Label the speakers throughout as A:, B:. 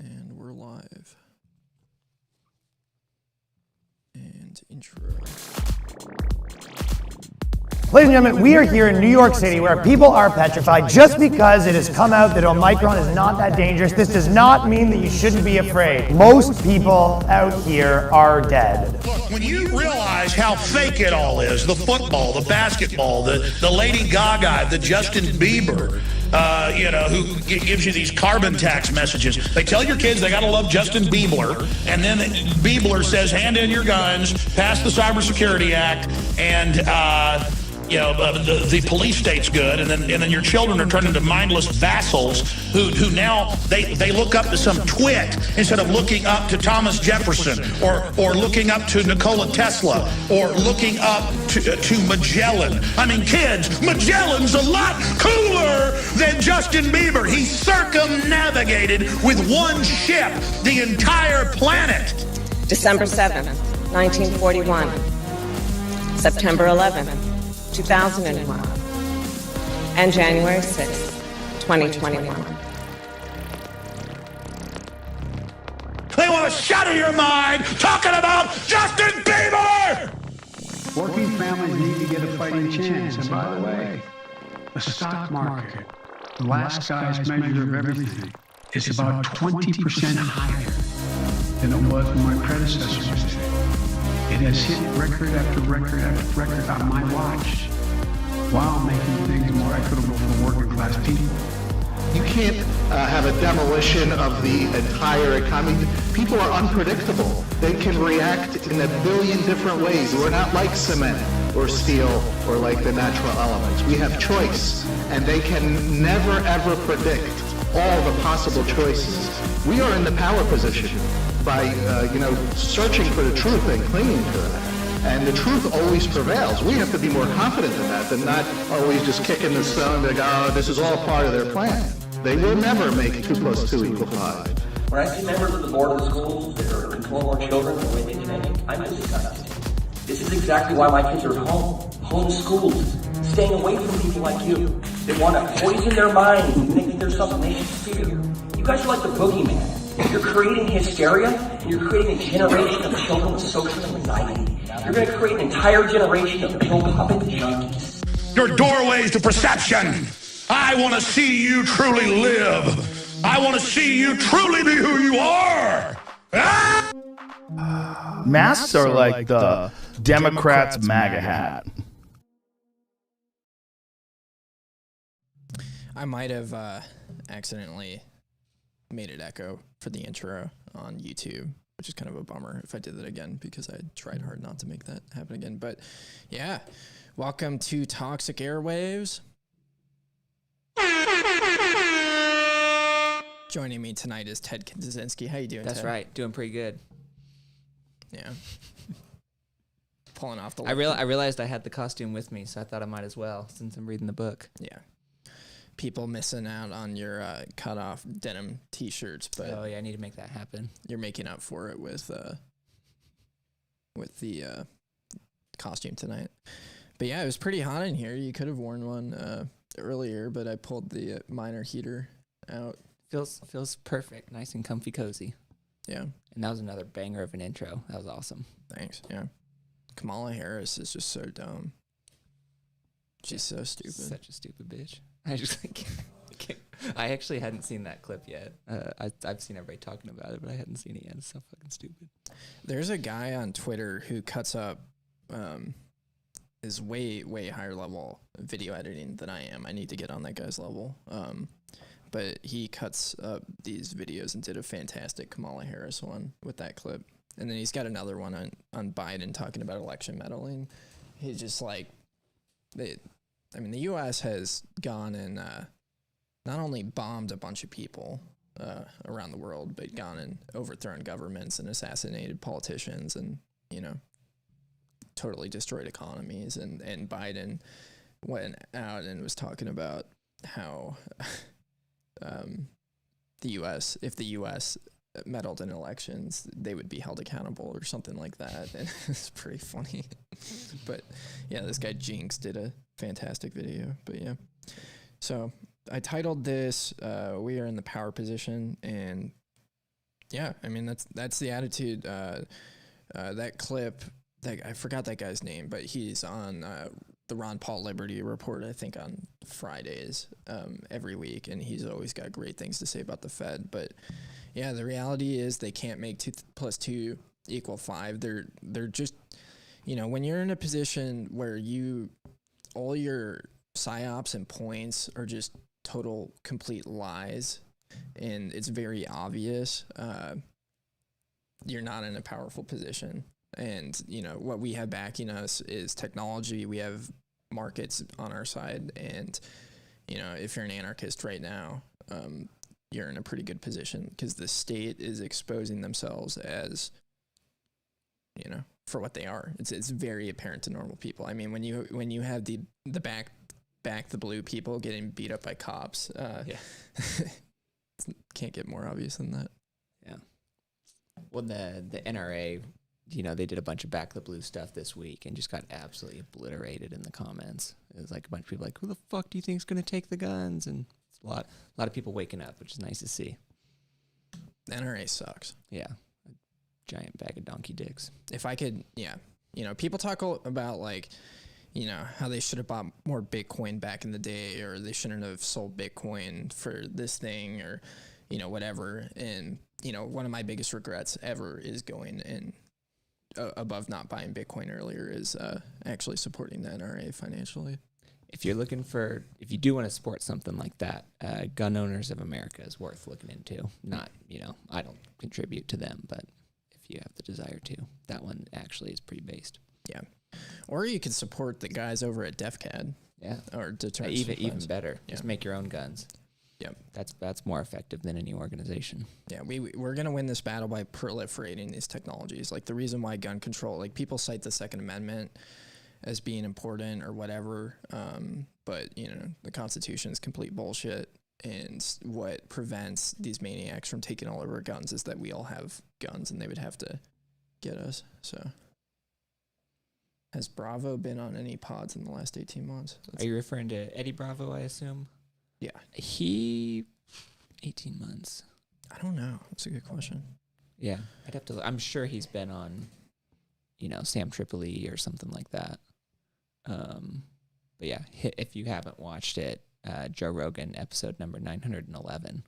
A: And we're live. And intro.
B: Ladies and gentlemen, we are here in New York City where people are petrified just because it has come out that Omicron is not that dangerous. This does not mean that you shouldn't be afraid. Most people out here are dead.
C: Look, when you realize how fake it all is, the football, the basketball, the Lady Gaga, the Justin Bieber, who gives you these carbon tax messages. They tell your kids they got to love Justin Bieber, and then Bieber says, hand in your guns, pass the Cybersecurity Act, and the police state's good, and then your children are turned into mindless vassals who now they look up to some twit instead of looking up to Thomas Jefferson or looking up to Nikola Tesla or looking up to Magellan. I mean, kids, Magellan's a lot cooler than Justin Bieber. He circumnavigated with one ship the entire planet.
D: December 7th, 1941. September 11th. 2001 and January 6th, 2021.
C: They want to shatter your mind talking about Justin Bieber!
E: Working families need to get a fighting chance. And by the way, the stock market, the last guy's measure of everything, is about 20% higher than it was when my predecessor was there. It has hit record after record after record on my watch, while making things more equitable for working class people.
F: You can't have a demolition of the entire economy. People are unpredictable. They can react in a billion different ways. We're not like cement or steel or like the natural elements. We have choice, and they can never ever predict all the possible choices. We are in the power position by searching for the truth and clinging to that. And the truth always prevails. We have to be more confident in that than not always just kicking the stone and go, oh, this is all part of their plan. They will never make 2 + 2 = 5.
G: When I see members of the board of the schools that are controlling our children the way they think, I'm disgusted. This is exactly why my kids are at home, homeschooled, staying away from people like you. They want to poison their minds and think that there's something they should fear. You guys are like the boogeyman. You're creating hysteria, and you're creating a generation of children with social anxiety. You're going to create an entire generation of pill-popping junkies.
C: Your doorways to perception. I want to see you truly live. I want to see you truly be who you are. Ah!
H: Masks are like the Democrats' MAGA hat.
A: I might have accidentally made it echo for the intro on YouTube, which is kind of a bummer if I did that again because I tried hard not to make that happen again. But yeah, welcome to Toxic Airwaves. Joining me tonight is Ted Kenzinski. How you doing,
I: That's
A: Ted?
I: right. Doing pretty good.
A: Yeah. Pulling off the...
I: I realized I had the costume with me, so I thought I might as well since I'm reading the book.
A: Yeah. People missing out on your cut-off denim T-shirts, but
I: oh yeah, I need to make that happen.
A: You're making up for it with the costume tonight. But yeah, it was pretty hot in here. You could have worn one earlier, but I pulled the minor heater out.
I: Feels perfect, nice and comfy, cozy.
A: Yeah,
I: and that was another banger of an intro. That was awesome.
A: Thanks. Yeah, Kamala Harris is just so dumb. She's so stupid.
I: Such a stupid bitch. I just can't. I actually hadn't seen that clip yet. I've seen everybody talking about it, but I hadn't seen it yet. It's so fucking stupid.
A: There's a guy on Twitter who cuts up is way higher level video editing than I am. I need to get on that guy's level. But he cuts up these videos and did a fantastic Kamala Harris one with that clip. And then he's got another one on Biden talking about election meddling. He's just like, the U.S. has gone and not only bombed a bunch of people around the world, but gone and overthrown governments and assassinated politicians and, totally destroyed economies. And Biden went out and was talking about how if the U.S. meddled in elections, they would be held accountable or something like that. And it's pretty funny. But yeah, this guy Jinx did a fantastic video. But yeah, so I titled this, We Are in the Power Position, and Yeah, I mean that's the attitude. That clip, I forgot that guy's name, but he's on the Ron Paul Liberty Report, I think, on Fridays every week, and he's always got great things to say about the Fed. But yeah, the reality is they can't make 2 + 2 = 5. They're just, when you're in a position where all your psyops and points are just total complete lies, and it's very obvious, you're not in a powerful position. And, what we have backing us is technology. We have markets on our side. And, if you're an anarchist right now, you're in a pretty good position because the state is exposing themselves as, for what they are. It's very apparent to normal people. I mean, when you have the back the blue people getting beat up by cops, can't get more obvious than that.
I: Yeah. Well, the NRA, they did a bunch of back the blue stuff this week and just got absolutely obliterated in the comments. It was like a bunch of people like, who the fuck do you think is going to take the guns? And it's a lot of people waking up, which is nice to see.
A: The NRA sucks.
I: Yeah. A giant bag of donkey dicks.
A: If I could, people talk about like, how they should have bought more Bitcoin back in the day, or they shouldn't have sold Bitcoin for this thing, or, whatever. And, one of my biggest regrets ever is going and above not buying Bitcoin earlier is actually supporting the NRA financially.
I: If you do want to support something like that, Gun Owners of America is worth looking into. Not, I don't contribute to them, but if you have the desire to, that one actually is pretty based.
A: Yeah. Or you could support the guys over at DefCAD.
I: Yeah.
A: Or Deterrence.
I: Even better.
A: Yeah.
I: Just make your own guns.
A: Yep.
I: That's more effective than any organization.
A: Yeah, we're going to win this battle by proliferating these technologies. Like the reason why gun control, like people cite the Second Amendment as being important or whatever, but the Constitution is complete bullshit. And what prevents these maniacs from taking all of our guns is that we all have guns, and they would have to get us. So, has Bravo been on any pods in the last 18 months?
I: Are you referring to Eddie Bravo, I assume?
A: Yeah.
I: 18 months.
A: I don't know. That's a good question.
I: Yeah. I'd have to, I'm sure he's been on, Sam Tripoli or something like that. But yeah, if you haven't watched it, Joe Rogan episode number 911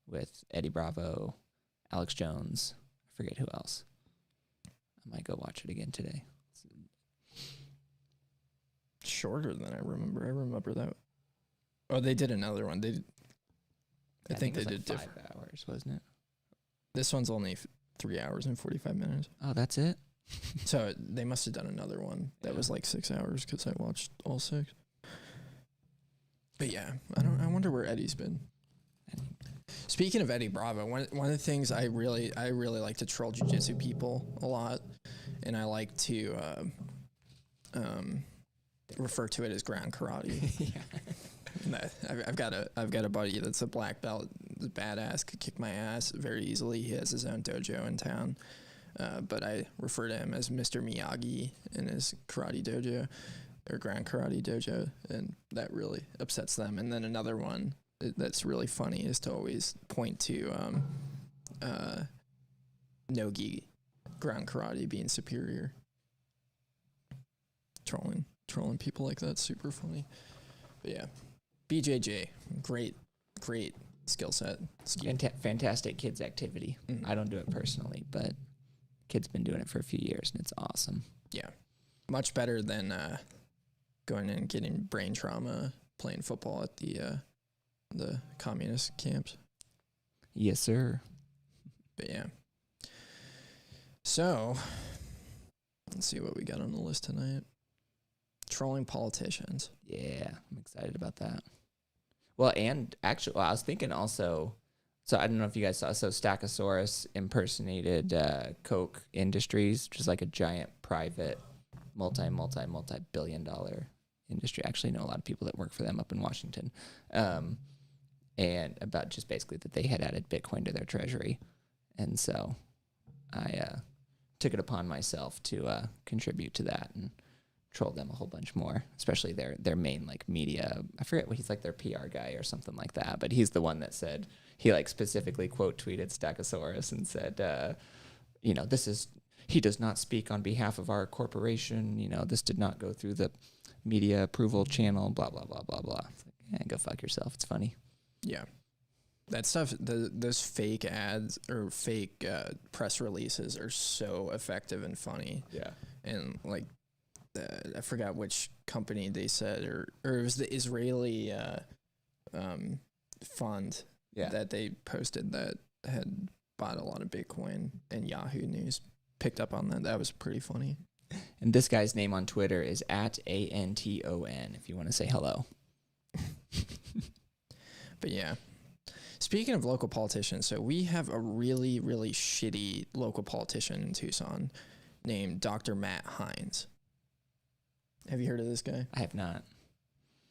I: with Eddie Bravo, Alex Jones, I forget who else. I might go watch it again today.
A: Shorter than I remember. I remember that. Oh, they did another one. I think they did
I: like 5 hours, wasn't it?
A: This one's only 3 hours and 45 minutes.
I: Oh, that's it?
A: So they must have done another one that was like 6 hours because I watched all 6. But yeah, I wonder where Eddie's been. Speaking of Eddie Bravo, one of the things I really like to troll jiu-jitsu people a lot, and I like to refer to it as ground karate. Yeah. I've got a buddy that's a black belt, badass, could kick my ass very easily. He has his own dojo in town, but I refer to him as Mr. Miyagi in his karate dojo or ground karate dojo, and that really upsets them. And then another one that's really funny is to always point to no-gi ground karate being superior. Trolling people like that's super funny. But yeah, BJJ, great skill set.
I: Fantastic kids activity. Mm-hmm. I don't do it personally, but kids been doing it for a few years, and it's awesome.
A: Yeah, much better than going and getting brain trauma playing football at the communist camps.
I: Yes, sir.
A: But yeah. So, let's see what we got on the list tonight. Trolling politicians.
I: Yeah, I'm excited about that. Well, and actually, I was thinking also, so I don't know if you guys saw, so Stackosaurus impersonated Koch Industries, which is like a giant private multi-billion dollar industry. I actually know a lot of people that work for them up in Washington. And about just basically that they had added Bitcoin to their treasury. And so I took it upon myself to contribute to that and troll them a whole bunch more, especially their main like media. I forget what he's like, their PR guy or something like that, but he's the one that said, he like specifically quote tweeted Stegosaurus and said, you know, he does not speak on behalf of our corporation. You know, this did not go through the media approval channel, blah, blah, blah, blah, blah. It's like, yeah, go fuck yourself. It's funny.
A: Yeah. That stuff, those fake ads or fake press releases are so effective and funny.
I: Yeah.
A: And like, I forgot which company they said, or it was the Israeli fund that they posted that had bought a lot of Bitcoin, and Yahoo News picked up on that. That was pretty funny.
I: And this guy's name on Twitter is @ANTON if you want to say hello.
A: But yeah. Speaking of local politicians, so we have a really, really shitty local politician in Tucson named Dr. Matt Hines. Have you heard of this guy?
I: I have not.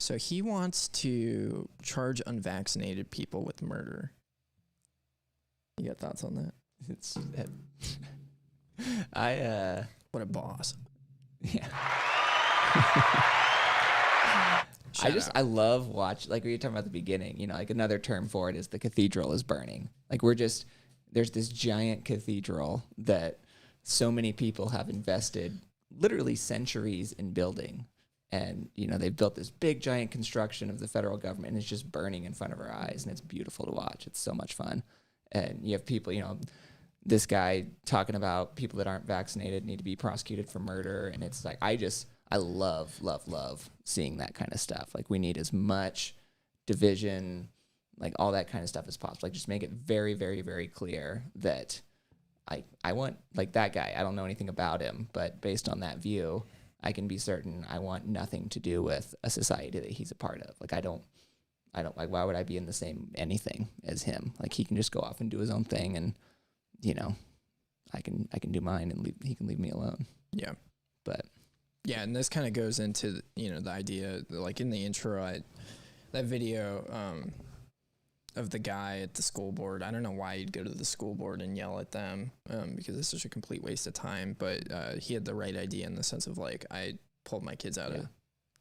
A: So he wants to charge unvaccinated people with murder. You got thoughts on that? What a boss.
I: Yeah. I love like we were talking about at the beginning, you know, like another term for it is the cathedral is burning. Like there's this giant cathedral that so many people have invested literally centuries in building. And, you know, they've built this big giant construction of the federal government, and it's just burning in front of our eyes, and it's beautiful to watch. It's so much fun. And you have people, you know, this guy talking about people that aren't vaccinated need to be prosecuted for murder. And it's like, I love, love, love seeing that kind of stuff. Like, we need as much division, like all that kind of stuff as possible. Like, just make it very, very, very clear that I want, like, that guy, I don't know anything about him, but based on that view, I can be certain I want nothing to do with a society that he's a part of. Like, I don't like, why would I be in the same anything as him? Like, he can just go off and do his own thing, and, you know, I can do mine, and he can leave me alone.
A: Yeah.
I: But
A: yeah, and this kind of goes into, you know, the idea, like in the intro, that video of the guy at the school board. I don't know why you'd go to the school board and yell at them, because it's such a complete waste of time. But he had the right idea in the sense of, like, I pulled my kids out of.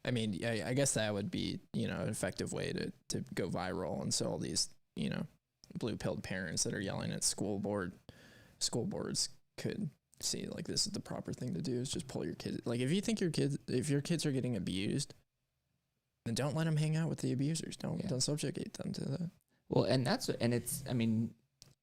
A: I mean, I guess that would be, you know, an effective way to go viral. And so all these, you know, blue-pilled parents that are yelling at school boards could see, like, this is the proper thing to do, is just pull your kids. Like, if you think if your kids are getting abused, then don't let them hang out with the abusers. Don't subjugate them to that.
I: Well, and it's, I mean,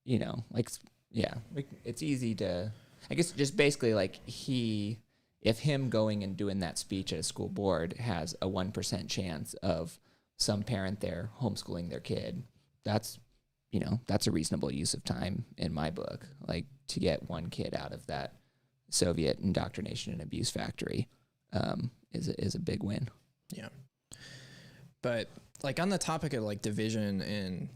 I: you know, like, yeah, like, it's easy to, I guess, just basically, like, if him going and doing that speech at a school board has a 1% chance of some parent there homeschooling their kid, that's, you know, that's a reasonable use of time in my book. Like, to get one kid out of that Soviet indoctrination and abuse factory is a big win.
A: Yeah. But, like, on the topic of, like, division and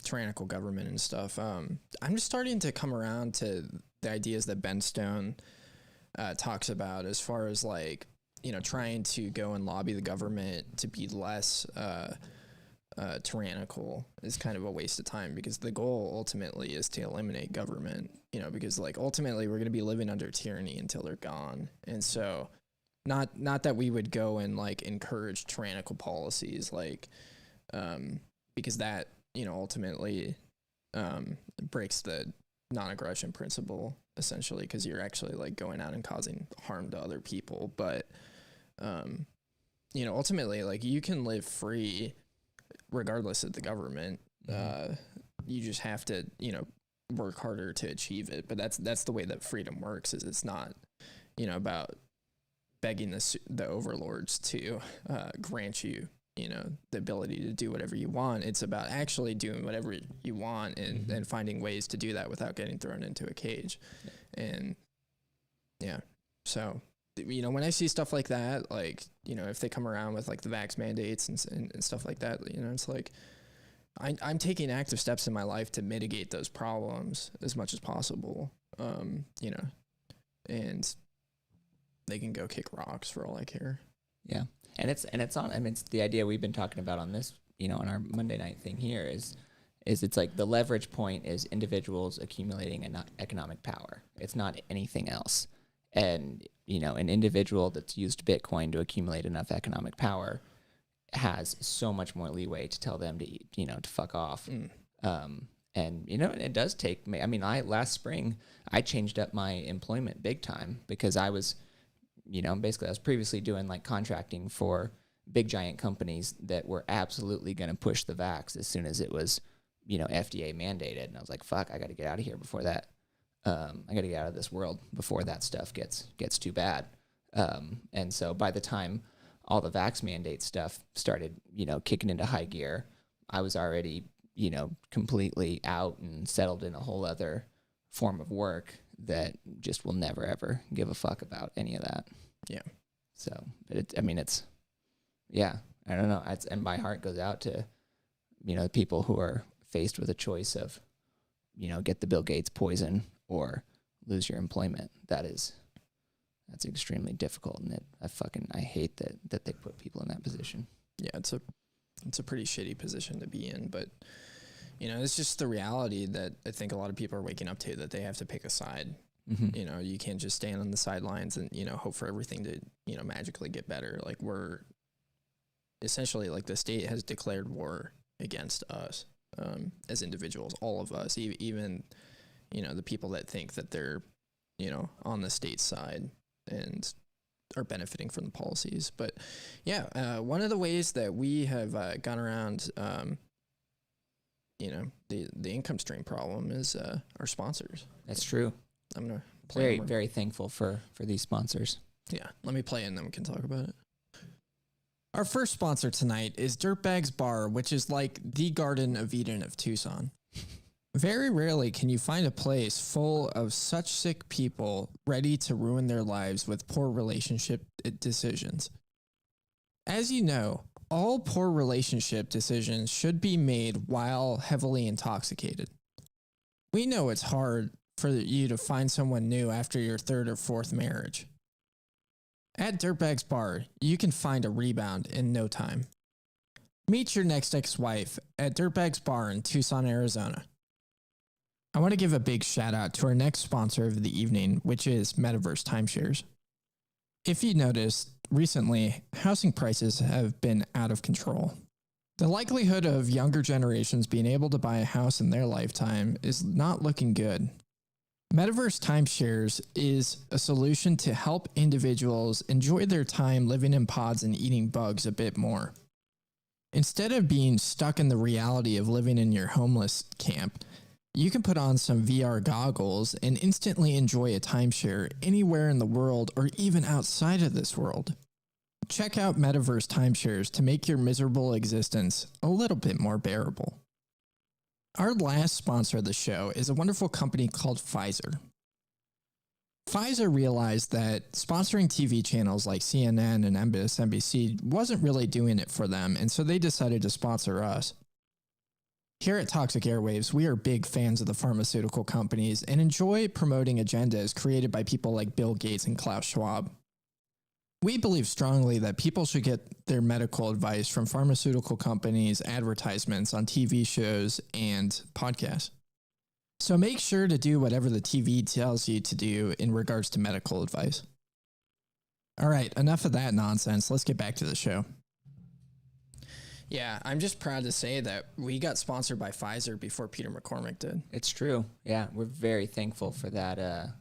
A: tyrannical government and stuff, I'm just starting to come around to the ideas that Ben Stone talks about, as far as, like, you know, trying to go and lobby the government to be less tyrannical is kind of a waste of time, because the goal ultimately is to eliminate government, you know, because, like, ultimately we're going to be living under tyranny until they're gone. And so not that we would go and, like, encourage tyrannical policies, like, because that, you know, ultimately breaks the non-aggression principle, essentially, because you're actually, like, going out and causing harm to other people. But you know, ultimately, like, you can live free regardless of the government. You just have to, you know, work harder to achieve it. But that's the way that freedom works, is it's not, you know, about begging the overlords to grant you, you know, the ability to do whatever you want. It's about actually doing whatever you want and finding ways to do that without getting thrown into a cage. And yeah, so, you know, when I see stuff like that, like, you know, if they come around with, like, the vax mandates and stuff like that, you know, it's like, I'm taking active steps in my life to mitigate those problems as much as possible, you know, and they can go kick rocks for all I care.
I: Yeah. And it's on, I mean, it's the idea we've been talking about on this, you know, on our Monday night thing here is it's like the leverage point is individuals accumulating economic power. It's not anything else. And, you know, an individual that's used Bitcoin to accumulate enough economic power has so much more leeway to tell them to, you know, to fuck off. And, you know, it does take me. I mean, last spring, I changed up my employment big time because I was, you know, basically I was previously doing like contracting for big giant companies that were absolutely going to push the vax as soon as it was, you know, FDA mandated. And I was like, fuck, I got to get out of here before that. I got to get out of this world before that stuff gets too bad. And so by the time all the vax mandate stuff started, you know, kicking into high gear, I was already, you know, completely out and settled in a whole other form of work that just will never, ever give a fuck about any of that.
A: Yeah.
I: So, but yeah, I don't know. And my heart goes out to, you know, people who are faced with a choice of, you know, get the Bill Gates poison or lose your employment. That's extremely difficult. And I hate that they put people in that position.
A: Yeah. It's a pretty shitty position to be in, but you know, it's just the reality that I think a lot of people are waking up to, that they have to pick a side. You know, you can't just stand on the sidelines and, you know, hope for everything to, you know, magically get better. Like, we're essentially, like, the state has declared war against us as individuals, all of us, even, you know, the people that think that they're, you know, on the state side and are benefiting from the policies. But yeah, one of the ways that we have gone around, you know, the income stream problem is our sponsors.
I: That's true.
A: I'm gonna play
I: very thankful for these sponsors.
A: Yeah, let me play and then we can talk about it. Our first sponsor tonight is Dirtbags Bar, which is like the Garden of Eden of Tucson. Very rarely can you find a place full of such sick people ready to ruin their lives with poor relationship decisions. As you know, all poor relationship decisions should be made while heavily intoxicated. We know it's hard for you to find someone new after your third or fourth marriage. At Dirtbags Bar, you can find a rebound in no time. Meet your next ex-wife at Dirtbags Bar in Tucson, Arizona. I want to give a big shout out to our next sponsor of the evening, which is Metaverse Timeshares. If you noticed, recently, housing prices have been out of control. The likelihood of younger generations being able to buy a house in their lifetime is not looking good. Metaverse Timeshares is a solution to help individuals enjoy their time living in pods and eating bugs a bit more. Instead of being stuck in the reality of living in your homeless camp, you can put on some VR goggles and instantly enjoy a timeshare anywhere in the world or even outside of this world. Check out Metaverse Timeshares to make your miserable existence a little bit more bearable. Our last sponsor of the show is a wonderful company called Pfizer. Pfizer realized that sponsoring TV channels like CNN and MSNBC wasn't really doing it for them, and so they decided to sponsor us. Here at Toxic Airwaves, we are big fans of the pharmaceutical companies and enjoy promoting agendas created by people like Bill Gates and Klaus Schwab. We believe strongly that people should get their medical advice from pharmaceutical companies' advertisements on TV shows and podcasts. So make sure to do whatever the TV tells you to do in regards to medical advice. All right, enough of that nonsense. Let's get back to the show. Yeah, I'm just proud to say that we got sponsored by Pfizer before Peter McCormick did.
I: It's true. Yeah, we're very thankful for that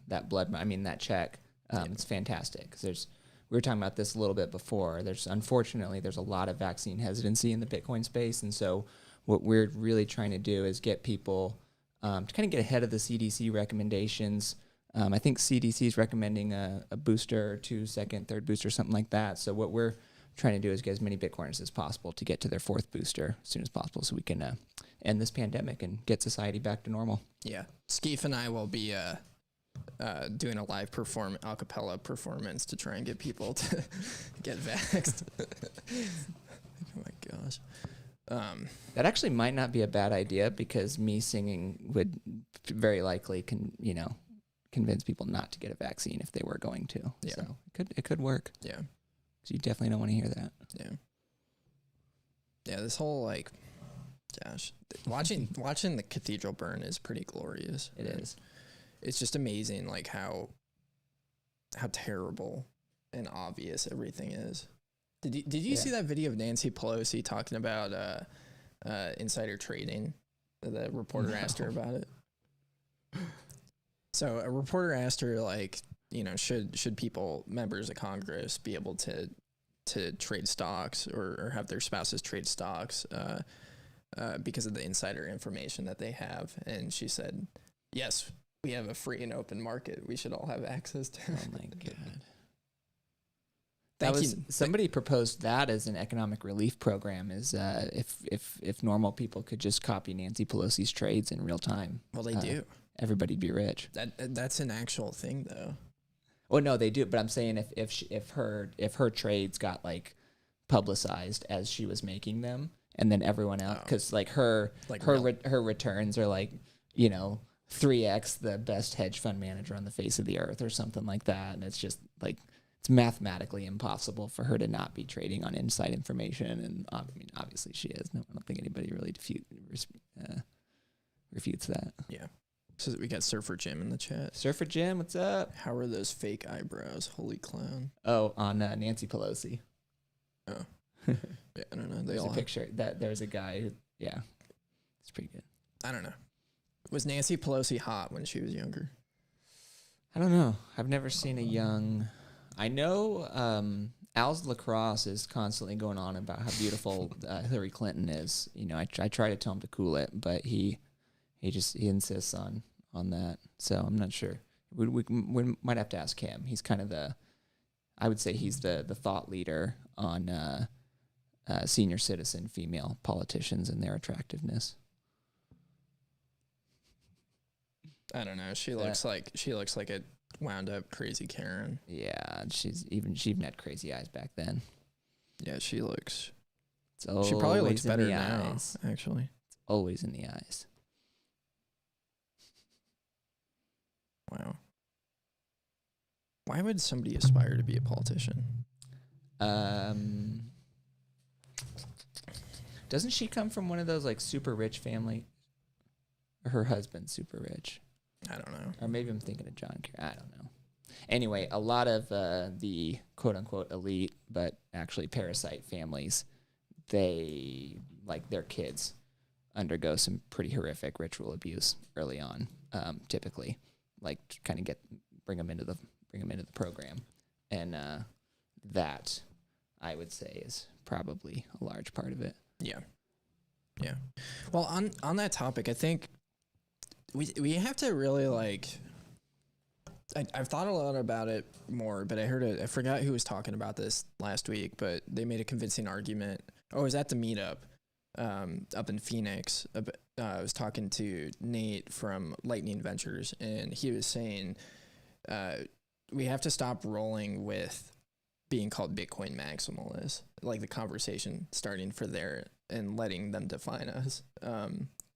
I: that check. It's fantastic because we were talking about this a little bit before. Unfortunately, there's a lot of vaccine hesitancy in the Bitcoin space. And so what we're really trying to do is get people to kind of get ahead of the CDC recommendations. I think CDC is recommending a booster, 2, second, third booster, something like that. So what we're trying to do is get as many Bitcoiners as possible to get to their 4th booster as soon as possible so we can end this pandemic and get society back to normal.
A: Yeah. Skeef and I will be doing a live a cappella performance to try and get people to get vaxxed. Oh my gosh.
I: That actually might not be a bad idea because me singing would very likely convince people not to get a vaccine if they were going to.
A: Yeah.
I: So it could work.
A: Yeah.
I: So you definitely don't want to hear that.
A: Yeah. Yeah, this whole gosh, watching the cathedral burn is pretty glorious.
I: It is.
A: It's just amazing, like how how terrible and obvious everything is. Did you see that video of Nancy Pelosi talking about insider trading? The reporter asked her about it. So a reporter asked her, like, you know, should people, members of Congress, be able to trade stocks or have their spouses trade stocks because of the insider information that they have? And she said, yes, we have a free and open market. We should all have access to it.
I: Oh my God. Somebody proposed that as an economic relief program, is if normal people could just copy Nancy Pelosi's trades in real time.
A: Well, they do.
I: Everybody'd be rich.
A: That's an actual thing, though.
I: Well, no, they do. But I'm saying if her trades got like publicized as she was making them, and then everyone else, because like her returns are like, you know, 3x the best hedge fund manager on the face of the earth or something like that, and it's just like it's mathematically impossible for her to not be trading on inside information. And I mean, obviously she is. No, I don't think anybody really refutes that.
A: Yeah. So we got Surfer Jim in the chat.
I: Surfer Jim, what's up?
A: How are those fake eyebrows? Holy clown.
I: Oh, on Nancy Pelosi.
A: Oh. Yeah, I don't know.
I: There's a picture that there's a guy who, yeah, it's pretty good.
A: I don't know. Was Nancy Pelosi hot when she was younger?
I: I don't know. I've never seen a young. I know Al's Lacrosse is constantly going on about how beautiful Hillary Clinton is. You know, I try to tell him to cool it, but he insists on that. So I'm not sure. We might have to ask him. He's kind of I would say he's the thought leader on senior citizen female politicians and their attractiveness.
A: I don't know. She looks like a wound up crazy Karen.
I: Yeah, she even had crazy eyes back then.
A: Yeah, she looks.
I: She
A: probably looks better now. Actually,
I: it's always in the eyes.
A: Wow. Why would somebody aspire to be a politician?
I: Doesn't she come from one of those like super rich family? Or her husband's super rich?
A: I don't know.
I: Or maybe I'm thinking of John Kerry. I don't know. Anyway, a lot of the quote unquote elite, but actually parasite families, they like their kids undergo some pretty horrific ritual abuse early on, typically. Like kind of bring them into the program, and that I would say is probably a large part of it.
A: Yeah. Well, on that topic, I think we have to really like. I've thought a lot about it more, but I forgot who was talking about this last week, but they made a convincing argument. Oh, it was at the meetup up in Phoenix. I was talking to Nate from Lightning Ventures, and he was saying we have to stop rolling with being called Bitcoin maximalists, like the conversation starting for there and letting them define us,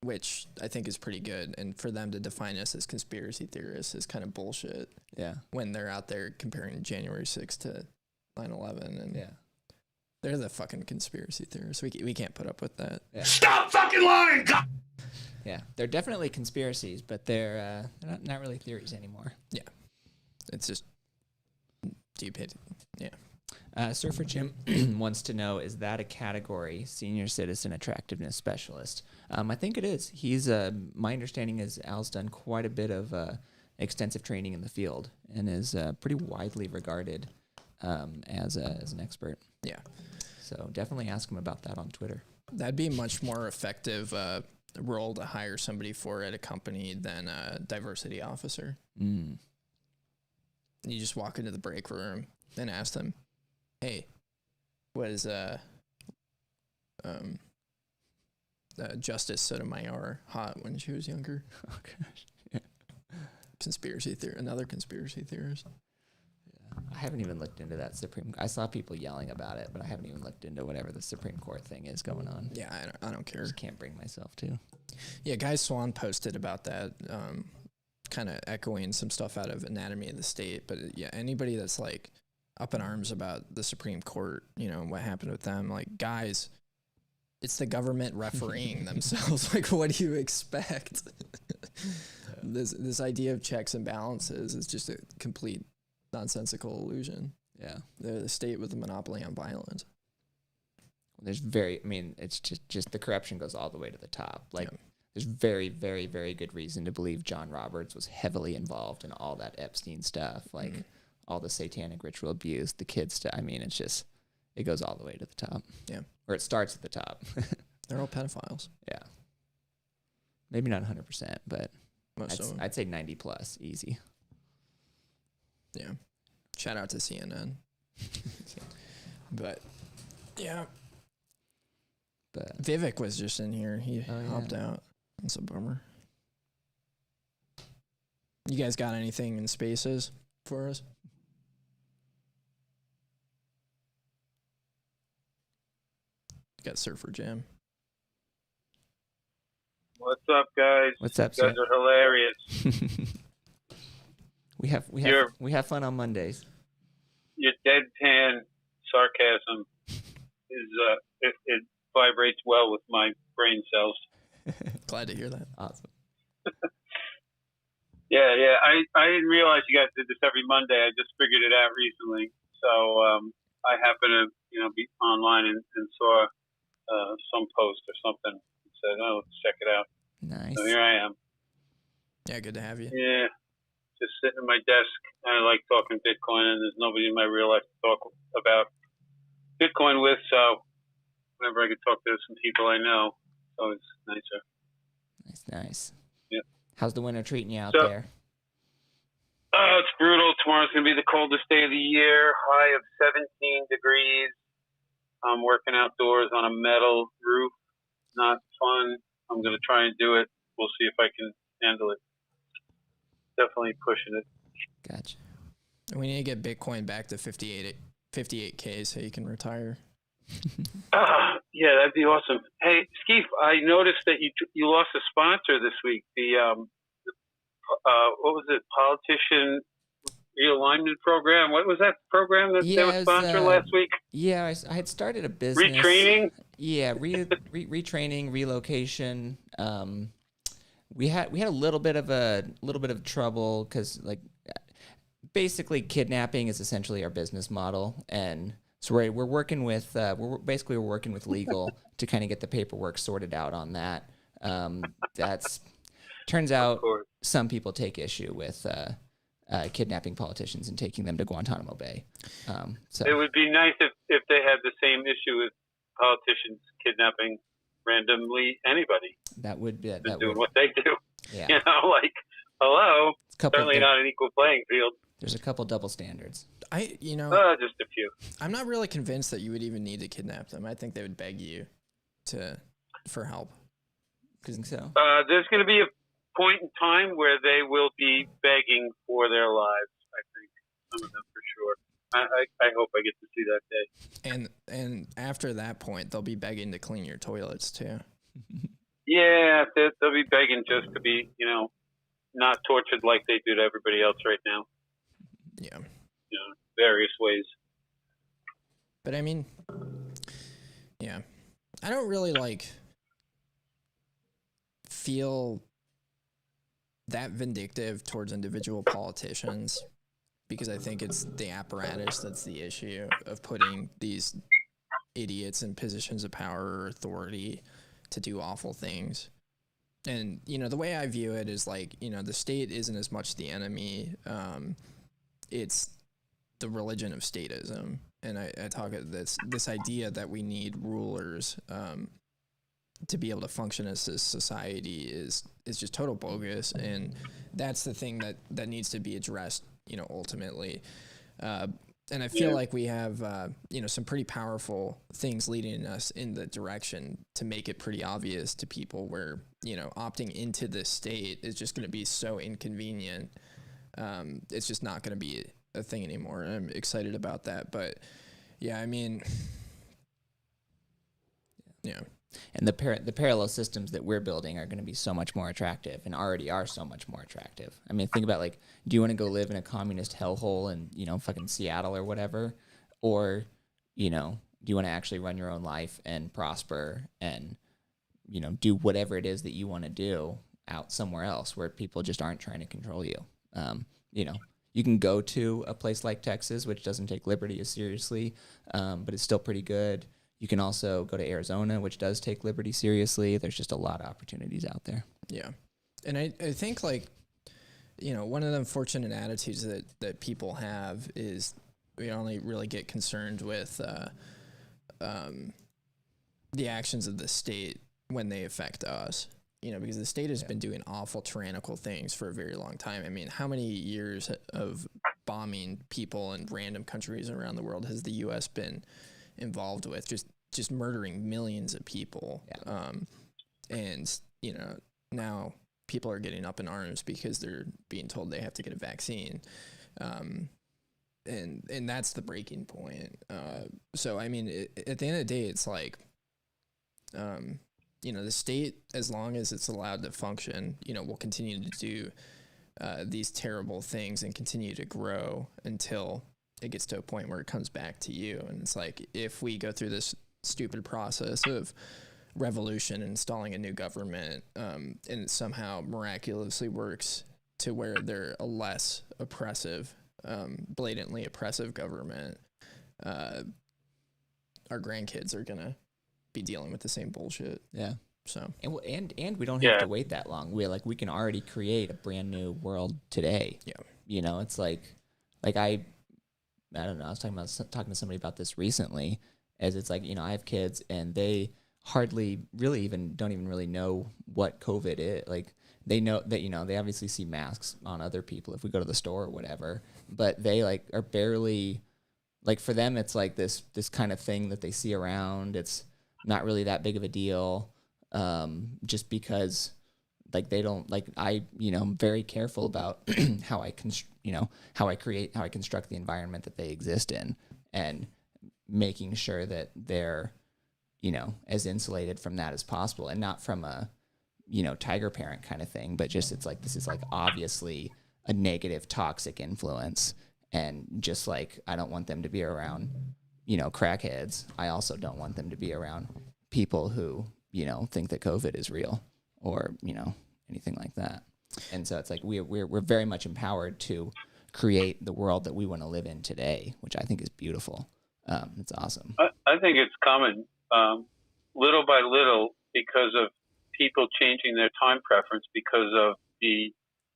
A: which I think is pretty good. And for them to define us as conspiracy theorists is kind of bullshit.
I: Yeah.
A: When they're out there comparing January 6th to 9/11, and they're the fucking conspiracy theorists. We can't put up with that.
C: Yeah. Stop fucking lying! God!
I: Yeah, they're definitely conspiracies, but they're not really theories anymore.
A: Yeah, it's just deep hit. Yeah.
I: Surfer Jim wants to know, is that a category, senior citizen attractiveness specialist? I think it is. He's my understanding is Al's done quite a bit of extensive training in the field and is pretty widely regarded as an expert.
A: Yeah.
I: So definitely ask him about that on Twitter.
A: That'd be a much more effective role to hire somebody for at a company than a diversity officer.
I: Mm.
A: You just walk into the break room and ask them, hey, was Justice Sotomayor hot when she was younger?
I: Oh, gosh. Yeah.
A: Conspiracy theory, another conspiracy theorist.
I: I haven't even looked into that Supreme. I saw people yelling about it, but I haven't even looked into whatever the Supreme Court thing is going on.
A: Yeah, I don't care.
I: Just can't bring myself to.
A: Yeah, Guy Swan posted about that, kind of echoing some stuff out of Anatomy of the State. But yeah, anybody that's like up in arms about the Supreme Court, you know, what happened with them, like, guys, it's the government refereeing themselves. Like, what do you expect? This idea of checks and balances is just a complete nonsensical illusion.
I: Yeah.
A: They're the state with the monopoly on violence.
I: It's just the corruption goes all the way to the top. Like, there's very, very, very good reason to believe John Roberts was heavily involved in all that Epstein stuff, like all the satanic ritual abuse, the kids stuff. I mean, it goes all the way to the top.
A: Yeah.
I: Or it starts at the top.
A: They're all pedophiles.
I: Yeah. Maybe not 100%, but
A: Most of them.
I: I'd say 90 plus, easy.
A: Yeah. Shout out to CNN. But, yeah.
I: But
A: Vivek was just in here. He hopped out. That's a bummer. You guys got anything in spaces for us? Got Surfer Jam.
J: What's up, guys?
I: What's up,
J: You guys
I: sir?
J: are hilarious.
I: we have fun on Mondays.
J: Your deadpan sarcasm is it vibrates well with my brain cells.
A: Glad to hear that.
I: Awesome.
J: Yeah. I didn't realize you guys did this every Monday. I just figured it out recently. So I happened to be online and saw some post or something and said, "Oh, let's check it out."
I: Nice.
J: So here I am.
A: Yeah, good to have you.
J: Yeah, just sitting at my desk. I like talking Bitcoin, and there's nobody in my real life to talk about Bitcoin with. So whenever I can talk to some people I know, it's always nicer.
I: Nice.
J: Yeah.
I: How's the winter treating you out there?
J: Oh, it's brutal. Tomorrow's going to be the coldest day of the year. High of 17 degrees. I'm working outdoors on a metal roof. Not fun. I'm going to try and do it. We'll see if I can handle it. Definitely pushing it.
I: Gotcha.
A: We need to get Bitcoin back to 58K so you can retire.
J: Yeah, that'd be awesome. Hey, Skeef, I noticed that you lost a sponsor this week. What was it? Politician realignment program. What was that program that they were sponsoring last week?
I: Yeah, I had started a business.
J: Retraining.
I: Yeah, retraining, relocation. We had a little bit of trouble because basically kidnapping is essentially our business model, and so we're working with working with legal to kind of get the paperwork sorted out on that. Turns out some people take issue with kidnapping politicians and taking them to Guantanamo Bay. So
J: it would be nice if they had the same issue with politicians kidnapping randomly anybody.
I: That would be
J: doing what they do.
I: Yeah.
J: Hello.
I: Certainly
J: not an equal playing field.
I: There's a couple double standards.
J: Just a few.
A: I'm not really convinced that you would even need to kidnap them. I think they would beg you for help.
I: You think so?
J: There's going to be a point in time where they will be begging for their lives. I think some of them for sure. I hope I get to see that day.
A: And after that point, they'll be begging to clean your toilets too.
J: Yeah, they'll be begging just to be, not tortured like they do to everybody else right now.
A: Yeah.
J: Various ways.
A: But I mean, yeah, I don't really feel that vindictive towards individual politicians, because I think it's the apparatus that's the issue of putting these idiots in positions of power or authority to do awful things. And, the way I view it is the state isn't as much the enemy. It's the religion of statism. And I talk about this idea that we need rulers to be able to function as a society is just total bogus. And that's the thing that needs to be addressed, ultimately. And I feel like we have, some pretty powerful things leading us in the direction to make it pretty obvious to people where, opting into this state is just going to be so inconvenient. It's just not going to be a thing anymore. I'm excited about that. But, yeah, I mean, yeah.
I: And the parallel systems that we're building are going to be so much more attractive, and already are so much more attractive. I mean, think about do you want to go live in a communist hellhole in fucking Seattle or whatever, or do you want to actually run your own life and prosper and do whatever it is that you want to do out somewhere else where people just aren't trying to control you. you can go to a place like Texas, which doesn't take liberty as seriously, but it's still pretty good. You can also go to Arizona, which does take liberty seriously. There's just a lot of opportunities out there.
A: Yeah. And I think, like, you know, one of the unfortunate attitudes that people have is we only really get concerned with the actions of the state when they affect us. You know, because the state has been doing awful tyrannical things for a very long time. I mean, how many years of bombing people in random countries around the world has the U.S. been involved with? Just murdering millions of people. Yeah. And, you know, now people are getting up in arms because they're being told they have to get a vaccine. And that's the breaking point. So, I mean, at the end of the day, it's like, you know, the state, as long as it's allowed to function, you know, will continue to do these terrible things and continue to grow until it gets to a point where it comes back to you. And it's like, if we go through this stupid process of revolution, installing a new government, and it somehow miraculously works to where they're a less oppressive, blatantly oppressive government, our grandkids are going to be dealing with the same bullshit.
I: Yeah.
A: So
I: and we don't have to wait that long. We can already create a brand new world today.
A: Yeah.
I: You know, it's like I don't know. I was talking to somebody about this recently. As it's like, you know, I have kids and they hardly really don't even really know what COVID is. Like, they know that, you know, they obviously see masks on other people if we go to the store or whatever, but they like are barely, like, for them it's like this kind of thing that they see around. It's not really that big of a deal, just because, like, they don't, like, I'm very careful about how I construct the environment that they exist in, and making sure that they're, you know, as insulated from that as possible, and not from a, you know, tiger parent kind of thing, but just, it's like, this is like obviously a negative, toxic influence. And just like, I don't want them to be around, you know, crackheads. I also don't want them to be around people who, you know, think that COVID is real, or, you know, anything like that. And so it's like, we're very much empowered to create the world that we want to live in today, which I think is beautiful. It's awesome.
J: I think it's coming little by little, because of people changing their time preference, because of the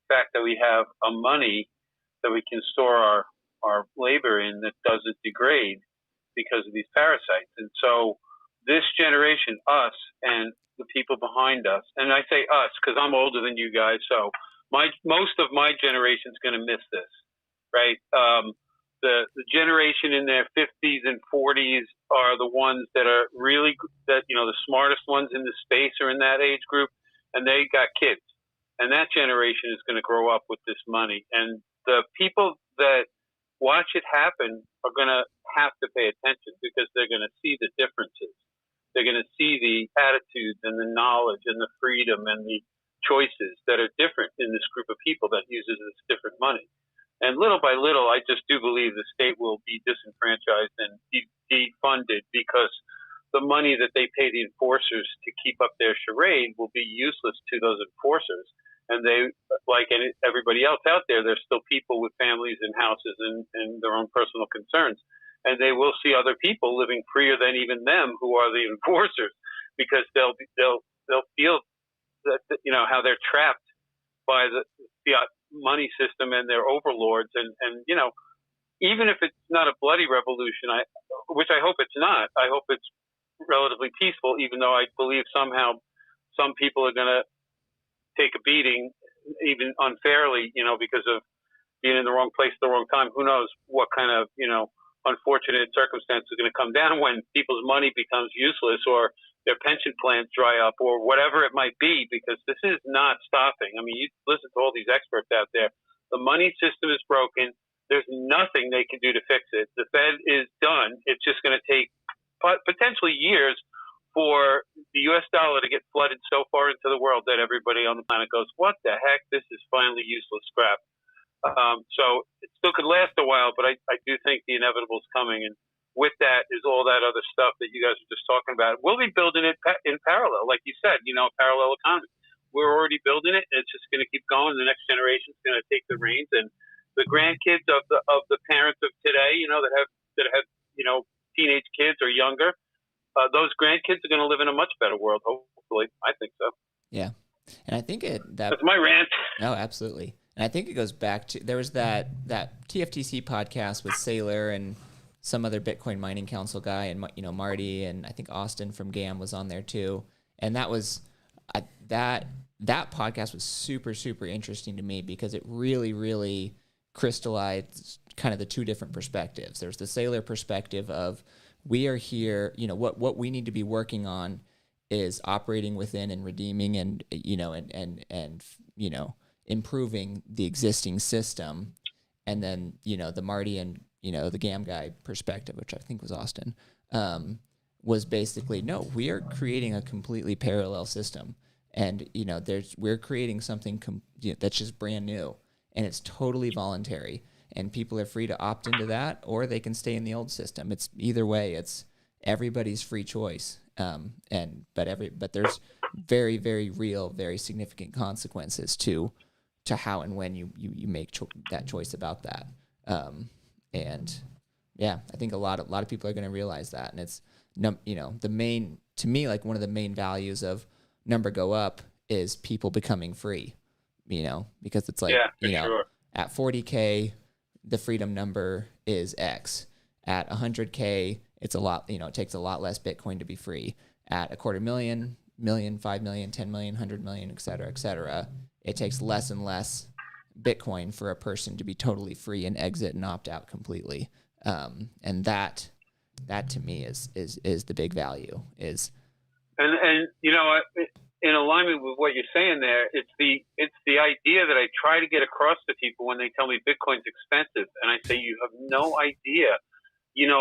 J: fact that we have a money that we can store our labor in that doesn't degrade because of these parasites. And so this generation, us and the people behind us, and I say us because I'm older than you guys, so most of my generation is going to miss this, right? The generation in their 50s and 40s are the ones that are really, that, you know, the smartest ones in the space are in that age group, and they got kids. And that generation is going to grow up with this money. And the people that watch it happen are going to have to pay attention, because they're going to see the differences. They're going to see the attitudes and the knowledge and the freedom and the choices that are different in this group of people that uses this different money. And little by little, I just do believe the state will be disenfranchised and defunded, because the money that they pay the enforcers to keep up their charade will be useless to those enforcers. And they, like everybody else out there, they're still people with families and houses and their own personal concerns. And they will see other people living freer than even them, who are the enforcers, because they'll feel that, you know, how they're trapped by the fiat money system and their overlords. And you know, even if it's not a bloody revolution, which I hope it's not, I hope it's relatively peaceful, even though I believe somehow some people are going to take a beating, even unfairly, you know, because of being in the wrong place at the wrong time. Who knows what kind of, you know, unfortunate circumstances are going to come down when people's money becomes useless, or their pension plans dry up, or whatever it might be, because this is not stopping. I mean, you listen to all these experts out there. The money system is broken. There's nothing they can do to fix it. The Fed is done. It's just going to take potentially years for the U.S. dollar to get flooded so far into the world that everybody on the planet goes, what the heck? This is finally useless scrap. So it still could last a while, but I do think the inevitable is coming. And with that is all that other stuff that you guys are just talking about. We'll be building it in parallel. Like you said, you know, parallel economy. We're already building it, and it's just going to keep going. The next generation is going to take the reins, and the grandkids of the parents of today, that have teenage kids or younger. Those grandkids are going to live in a much better world. Hopefully, I think so.
I: Yeah, and I think
J: that's my rant.
I: No, absolutely. And I think it goes back to, there was that TFTC podcast with Saylor and some other Bitcoin Mining Council guy, and Marty, and I think Austin from GAM was on there too. And that was that podcast was super, super interesting to me because it really, really crystallized kind of the two different perspectives. There's the Saylor perspective of, we are here, what we need to be working on is operating within and redeeming and improving the existing system. And then, the Marty and, the GAM guy perspective, which I think was Austin, was basically, no, we are creating a completely parallel system. And, we're creating something that's just brand new, and it's totally voluntary, and people are free to opt into that, or they can stay in the old system. It's either way, it's everybody's free choice. But there's very, very real, very significant consequences to how and when you make that choice about that. And yeah, I think a lot of people are going to realize that. And it's, to me, like one of the main values of number go up is people becoming free, because it's like,
J: sure.
I: At 40K, the freedom number is X. At 100K, it's a lot, it takes a lot less Bitcoin to be free. At $250,000, $1,000,000, $5 million, $10 million, $100 million, et cetera, it takes less and less Bitcoin for a person to be totally free and exit and opt out completely. And that to me is the big value is.
J: And in alignment with what you're saying there, it's the idea that I try to get across to people when they tell me Bitcoin's expensive, and I say you have no idea.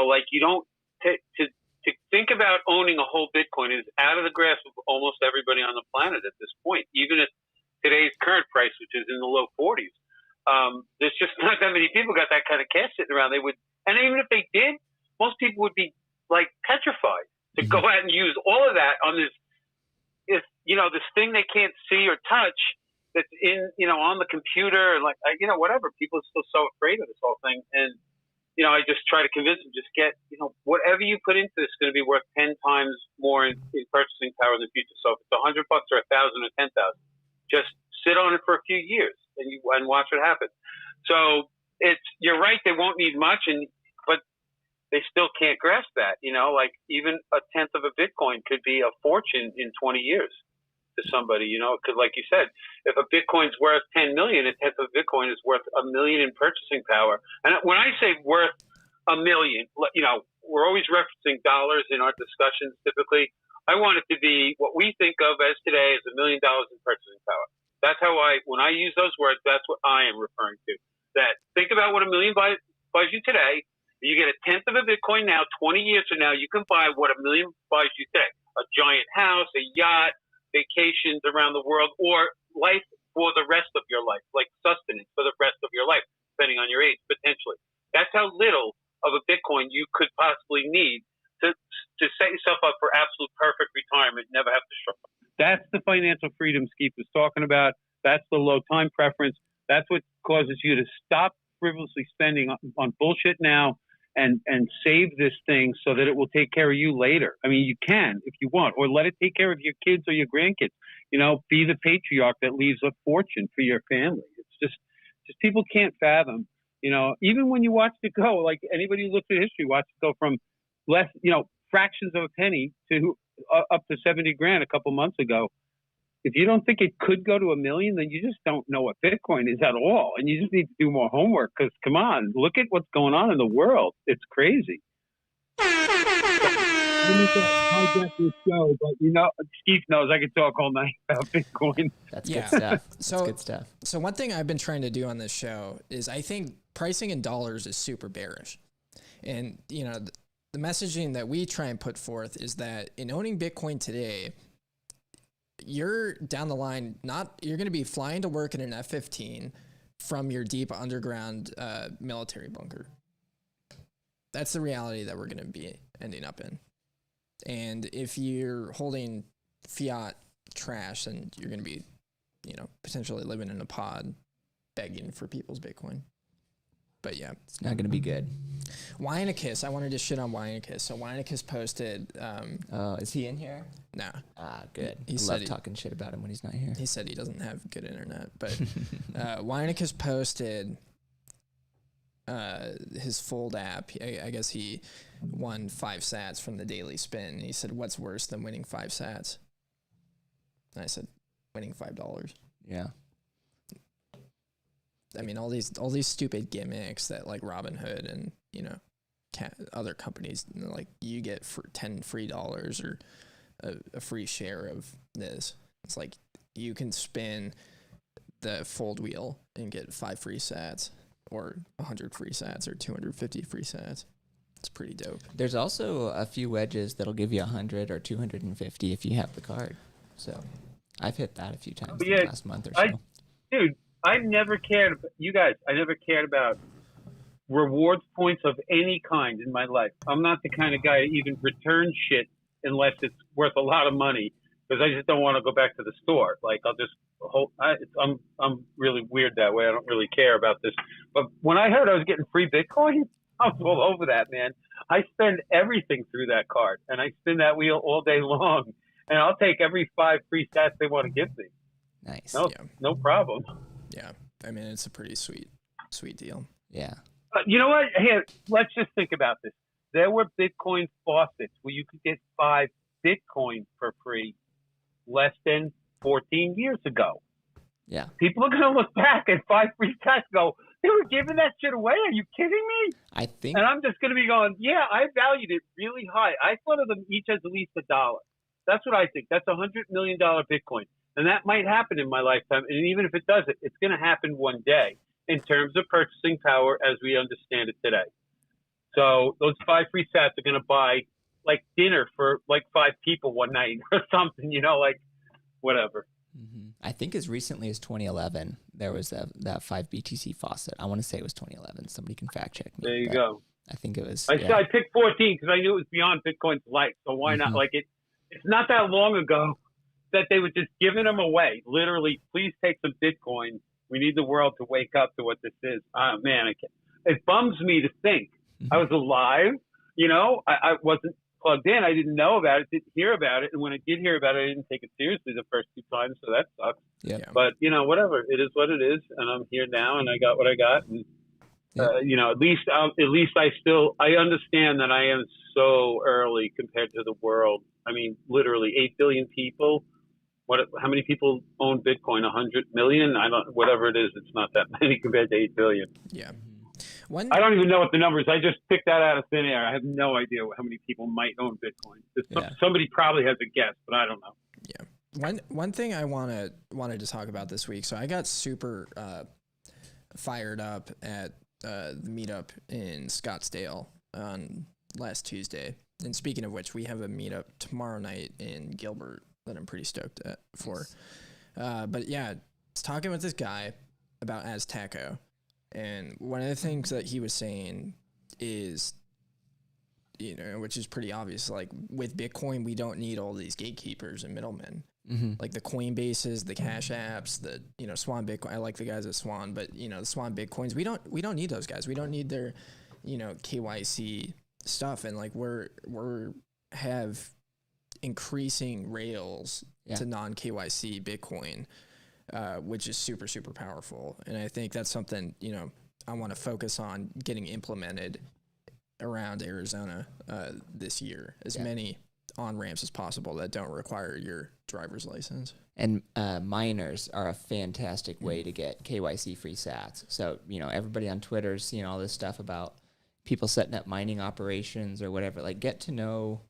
J: Like you don't to think about owning a whole Bitcoin is out of the grasp of almost everybody on the planet at this point. Even at today's current price, which is in the low 40s, there's just not that many people got that kind of cash sitting around. And even if they did, most people would be like petrified to go out and use all of that on this thing they can't see or touch that's on the computer, and whatever. People are still so afraid of this whole thing. And, I just try to convince them, just get, whatever you put into this is going to be worth 10 times more in purchasing power in the future. So if it's $100 or $1,000 or $10,000, just sit on it for a few years and watch what happens. So you're right. They won't need much, but they still can't grasp that, like even a tenth of a Bitcoin could be a fortune in 20 years to somebody, because like you said, if a Bitcoin's worth 10 million, a tenth of Bitcoin is worth $1 million in purchasing power. And when I say worth $1 million, we're always referencing dollars in our discussions typically. I want it to be what we think of as today as $1 million in purchasing power. That's how when I use those words, that's what I am referring to. That think about what $1 million buys you today. You get a tenth of a Bitcoin now. 20 years from now, you can buy what $1 million buys you today: a giant house, a yacht, vacations around the world, or life for the rest of your life, like sustenance for the rest of your life, depending on your age, potentially. That's how little of a Bitcoin you could possibly need to set yourself up for absolute perfect retirement, never have to struggle.
K: That's the financial freedom Skeet was talking about. That's the low time preference. That's what causes you to stop frivolously spending on bullshit now and save this thing so that it will take care of you later. I mean, you can if you want, or let it take care of your kids or your grandkids. Be the patriarch that leaves a fortune for your family. It's just people can't fathom. Even when you watch it go, like anybody who looks at history, watch it go from less, fractions of a penny to up to 70 grand a couple months ago. If you don't think it could go to $1 million, then you just don't know what Bitcoin is at all. And you just need to do more homework because, come on, look at what's going on in the world. It's crazy. Show, but Steve knows I could talk all night about Bitcoin.
I: That's good stuff. That's good stuff.
A: So one thing I've been trying to do on this show is I think pricing in dollars is super bearish. And, the messaging that we try and put forth is that in owning Bitcoin today, you're down the line, you're going to be flying to work in an F-15 from your deep underground military bunker. That's the reality that we're going to be ending up in. And if you're holding fiat trash, then you're going to be, potentially living in a pod begging for people's Bitcoin. But yeah,
I: it's not going to be good.
A: Winekiss, I wanted to shit on Winekiss. So Winekiss posted.
I: Is he in here?
A: Nah.
I: Good.
A: He
I: I
A: said
I: love talking shit about him when he's not here.
A: He said he doesn't have good internet, but Winekiss posted his Fold app. I guess he won 5 sats from the Daily Spin. He said, "What's worse than winning 5 sats?" And I said, "Winning $5."
I: Yeah.
A: I mean, all these stupid gimmicks that like Robinhood and other companies, like you get for $10 free or a free share of this. It's like you can spin the Fold wheel and get 5 free sats or 100 free sats or 250 free sats. It's pretty dope.
I: There's also a few wedges that'll give you 100 or 250 if you have the card. So I've hit that a few times in the last month or so.
K: Dude, I never cared, you guys, I never cared about rewards points of any kind in my life. I'm not the kind of guy to even return shit unless it's worth a lot of money, because I just don't want to go back to the store. Like, I'll just I'm really weird that way. I don't really care about this. But when I heard I was getting free Bitcoin, I was all over that, man. I spend everything through that card, and I spin that wheel all day long, and I'll take every 5 free sats they want to give me.
I: Nice.
K: No problem.
A: Yeah, I mean, it's a pretty sweet deal.
I: Yeah.
K: You know what? Here, let's just think about this. There were Bitcoin faucets where you could get 5 Bitcoin for free less than 14 years ago.
I: Yeah.
K: People are going to look back at 5 free sats and go, they were giving that shit away? Are you kidding me?
I: I think.
K: And I'm just going to be going, yeah, I valued it really high. I thought of them each as at least $1. That's what I think. That's $100 million Bitcoin. And that might happen in my lifetime. And even if it doesn't, it's going to happen one day in terms of purchasing power as we understand it today. So those 5 free sats are going to buy like dinner for like 5 people one night or something, like whatever.
I: Mm-hmm. I think as recently as 2011, there was that 5 BTC faucet. I want to say it was 2011. Somebody can fact check me.
K: There you go.
I: I think it was.
K: I picked 14 because I knew it was beyond Bitcoin's life. So why not? Like it's not that long ago that they were just giving them away. Literally, please take some Bitcoin. We need the world to wake up to what this is. Man, it bums me to think I was alive. I wasn't plugged in. I didn't know about it, didn't hear about it. And when I did hear about it, I didn't take it seriously the first 2 times. So that sucks.
I: Yeah.
K: But, whatever. It is what it is. And I'm here now and I got what I got. And, at least I understand that I am so early compared to the world. I mean, literally 8 billion people. How many people own Bitcoin? 100 million? Whatever it is, it's not that many compared to 8 billion.
A: Yeah.
K: I don't even know what the number is. I just picked that out of thin air. I have no idea how many people might own Bitcoin. Somebody probably has a guess, but I don't know.
A: Yeah. One thing I wanted to talk about this week. So I got super fired up at the meetup in Scottsdale on last Tuesday. And speaking of which, we have a meetup tomorrow night in Gilbert that I'm pretty stoked for. But yeah, I was talking with this guy about Azteco. And one of the things that he was saying is, which is pretty obvious, like with Bitcoin, we don't need all these gatekeepers and middlemen. Mm-hmm. Like the Coinbases, the Cash Apps, the, Swan Bitcoin. I like the guys at Swan, but, the Swan Bitcoins, we don't need those guys. We don't need their, KYC stuff. And like we're have increasing rails to non-KYC Bitcoin. Which is super, super powerful. And I think that's something, I want to focus on getting implemented around Arizona this year. As many on-ramps as possible that don't require your driver's license.
I: And miners are a fantastic way to get KYC-free sats. So, everybody on Twitter's seeing all this stuff about people setting up mining operations or whatever. Like, get to know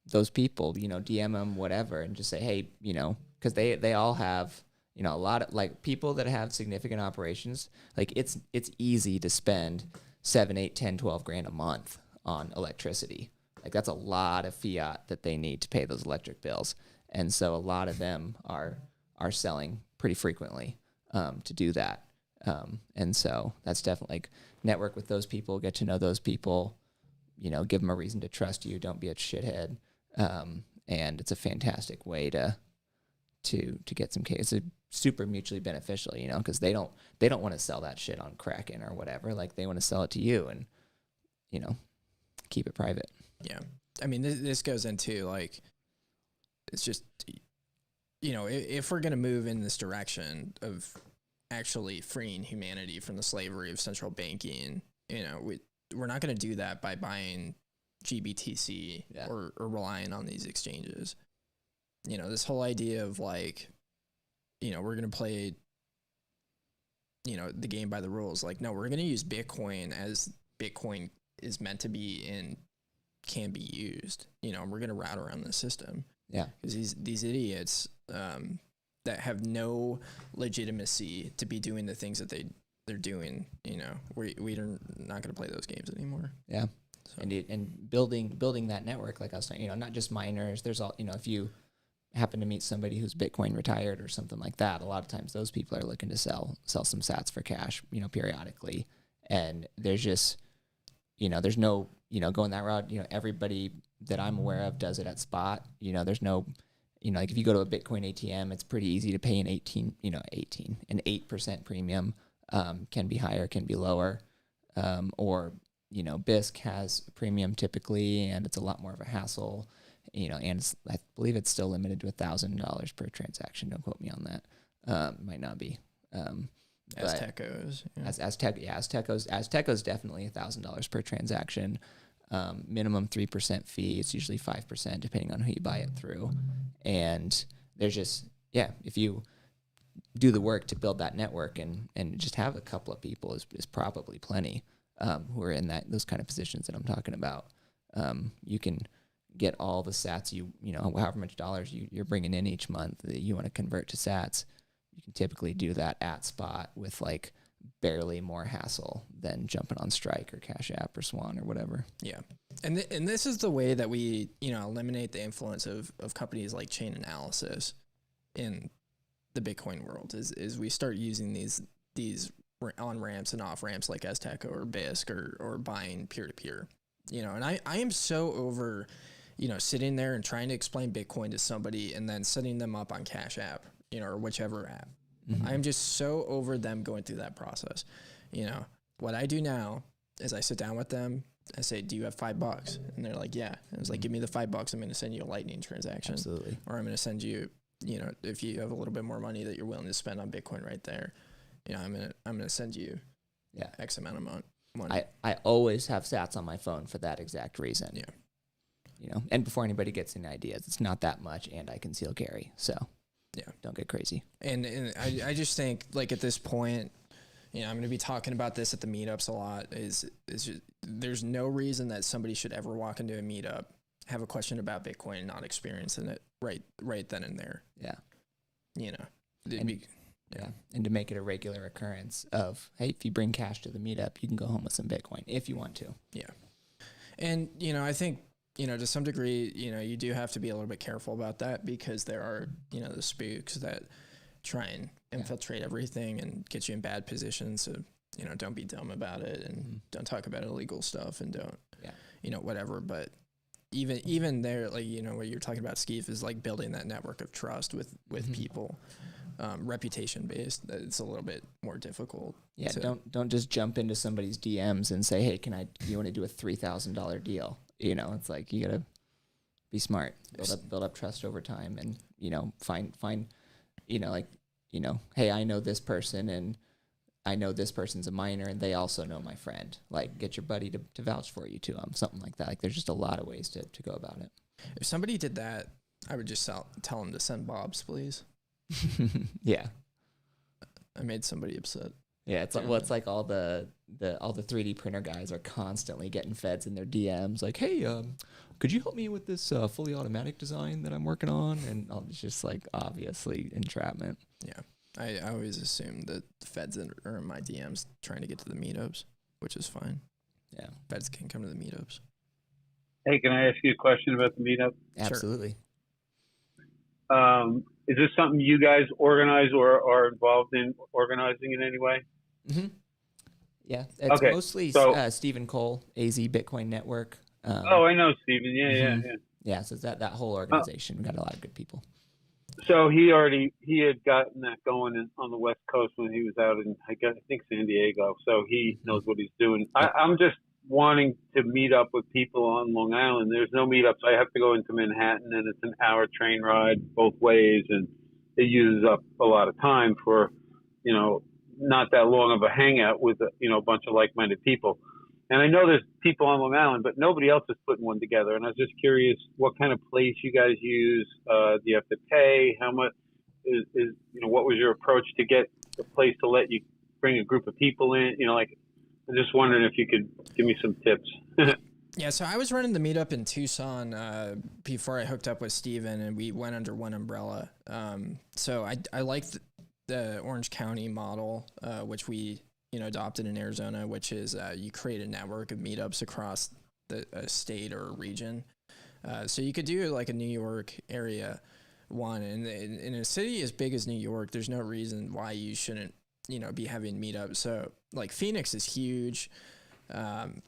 I: those people, DM them, whatever, and just say, hey, because they all have... a lot of like people that have significant operations, like it's easy to spend 7, 8, 10, 12 grand a month on electricity. Like that's a lot of fiat that they need to pay those electric bills. And so a lot of them are selling pretty frequently to do that. And so that's definitely like network with those people, get to know those people, give them a reason to trust you. Don't be a shithead. And it's a fantastic way to get some cases. It's a super mutually beneficial, you know, because they don't want to sell that shit on Kraken or whatever. Like they want to sell it to you and, you know, keep it private.
A: Yeah. I mean, this goes into like, it's just, you know, if we're going to move in this direction of actually freeing humanity from the slavery of central banking, you know, we're not going to do that by buying GBTC or relying on these exchanges. You know, this whole idea of like, you know, we're going to play, you know, the game by the rules. Like, no, we're going to use Bitcoin as Bitcoin is meant to be and can be used. You know, and we're going to route around the system.
I: Yeah.
A: Because these idiots that have no legitimacy to be doing the things that they're doing, you know, we're not going to play those games anymore.
I: Yeah. So. And building that network, like I was saying, you know, not just miners. There's all, you know, if you happen to meet somebody who's Bitcoin retired or something like that, a lot of times those people are looking to sell some sats for cash, you know, periodically. And there's just, you know, there's no, you know, going that route, you know, everybody that I'm aware of does it at spot. You know, there's no, you know, like if you go to a Bitcoin ATM, it's pretty easy to pay an 8% premium. Can be higher, can be lower. Or, you know, BISC has a premium typically, and it's a lot more of a hassle. You know, and I believe it's still limited to $1,000 per transaction. Don't quote me on that. Might not be.
A: Aztecos. Yeah.
I: Aztecos definitely $1,000 per transaction. Minimum 3% fee. It's usually 5% depending on who you buy it through. And there's just, if you do the work to build that network and just have a couple of people is probably plenty who are in those kind of positions that I'm talking about. You can get all the sats you know, however much dollars you're bringing in each month that you want to convert to sats. You can typically do that at spot with like barely more hassle than jumping on Strike or Cash App or Swan or whatever.
A: Yeah. And this is the way that we, you know, eliminate the influence of companies like Chain Analysis in the Bitcoin world is we start using these on-ramps and off-ramps like Azteco or BISC or buying peer-to-peer. You know, and I am so over, you know, sitting there and trying to explain Bitcoin to somebody and then setting them up on Cash App, you know, or whichever app. Mm-hmm. I'm just so over them going through that process. You know, what I do now is I sit down with them. I say, do you have $5? And they're like, yeah. And it's like, give me the $5. I'm going to send you a Lightning transaction.
I: Absolutely.
A: Or I'm going to send you, you know, if you have a little bit more money that you're willing to spend on Bitcoin right there, you know, I'm going to send you X amount of money.
I: I always have sats on my phone for that exact reason.
A: Yeah.
I: You know, and before anybody gets any ideas, it's not that much, and I conceal carry. So, don't get crazy.
A: And I just think, like, at this point, you know, I'm going to be talking about this at the meetups a lot, is just, there's no reason that somebody should ever walk into a meetup, have a question about Bitcoin, and not experiencing it right then and there.
I: Yeah.
A: You know.
I: And to make it a regular occurrence of, hey, if you bring cash to the meetup, you can go home with some Bitcoin if you want to.
A: Yeah. And, you know, I think, you know, to some degree, you know, you do have to be a little bit careful about that because there are, you know, the spooks that try and infiltrate everything and get you in bad positions. So, you know, don't be dumb about it and don't talk about illegal stuff and don't, you know, whatever. But even there, like, you know, what you're talking about, Skeef, is like building that network of trust with people. Reputation based, it's a little bit more difficult.
I: Yeah, don't just jump into somebody's DMs and say, hey, you want to do a $3,000 deal? You know, it's like you gotta be smart, build up trust over time, and you know, find you know, like, you know, hey, I know this person and I know this person's a miner and they also know my friend. Like, get your buddy to vouch for you to them, something like that. Like, there's just a lot of ways to go about it.
A: If somebody did that, I would just tell them to send Bobs, please.
I: Yeah,
A: I made somebody upset.
I: Yeah, it's like, well, it's like all the 3D printer guys are constantly getting feds in their DMs, like, hey, could you help me with this fully automatic design that I'm working on? And it's just like obviously entrapment.
A: Yeah, I always assume that the feds are in my DMs trying to get to the meetups, which is fine.
I: Yeah,
A: feds can come to the meetups.
K: Hey, can I ask you a question about the meetup?
I: Absolutely.
K: Is this something you guys organize or are involved in organizing in any way?
I: Mm-hmm. Yeah, it's mostly Stephen Cole, AZ Bitcoin Network.
K: I know Stephen. Yeah.
I: Yeah, so it's that whole organization. We got a lot of good people.
J: So he had gotten that going on the West Coast when he was out in I think San Diego. So he knows what he's doing. I'm just wanting to meet up with people on Long Island. There's no meetups. I have to go into Manhattan, and it's an hour train ride both ways, and it uses up a lot of time for, not that long of a hangout with a bunch of like-minded people. And I know there's people on Long Island, but nobody else is putting one together. And I was just curious what kind of place you guys use. Do you have to pay? How much is what was your approach to get a place to let you bring a group of people in? I'm just wondering if you could give me some tips.
A: Yeah, so I was running the meetup in Tucson before I hooked up with Steven, and we went under one umbrella. So I like the Orange County model, which we adopted in Arizona, which is you create a network of meetups across the state or region. So you could do like a New York area one, and in a city as big as New York, there's no reason why you shouldn't be having meetups. So like Phoenix is huge, and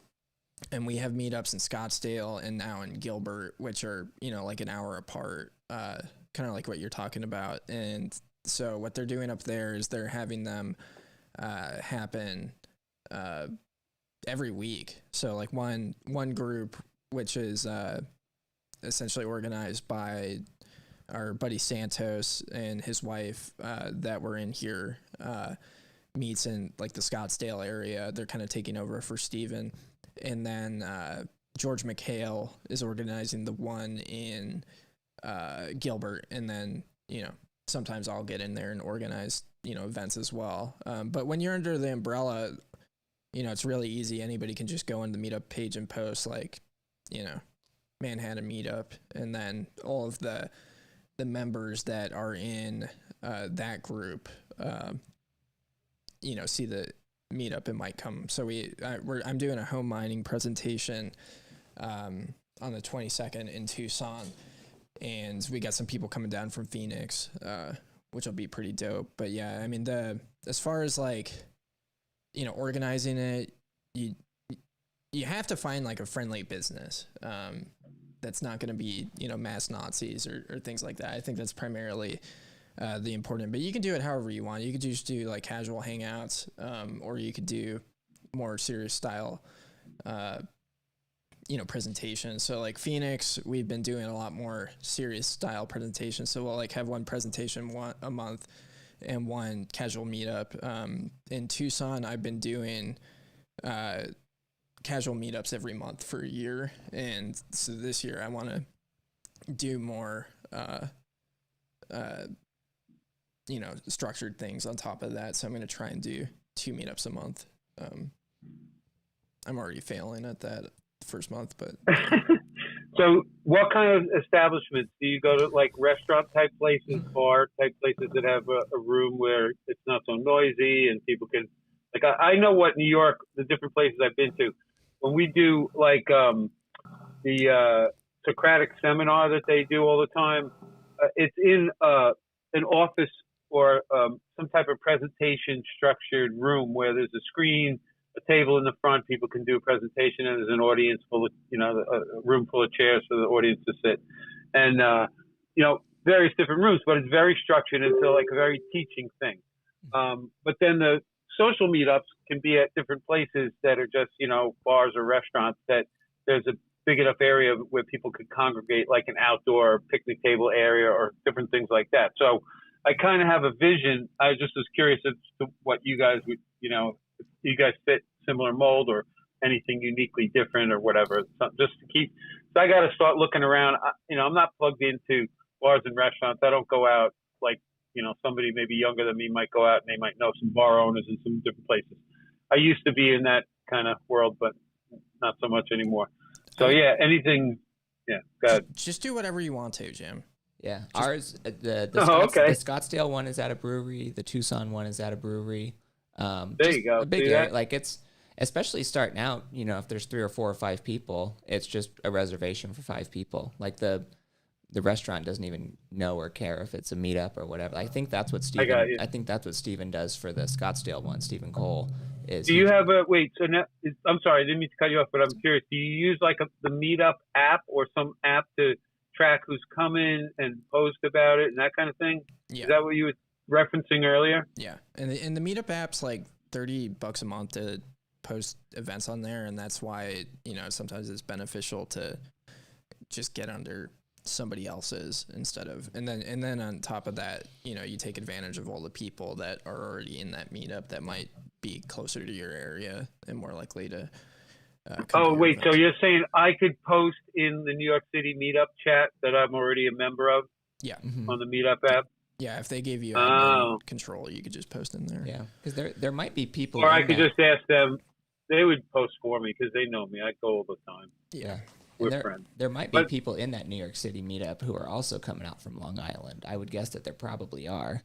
A: we have meetups in Scottsdale and now in Gilbert, which are like an hour apart, kind of like what you're talking about. And so what they're doing up there is they're having them happen every week. So like one group, which is essentially organized by our buddy Santos and his wife that were in here, meets in like the Scottsdale area. They're kind of taking over for Steven. And then George McHale is organizing the one in Gilbert. And then, sometimes I'll get in there and organize events as well. But when you're under the umbrella, it's really easy. Anybody can just go on the meetup page and post like, Manhattan meetup. And then all of the members that are in that group, see the meetup and might come. So I'm doing a home mining presentation on the 22nd in Tucson. And we got some people coming down from Phoenix, which will be pretty dope. But yeah, I mean, as far as like, organizing it, you have to find like a friendly business that's not going to be, mass Nazis or things like that. I think that's primarily the important. But you can do it however you want. You could just do like casual hangouts, or you could do more serious style presentations. So like Phoenix, we've been doing a lot more serious style presentations. So we'll like have one presentation a month and one casual meetup. In Tucson, I've been doing casual meetups every month for a year. And so this year I want to do more, structured things on top of that. So I'm going to try and do 2 meetups a month. I'm already failing at that first month, but
J: So what kind of establishments do you go to? Like restaurant type places, bar type places that have a room where it's not so noisy and people can, like, I know what New York, the different places I've been to, when we do like the Socratic seminar that they do all the time, it's in an office or some type of presentation structured room where there's a screen, a table in the front, people can do a presentation, and there's an audience full of, a room full of chairs for the audience to sit. And, various different rooms, but it's very structured into like a very teaching thing. But then the social meetups can be at different places that are just, bars or restaurants that there's a big enough area where people could congregate, like an outdoor picnic table area or different things like that. So I kind of have a vision. I just was curious as to what you guys would, if you guys fit similar mold or anything uniquely different or whatever. So just to keep, so I got to start looking around. I'm not plugged into bars and restaurants. I don't go out like, somebody maybe younger than me might go out and they might know some bar owners in some different places. I used to be in that kind of world, but not so much anymore. So yeah, anything. Yeah, go ahead.
A: Just do whatever you want to, Jim.
I: Yeah, ours the Scottsdale one is at a brewery. The Tucson one is at a brewery.
J: There you go.
I: A big area, like it's especially starting out. If there's 3 or 4 or 5 people, it's just a reservation for 5 people. Like the restaurant doesn't even know or care if it's a meetup or whatever. I think that's what Steven. I think that's what Steven does for the Scottsdale one. Steven Cole is.
J: Do you have a wait? So now, I'm sorry, I didn't mean to cut you off, but I'm curious. Do you use like the Meetup app or some app to
K: track who's coming and post about it and that kind of thing?
A: Yeah.
K: Is that what you were referencing earlier?
A: Yeah, and the Meetup app's like $30 a month to post events on there, and that's why sometimes it's beneficial to just get under somebody else's instead of, and then on top of that, you take advantage of all the people that are already in that meetup that might be closer to your area and more likely to.
K: Oh wait, so you're saying I could post in the New York City meetup chat that I'm already a member of?
A: Yeah.
K: On the meetup app.
A: Yeah, if they gave you admin control, you could just post in there.
I: Yeah, because there might be people.
K: Or I could just ask them. They would post for me because they know me. I go all the time.
I: Yeah.
K: We're friends.
I: There might be people in that New York City meetup who are also coming out from Long Island. I would guess that there probably are.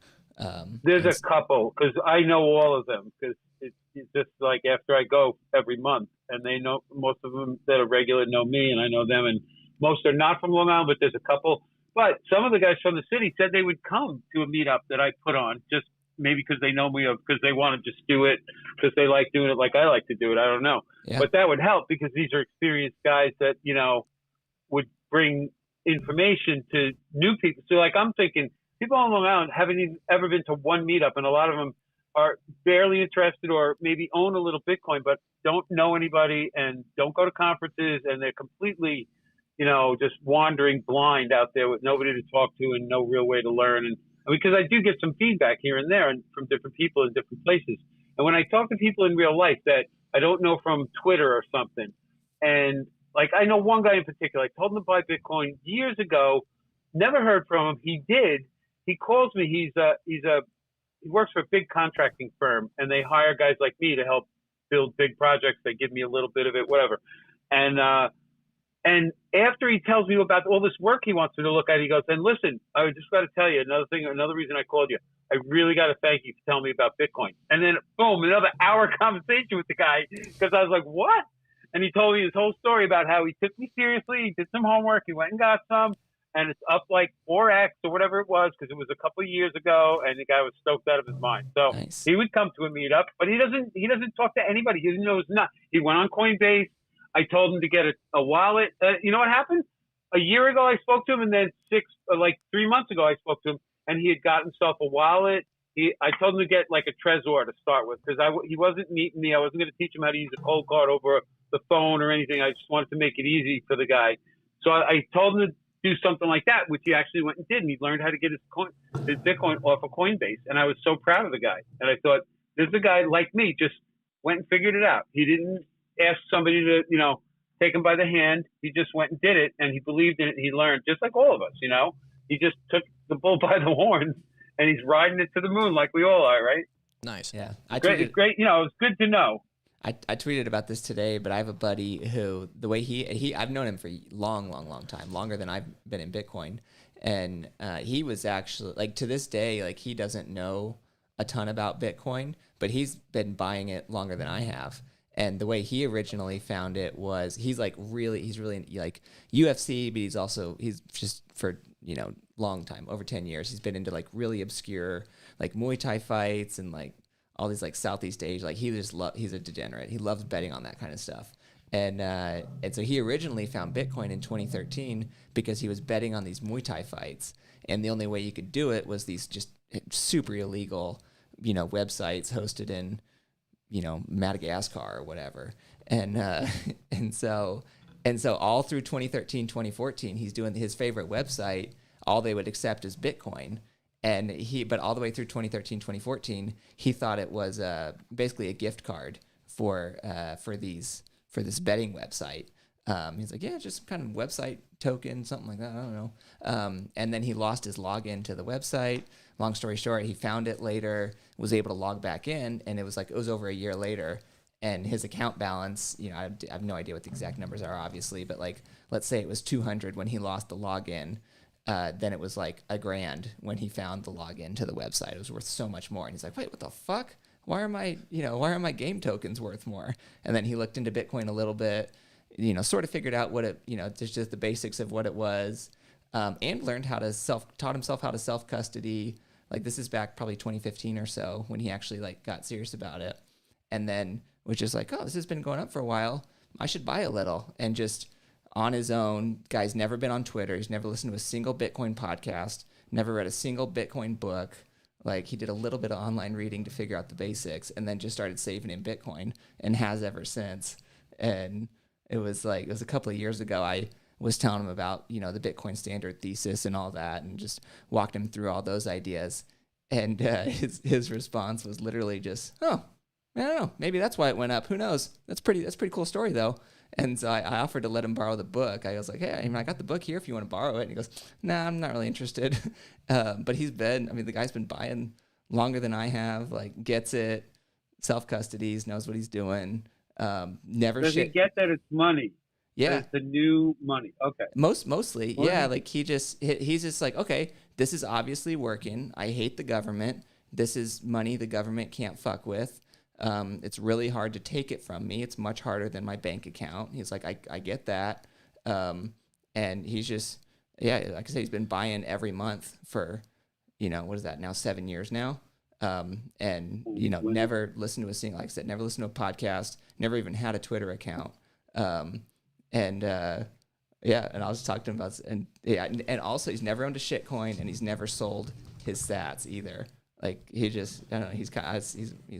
K: There's a couple because I know all of them because it's just like after I go every month and they know most of them that are regular know me and I know them and most are not from Long Island, but there's a couple. But some of the guys from the city said they would come to a meetup that I put on just maybe because they know me or because they want to just do it because they like doing it like I like to do it. I don't know. Yeah. But that would help because these are experienced guys that, would bring information to new people. So like I'm thinking people on Long Island haven't even ever been to one meetup and a lot of them are barely interested or maybe own a little Bitcoin but don't know anybody and don't go to conferences and they're completely, just wandering blind out there with nobody to talk to and no real way to learn. And because I do get some feedback here and there and from different people in different places. And when I talk to people in real life that I don't know from Twitter or something, and like I know one guy in particular, I told him to buy Bitcoin years ago, never heard from him. He did. He calls me. He works for a big contracting firm, and they hire guys like me to help build big projects. They give me a little bit of it, whatever. And after he tells me about all this work he wants me to look at, he goes, and listen, I just got to tell you another reason I called you. I really got to thank you for telling me about Bitcoin. And then, boom, another hour conversation with the guy because I was like, what? And he told me his whole story about how he took me seriously. He did some homework. He went and got some. And it's up like 4x or whatever it was because it was a couple of years ago, and the guy was stoked out of his mind. So nice. He would come to a meetup, but he doesn't talk to anybody. He doesn't know it's not. He went on Coinbase. I told him to get a wallet. You know what happened? A year ago I spoke to him, and then 3 months ago I spoke to him, and he had gotten himself a wallet. I told him to get like a Trezor to start with because he wasn't meeting me. I wasn't going to teach him how to use a cold card over the phone or anything. I just wanted to make it easy for the guy. So I told him to do something like that, which he actually went and did, and he learned how to get his Bitcoin off of Coinbase. And I was so proud of the guy. And I thought, this is a guy like me, just went and figured it out. He didn't ask somebody to, take him by the hand. He just went and did it, and he believed in it, and he learned, just like all of us, He just took the bull by the horns, and he's riding it to the moon like we all are, right?
A: Nice.
I: Yeah.
K: It's great. It's good to know.
I: I tweeted about this today, but I have a buddy who, the way I've known him for a long time, longer than I've been in Bitcoin. And he was actually, like, to this day, like, he doesn't know a ton about Bitcoin, but he's been buying it longer than I have. And the way he originally found it was he's really like UFC, but he's just for, long time, over 10 years. He's been into like really obscure, like Muay Thai fights and like all these like Southeast Asia, like he's a degenerate. He loves betting on that kind of stuff. And so he originally found Bitcoin in 2013 because he was betting on these Muay Thai fights. And the only way you could do it was these just super illegal, websites hosted in, Madagascar or whatever. And so all through 2013, 2014, he's doing his favorite website. All they would accept is Bitcoin. But all the way through 2013, 2014, he thought it was basically a gift card for this betting website. He's like, yeah, just some kind of website token, something like that. I don't know. And then he lost his login to the website. Long story short, he found it later, was able to log back in, and it was over a year later. And his account balance, I have no idea what the exact numbers are, obviously, but like, let's say it was 200 when he lost the login. Then it was like $1,000 when he found the login to the website. It was worth so much more. And he's like, wait, what the fuck? Why are my game tokens worth more? And then he looked into Bitcoin a little bit, sort of figured out what it, just the basics of what it was, and learned taught himself how to self-custody. Like this is back probably 2015 or so when he actually like got serious about it. And then was just like, oh, this has been going up for a while. I should buy a little. And just on his own. Guy's never been on Twitter. He's never listened to a single Bitcoin podcast, never read a single Bitcoin book. Like, he did a little bit of online reading to figure out the basics and then just started saving in Bitcoin and has ever since. And it was a couple of years ago. I was telling him about, the Bitcoin standard thesis and all that, and just walked him through all those ideas. And his response was literally just, oh, I don't know. Maybe that's why it went up. Who knows? That's pretty cool story though. And so I offered to let him borrow the book. I was like, hey, I got the book here if you want to borrow it. And he goes, nah, I'm not really interested. But the guy's been buying longer than I have, like, gets it, self-custodies, knows what he's doing.
K: Does he get that it's money?
I: Yeah.
K: It's the new money. Okay.
I: Mostly. Yeah. Like, he's just like, okay, this is obviously working. I hate the government. This is money the government can't fuck with. It's really hard to take it from me. It's much harder than my bank account. He's like, I get that. And he's just, like I said, he's been buying every month for, what is that now, 7 years now. And, never listened to a single, like I said, never listened to a podcast, never even had a Twitter account. And I was talking to him about, and also he's never owned a shitcoin, and he's never sold his sats either. Like, he just, I don't know, he's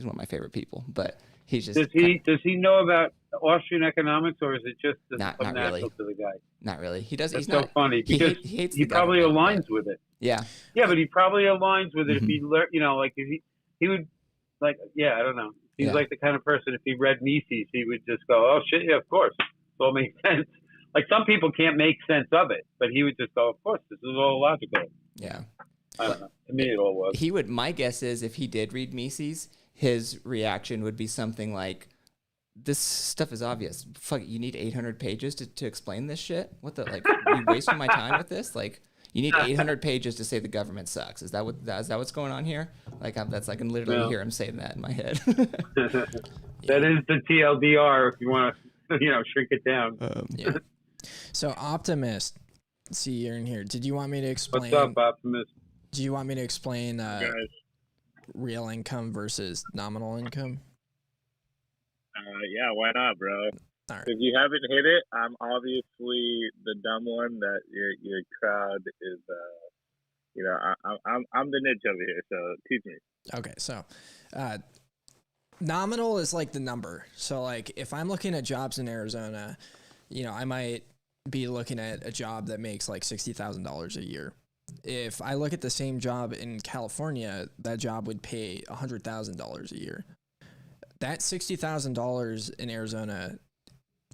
I: one of my favorite people, but he's just.
K: Does he know about Austrian economics, or is it just
I: not
K: natural
I: really
K: to the guy?
I: Not really. He does.
K: That's
I: he's not,
K: funny because
I: he hates
K: he
I: the
K: probably
I: government,
K: aligns with it.
I: Yeah.
K: Yeah, but he probably aligns with it if he learned, like if he would, like, I don't know. He's like the kind of person, if he read Mises, he would just go, oh shit, yeah, of course, it all makes sense. Like, some people can't make sense of it, but he would just go, of course, this is all logical.
I: Yeah.
K: I don't know. To me, it all was.
I: My guess is if he did read Mises, his reaction would be something like, this stuff is obvious. Fuck, you need 800 pages to explain this shit? What the, like, you wasting my time with this? Like, you need 800 pages to say the government sucks. Is that what's going on here? Like, I can literally hear him saying that in my head.
K: That is the TLDR if you want to, shrink it down.
A: Yeah. So, Optimist, see, you're in here. Did you want me to explain?
K: What's up, Optimist?
A: Do you want me to explain real income versus nominal income?
L: Yeah, why not, bro?
A: All right.
L: If you haven't hit it, I'm obviously the dumb one that your crowd is. I'm the niche over here, so teach me.
A: Okay, so nominal is like the number. So, like, if I'm looking at jobs in Arizona, I might be looking at a job that makes like $60,000 a year. If I look at the same job in California, that job would pay $100,000 a year. That $60,000 in Arizona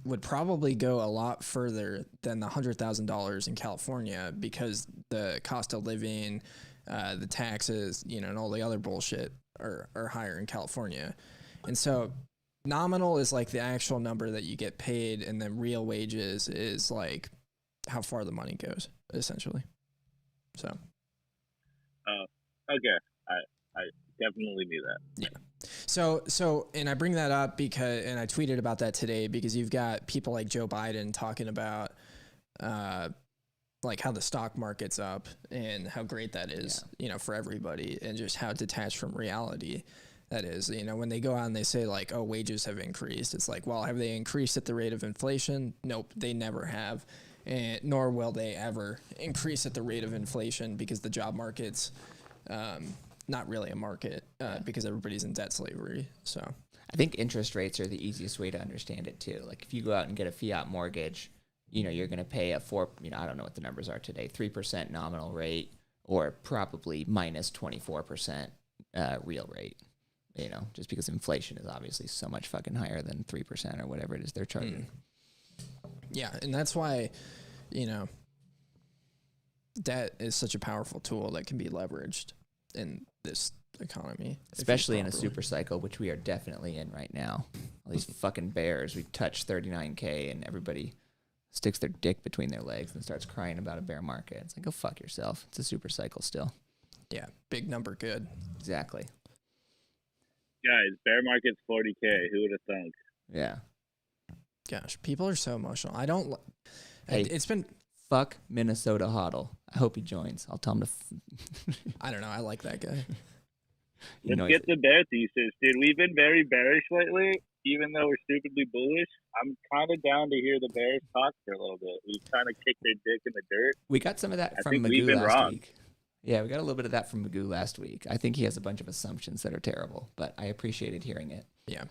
A: would probably go a lot further than the $100,000 in California, because the cost of living, the taxes, and all the other bullshit are higher in California. And so nominal is like the actual number that you get paid, and then real wages is like how far the money goes, essentially. So.
L: Okay. I definitely knew that.
A: Yeah. So, and I bring that up because, and I tweeted about that today, because you've got people like Joe Biden talking about, like, how the stock market's up and how great that is, for everybody, and just how detached from reality that is. When they go out and they say, like, oh, wages have increased, it's like, well, have they increased at the rate of inflation? Nope, they never have. And nor will they ever increase at the rate of inflation, because the job market's not really a market, because everybody's in debt slavery. So
I: I think interest rates are the easiest way to understand it too. Like, if you go out and get a fiat mortgage, you're going to pay a I don't know what the numbers are today, 3% nominal rate, or probably minus 24% real rate. Just because inflation is obviously so much fucking higher than 3% or whatever it is they're charging.
A: Yeah, and that's why, debt is such a powerful tool that can be leveraged in this economy.
I: Especially in a super cycle, which we are definitely in right now. All these fucking bears, we touch 39K and everybody sticks their dick between their legs and starts crying about a bear market. It's like, go fuck yourself. It's a super cycle still.
A: Yeah, big number good.
I: Exactly.
L: Guys, bear market's 40K. Who would have thunk?
I: Yeah.
A: Gosh, people are so emotional. I don't.
I: Hey,
A: it's been.
I: Fuck Minnesota Hodl. I hope he joins. I'll tell him to.
A: I don't know. I like that guy.
L: Let's get the bear thesis, dude. We've been very bearish lately, even though we're stupidly bullish, I'm kind of down to hear the Bears talk for a little bit. We've kind of kicked their dick in the dirt.
I: We got some of that
L: I
I: from
L: think we've
I: Magoo
L: been
I: last
L: wrong.
I: week. Yeah, we got a little bit of that from Magoo last week. I think he has a bunch of assumptions that are terrible, but I appreciated hearing it.
A: Yeah.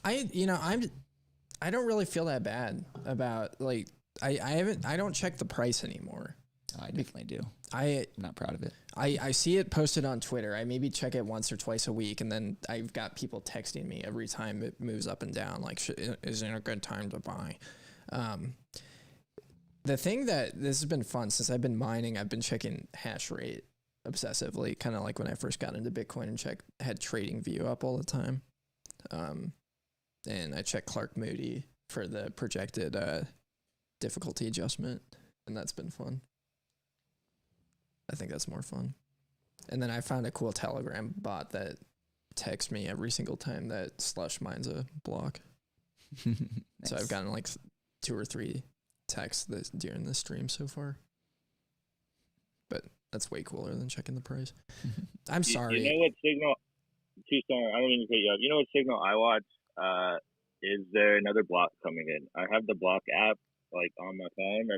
A: I don't really feel that bad about, like, I don't check the price anymore.
I: Oh, I definitely do.
A: I'm
I: not proud of it.
A: I see it posted on Twitter. I maybe check it once or twice a week, and then I've got people texting me every time it moves up and down, like, is it a good time to buy? The thing that this has been fun since I've been mining, I've been checking hash rate obsessively, kind of like when I first got into Bitcoin and had Trading View up all the time. And I checked Clark Moody for the projected difficulty adjustment, and that's been fun. I think that's more fun. And then I found a cool Telegram bot that texts me every single time that Slush mines a block.
I: Nice.
A: So I've gotten like 2 or 3 texts during the stream so far. But that's way cooler than checking the price. I'm sorry.
L: You know what signal? Tucson, I don't mean to cut you off. You know what signal I watch? Is there another block coming in? I have the block app like on my phone.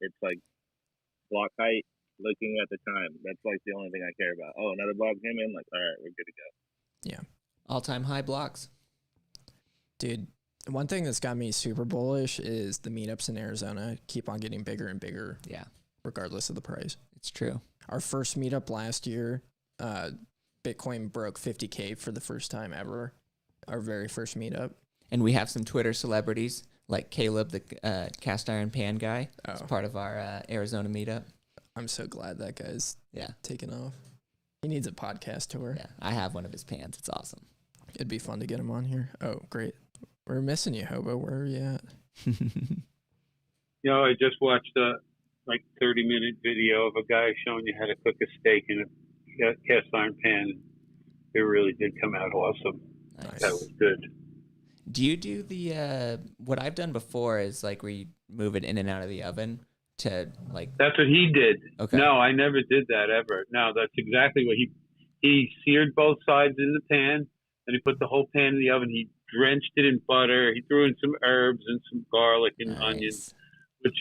L: It's like block height, looking at the time. That's like the only thing I care about. Oh, another block came in. Like, all right, we're good to go.
A: Yeah.
I: All-time high blocks.
A: Dude, one thing that's got me super bullish is the meetups in Arizona keep on getting bigger and bigger.
I: Yeah.
A: Regardless of the price.
I: It's true.
A: Our first meetup last year, Bitcoin broke 50K for the first time ever. Our very first meetup.
I: And we have some Twitter celebrities like Caleb, the cast iron pan guy. As part of our Arizona meetup.
A: I'm so glad that guy's taken off. He needs a podcast tour.
I: Yeah, I have one of his pans. It's awesome.
A: It'd be fun to get him on here. Oh, great. We're missing you, Hobo. Where are you at?
K: I just watched a 30-minute video of a guy showing you how to cook a steak in a cast iron pan. It really did come out awesome.
I: Nice.
K: That was good.
I: Do you do the what I've done before is like where you move it in and out of the oven to like?
K: That's what he did.
I: Okay.
K: No, I never did that ever. No, that's exactly what he seared both sides in the pan, and he put the whole pan in the oven. He drenched it in butter. He threw in some herbs and some garlic and onions, which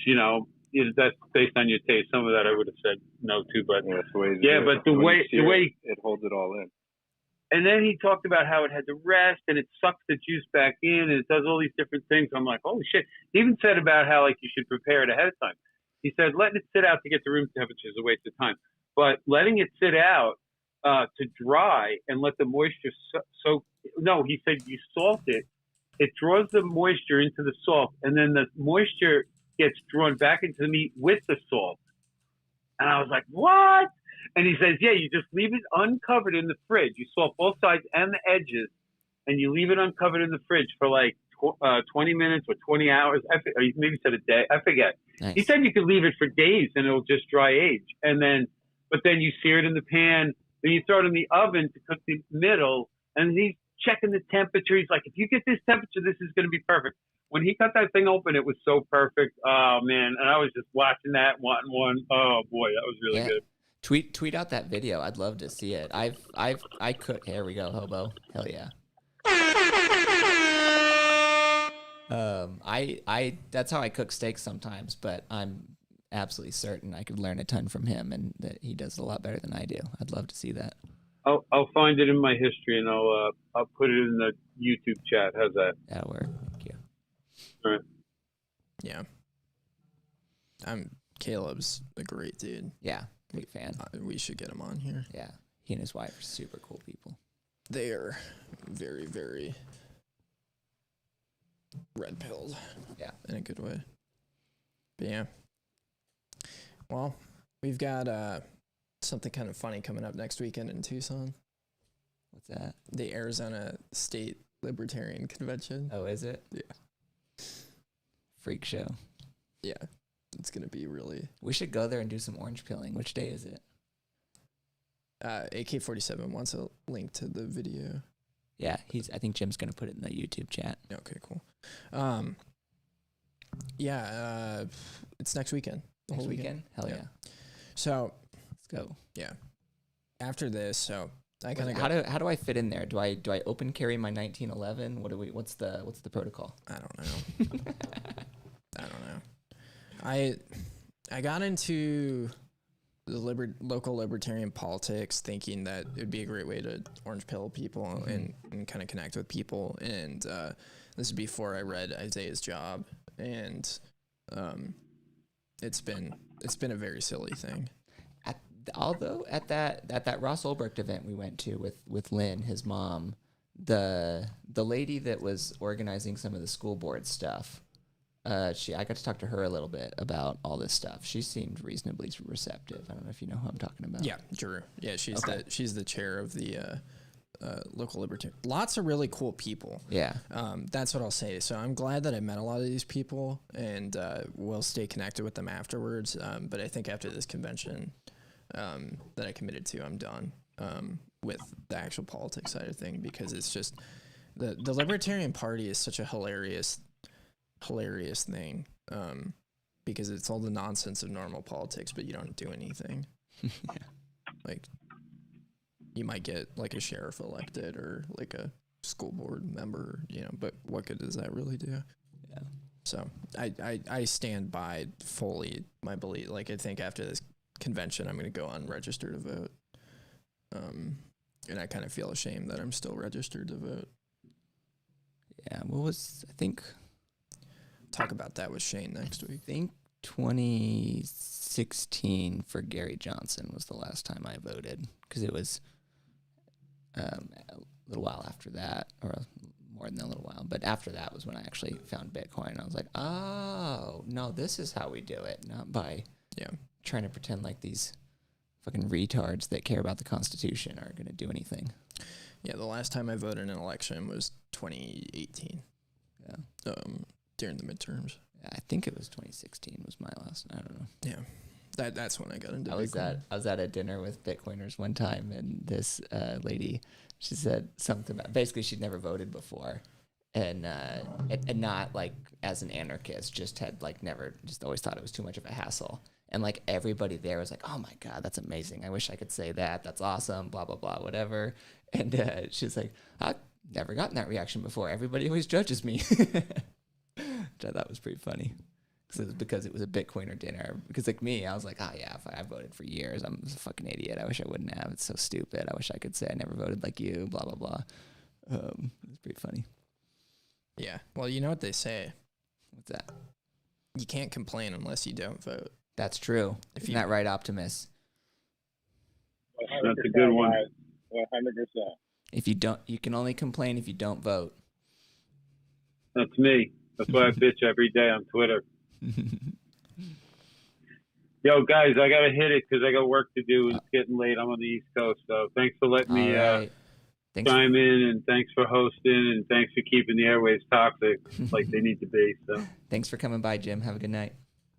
K: that's based on your taste. Some of that I would have said no to, but the way
L: it holds it all in.
K: And then he talked about how it had to rest and it sucks the juice back in and it does all these different things. I'm like, holy shit. He even said about how you should prepare it ahead of time. He said letting it sit out to get to room temperature is a waste of time, but letting it sit out to dry and let the moisture soak. No, he said you salt it. It draws the moisture into the salt, and then the moisture gets drawn back into the meat with the salt. And I was like, what? And he says, yeah, you just leave it uncovered in the fridge. You salt both sides and the edges, and you leave it uncovered in the fridge for 20 minutes or 20 hours. Or he maybe said a day. I forget. Nice. He said you could leave it for days, and it'll just dry age. But then you sear it in the pan. Then you throw it in the oven to cook the middle, and he's checking the temperature. He's like, if you get this temperature, this is going to be perfect. When he cut that thing open, it was so perfect. Oh, man. And I was just watching that, wanting one. Oh, boy, that was really good.
I: Tweet out that video. I'd love to see it. I cook. Here we go, Hobo. Hell yeah. I that's how I cook steaks sometimes, but I'm absolutely certain I could learn a ton from him, and that he does it a lot better than I do. I'd love to see that.
K: I'll find it in my history and I'll put it in the YouTube chat. How's that?
I: That'll work. Thank you.
K: All right.
A: Yeah. Caleb's a great dude.
I: Yeah. Big fan.
A: We should get him on here.
I: Yeah. He and his wife are super cool people.
A: They are very, very red-pilled.
I: Yeah.
A: In a good way. But yeah. Well, we've got something kind of funny coming up next weekend in Tucson.
I: What's that?
A: The Arizona State Libertarian Convention.
I: Oh, is it?
A: Yeah.
I: Freak show.
A: Yeah. It's going to be really...
I: We should go there and do some orange peeling. Which day is it?
A: AK-47 wants a link to the video.
I: Yeah, I think Jim's going to put it in the YouTube chat.
A: Okay, cool. It's next weekend. The whole weekend?
I: Hell yeah.
A: So...
I: Let's go.
A: Yeah. After this, so I kind of
I: how do I fit in there? Do I open carry my 1911? What's the protocol?
A: I don't know. I don't know. I got into the local libertarian politics thinking that it would be a great way to orange pill people and kind of connect with people. And this is before I read Isaiah's Job, and it's been a very silly thing.
I: Although at that Ross Ulbricht event we went to with Lynn, his mom, the lady that was organizing some of the school board stuff, I got to talk to her a little bit about all this stuff. She seemed reasonably receptive. I don't know if you know who I'm talking about.
A: Yeah, Drew. Yeah, she's the chair of the local libertarian. Lots of really cool people.
I: Yeah.
A: That's what I'll say. So I'm glad that I met a lot of these people, and we'll stay connected with them afterwards. But I think after this convention that I committed to, I'm done with the actual politics side of thing, because it's just the Libertarian Party is such a hilarious thing, because it's all the nonsense of normal politics, but you don't do anything.
I: Yeah.
A: Like, you might get like a sheriff elected or like a school board member, but what good does that really do?
I: Yeah.
A: So I stand by fully my belief. Like, I think after this convention, I'm going to go unregistered to vote. And I kind of feel ashamed that I'm still registered to vote.
I: Yeah. I think
A: talk about that with Shane next week.
I: I think 2016 for Gary Johnson was the last time I voted, because it was a little while after that, or more than a little while. But after that was when I actually found Bitcoin. I was like, oh, no, this is how we do it, not by trying to pretend like these fucking retards that care about the Constitution are going to do anything.
A: Yeah, the last time I voted in an election was 2018.
I: Yeah.
A: During the midterms.
I: I think it was 2016 was my last. I don't know.
A: Yeah, that's when I got into.
I: I was at a dinner with Bitcoiners one time, and this lady, she said something about, basically she'd never voted before, and not like as an anarchist, just always thought it was too much of a hassle, and like everybody there was like, oh my god, that's amazing, I wish I could say that, that's awesome, blah blah blah, whatever, and she's like, I've never gotten that reaction before. Everybody always judges me. Which I thought was pretty funny, because it was a Bitcoiner dinner. Because like me, I was like, oh yeah, I voted for years. I'm a fucking idiot. I wish I wouldn't have. It's so stupid. I wish I could say I never voted like you. Blah blah blah. It was pretty funny.
A: Yeah. Well, you know what they say.
I: What's that?
A: You can't complain unless you don't vote.
I: That's true. Isn't that right, Optimus?
K: That's a good one.
L: 100%.
I: If you don't, you can only complain if you don't vote.
K: That's me. That's why I bitch every day on Twitter. Yo, guys, I got to hit it because I got work to do. It's getting late. I'm on the East Coast. So thanks for letting me chime in, and thanks for hosting, and thanks for keeping the airwaves toxic like they need to be. So
I: thanks for coming by, Jim. Have a good night.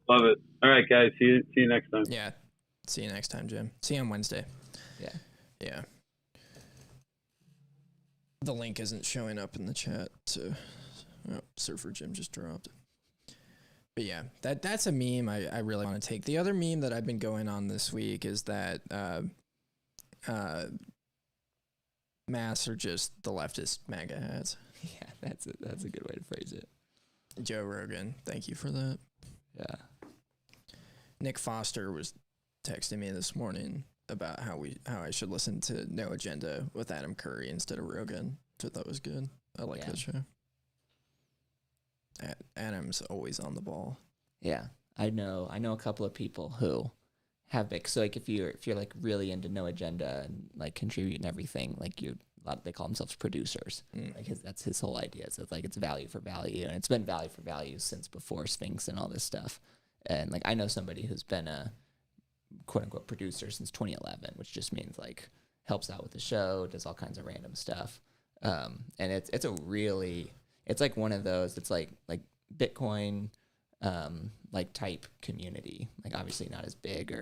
K: Love it. All right, guys. See you next time.
A: Yeah. See you next time, Jim. See you on Wednesday.
I: Yeah.
A: Yeah. The link isn't showing up in the chat, so... Oh, Surfer Jim just dropped. But yeah, that's a meme I really want to take. The other meme that I've been going on this week is that masks are just the leftist MAGA hats.
I: Yeah, that's a good way to phrase it.
A: Joe Rogan, thank you for that.
I: Yeah.
A: Nick Foster was texting me this morning about how I should listen to No Agenda with Adam Curry instead of Rogan, which I thought was good. I like that show. Adam's always on the ball.
I: Yeah, I know a couple of people who have big. So like if you're like really into No Agenda and like contribute and everything, like they call themselves producers. Like that's his whole idea. So it's like it's value for value, and it's been value for value since before Sphinx and all this stuff. And like I know somebody who's been a quote unquote producer since 2011, which just means like helps out with the show, does all kinds of random stuff. And it's like one of those, it's like Bitcoin, like type community, like obviously not as big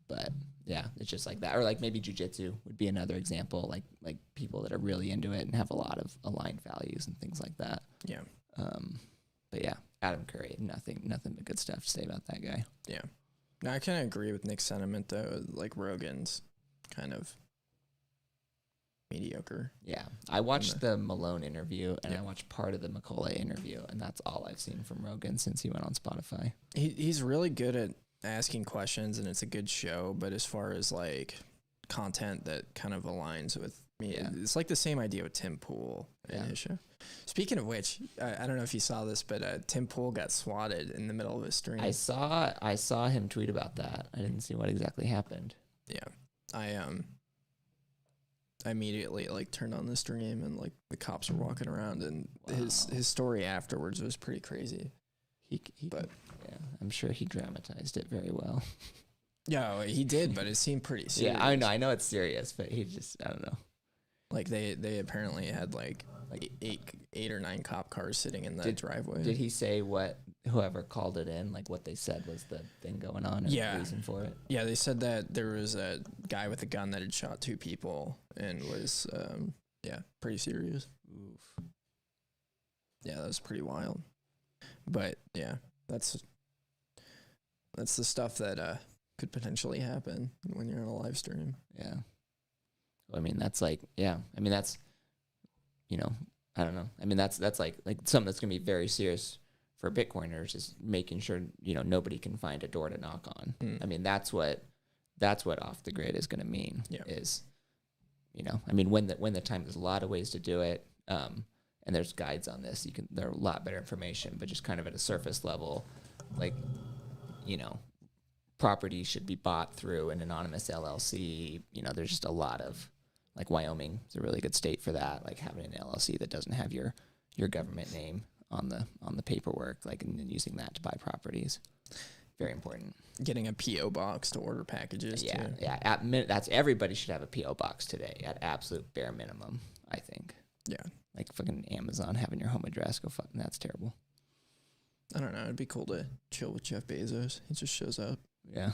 I: but yeah, it's just like that. Or like maybe jujitsu would be another example, like people that are really into it and have a lot of aligned values and things like that.
A: Yeah.
I: But yeah, Adam Curry, nothing but good stuff to say about that guy.
A: Yeah. No, I kind of agree with Nick's sentiment though. Like Rogan's kind of mediocre.
I: Yeah, I watched the Malone interview, and I watched part of the McCauley interview, and that's all I've seen from Rogan since he went on Spotify.
A: He's really good at asking questions, and it's a good show. But as far as like content that kind of aligns with me, it's like the same idea with Tim Pool and his show. Speaking of which, I don't know if you saw this, but Tim Pool got swatted in the middle of his stream.
I: I saw him tweet about that. I didn't see what exactly happened.
A: Yeah, I immediately like turned on the stream, and like the cops were walking around, and his story afterwards was pretty crazy. But
I: I'm sure he dramatized it very well.
A: Yeah, he did, but it seemed pretty serious.
I: Yeah, I know it's serious, but he just, I don't know.
A: Like they apparently had like eight or nine cop cars sitting in the driveway.
I: Did he say what whoever called it in, like what they said was the thing going on and the reason for it?
A: Yeah, they said that there was a guy with a gun that had shot 2 people and was pretty serious.
I: Oof.
A: Yeah, that was pretty wild. But yeah, that's the stuff that could potentially happen when you're on a live stream.
I: Yeah. I mean, that's like, I mean, that's, I don't know. I mean, that's like something that's going to be very serious for Bitcoiners is making sure, nobody can find a door to knock on. I mean, that's what off the grid is going to mean is, I mean, when the time, there's a lot of ways to do it. And there's guides on this. There are a lot better information, but just kind of at a surface level, like, property should be bought through an anonymous LLC. There's just a lot of, like, Wyoming is a really good state for that, like having an LLC that doesn't have your government name on the paperwork, like, and then using that to buy properties. Very important.
A: Getting a PO box to order packages.
I: Yeah, too. That's everybody should have a PO box today at absolute bare minimum, I think.
A: Yeah.
I: Like fucking Amazon having your home address go fucking, that's terrible.
A: I don't know. It'd be cool to chill with Jeff Bezos. He just shows up.
I: Yeah.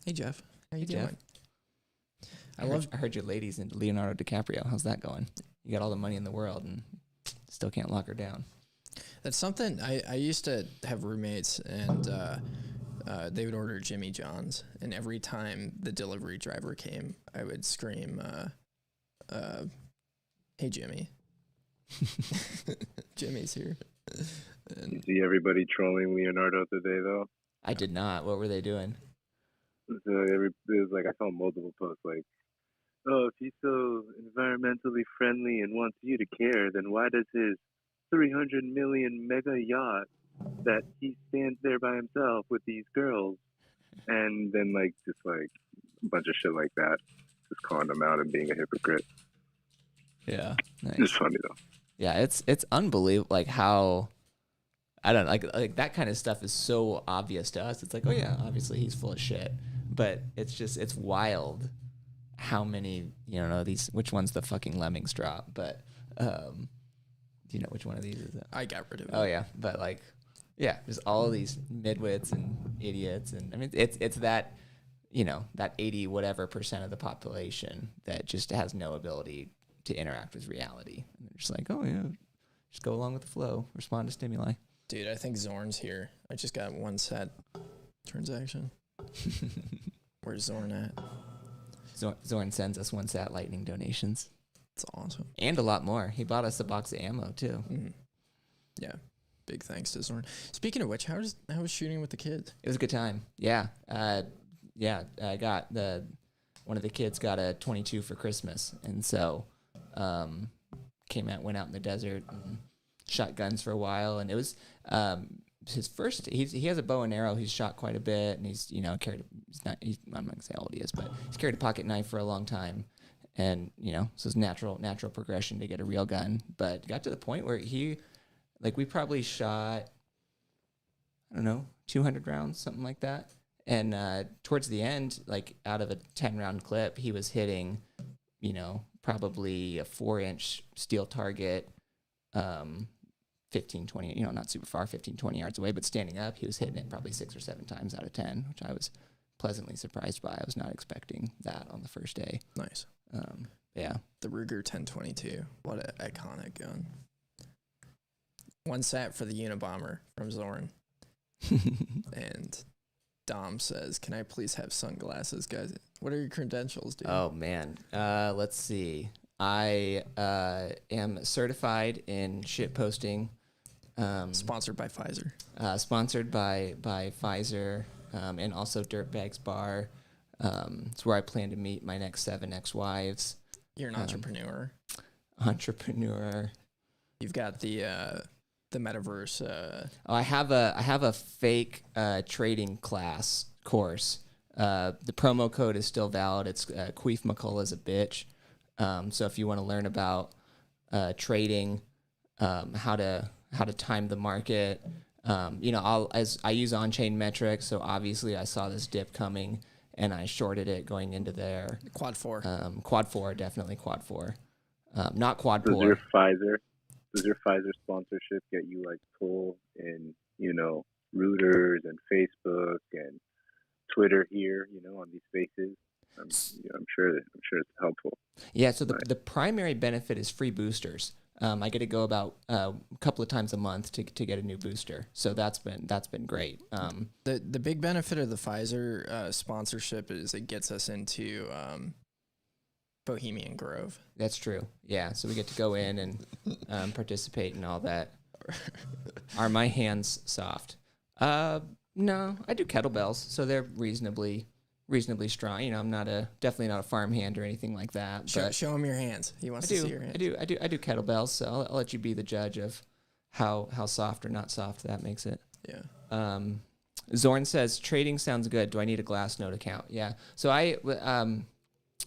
A: Hey, Jeff. How you doing?
I: I heard your lady's into Leonardo DiCaprio. How's that going? You got all the money in the world and still can't lock her down.
A: That's something I used to have roommates, and they would order Jimmy John's, and every time the delivery driver came, I would scream, "Hey, Jimmy." Jimmy's here.
L: You see everybody trolling Leonardo today, though?
I: I did not. What were they doing?
L: So it was like, I saw multiple posts like, oh, if he's so environmentally friendly and wants you to care, then why does his 300 million mega yacht that he stands there by himself with these girls? And then just a bunch of shit like that, just calling them out and being a hypocrite.
I: Yeah. Nice.
L: It's funny though.
I: Yeah, it's unbelievable, like how, I don't know, like that kind of stuff is so obvious to us. It's like, oh yeah, obviously he's full of shit. But it's wild how many, which one's the fucking Lemmings drop, but do you know which one of these is it?
A: I got rid of it.
I: Oh yeah, but there's all of these midwits and idiots, and I mean it's that, that 80 whatever % of the population that just has no ability to interact with reality. And they're just like, oh yeah, just go along with the flow, respond to stimuli.
A: Dude, I think Zorn's here. I just got one set transaction. Where's Zorn at?
I: Zorn sends us 1 sat lightning donations.
A: That's awesome.
I: And a lot more. He bought us a box of ammo too.
A: Mm-hmm. Yeah. Big thanks to Zorn. Speaking of which, how was shooting with the kids?
I: It was a good time. Yeah. I got one of the kids got a 22 for Christmas, and so went out in the desert and shot guns for a while, and it was his first. He has a bow and arrow. He's shot quite a bit, and he's carried. I'm not gonna say how old he is, but he's carried a pocket knife for a long time, and so it's natural progression to get a real gun. But got to the point where we probably shot, I don't know, 200 rounds, something like that. And towards the end, out of a 10-round clip, he was hitting, probably a 4-inch steel target, 15, 20, not super far, 15, 20 yards away, but standing up, he was hitting it probably 6 or 7 times out of 10, which I was pleasantly surprised by. I was not expecting that on the first day.
A: Nice.
I: Yeah.
A: The Ruger 1022. What an iconic gun. 1 sat for the Unabomber from Zorn. And Dom says, can I please have sunglasses, guys? What are your credentials, dude?
I: Oh, man. Let's see. I am certified in shit posting.
A: Sponsored by Pfizer.
I: Sponsored by Pfizer, and also Dirtbags Bar. It's where I plan to meet my next 7 ex-wives.
A: You're an entrepreneur.
I: Entrepreneur.
A: You've got the metaverse.
I: I have a fake trading class course. The promo code is still valid. It's Queef McCullough is a bitch. So if you want to learn about trading, how to time the market, I use on-chain metrics. So obviously I saw this dip coming and I shorted it going into there.
A: Quad 4.
I: Quad 4, definitely Quad 4. Not Quad
L: Does
I: 4.
L: Does your Pfizer sponsorship get you like pull in, Reuters and Facebook and Twitter here, on these spaces? I'm sure it's helpful.
I: Yeah, so the primary benefit is free boosters. I get to go about a couple of times a month to get a new booster. So that's been great.
A: The big benefit of the Pfizer sponsorship is it gets us into Bohemian Grove.
I: That's true. Yeah, so we get to go in and participate in all that. Are my hands soft? No, I do kettlebells, so they're reasonably strong. I'm definitely not a farmhand or anything like that.
A: Show him your hands. He wants to see your hands.
I: I do kettlebells, so I'll let you be the judge of how soft or not soft that makes it.
A: Yeah.
I: Zorn says trading sounds good. Do I need a Glassnode account? Yeah. So a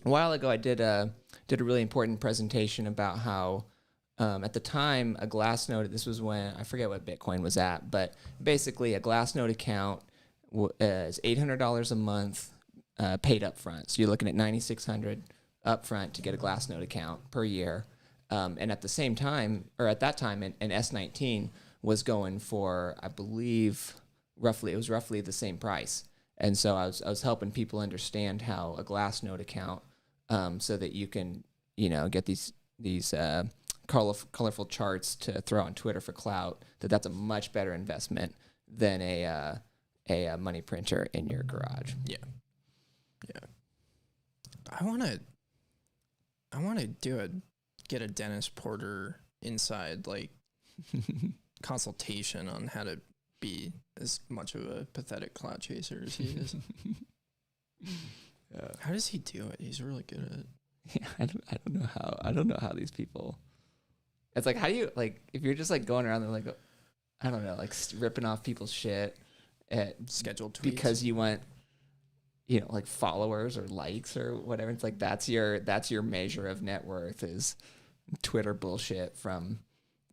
I: while ago I did a really important presentation about how at the time a Glassnode, this was when I forget what Bitcoin was at, but basically a Glassnode account is $800 a month. Paid up front. So you're looking at $9,600 up front to get a Glassnode account per year. And at the same time, or at that time, an S19 was going for, I believe, roughly the same price. And so I was helping people understand how a Glassnode account, so that you can, get these colorful charts to throw on Twitter for clout, that's a to better investment than a money printer in your garage.
A: Yeah. Yeah. I want to get a Dennis Porter inside consultation on how to be as much of a pathetic clout chaser as he is. How does he do it? He's really good at it.
I: Yeah, I don't know how these people. It's like, how do you if you're just going around there I don't know, ripping off people's shit at
A: scheduled tweets
I: because you want followers or likes or whatever. It's that's your measure of net worth is Twitter bullshit from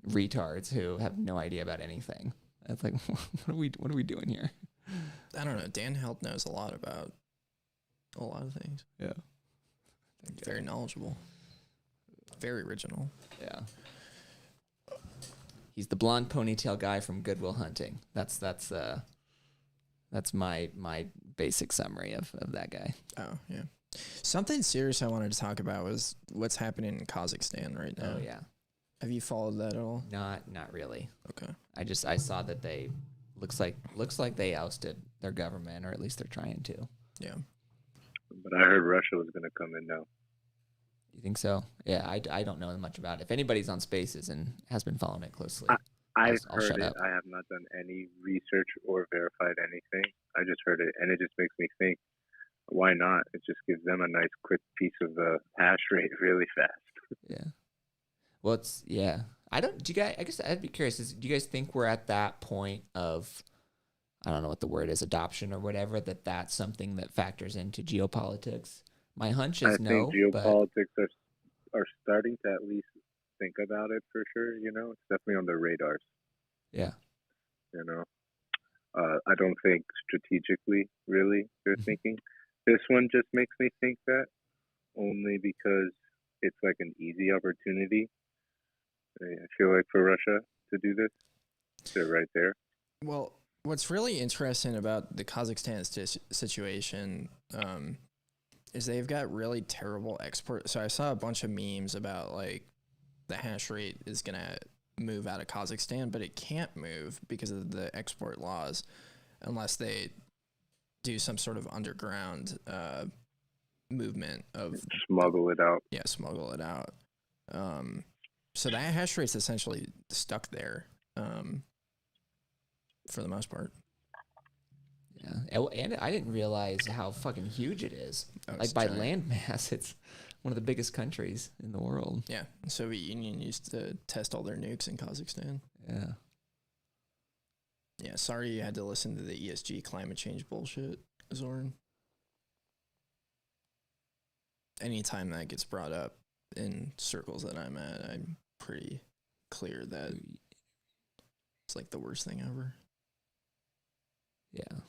I: retards who have no idea about anything. It's what are we doing here?
A: I don't know. Dan Held knows a lot about a lot of things.
I: Yeah.
A: Very knowledgeable. Very original.
I: Yeah. He's the blonde ponytail guy from Good Will Hunting. That's my basic summary of that guy.
A: Oh, yeah. Something serious I wanted to talk about was what's happening in Kazakhstan right now.
I: Oh, yeah.
A: Have you followed that at all?
I: Not really.
A: Okay.
I: I saw that they looks like they ousted their government, or at least they're trying to.
A: Yeah.
L: But I heard Russia was going to come in now.
I: You think so? Yeah, I don't know much about it. If anybody's on Spaces and has been following it closely,
L: I've heard it. I have not done any research or verified anything. I just heard it, and it just makes me think, why not? It just gives them a nice, quick piece of the hash rate really fast.
I: Yeah. Well, I guess I'd be curious. Do you guys think we're at that point of, I don't know what the word is, adoption or whatever, that's something that factors into geopolitics? My hunch is no.
L: I think geopolitics are starting to at least think about it for sure. It's definitely on their radars.
I: Yeah.
L: I don't think strategically, really, they're thinking. This one just makes me think that only because it's an easy opportunity. I feel like for Russia to do this, they're right there.
A: Well, what's really interesting about the Kazakhstan situation is they've got really terrible export. So I saw a bunch of memes about the hash rate is going to move out of Kazakhstan, but it can't move because of the export laws unless they do some sort of underground movement of
L: smuggle it out.
A: Yeah, smuggle it out. So that hash rate's essentially stuck there for the most part.
I: Yeah, and I didn't realize how fucking huge it is. Like by land mass, it's one of the biggest countries in the world.
A: Yeah, the Soviet Union used to test all their nukes in Kazakhstan.
I: Yeah.
A: Yeah, sorry you had to listen to the ESG climate change bullshit, Zorn. Anytime that gets brought up in circles that I'm at, I'm pretty clear that it's like the worst thing ever.
I: Yeah.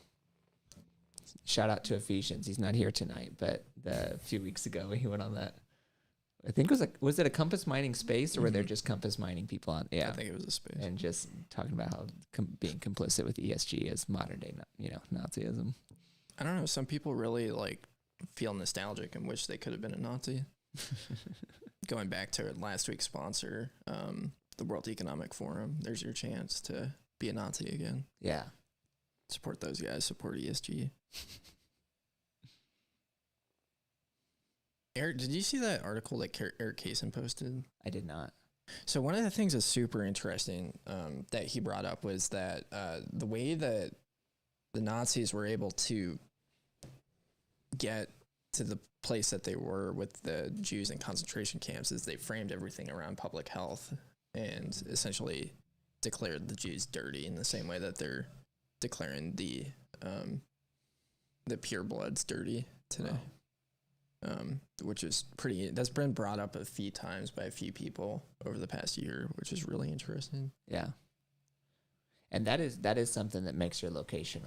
I: Shout out to Ephesians. He's not here tonight, but a few weeks ago he went on that. I think was it a compass mining space, or were there just compass mining people on? Yeah,
A: I think it was a space,
I: and just talking about how being complicit with ESG is modern day, Nazism.
A: I don't know. Some people really like feel nostalgic and wish they could have been a Nazi. Going back to last week's sponsor, the World Economic Forum. There's your chance to be a Nazi again.
I: Yeah.
A: Support those guys. Support ESG. Eric, did you see that article that Eric Kaysen posted?
I: I did not.
A: So one of the things that's super interesting that he brought up was that the way that the Nazis were able to get to the place that they were with the Jews in concentration camps is they framed everything around public health and essentially declared the Jews dirty in the same way that they're declaring the purebloods dirty today. Wow. Which is that's been brought up a few times by a few people over the past year, which is really interesting.
I: Yeah. And that is something that makes your location,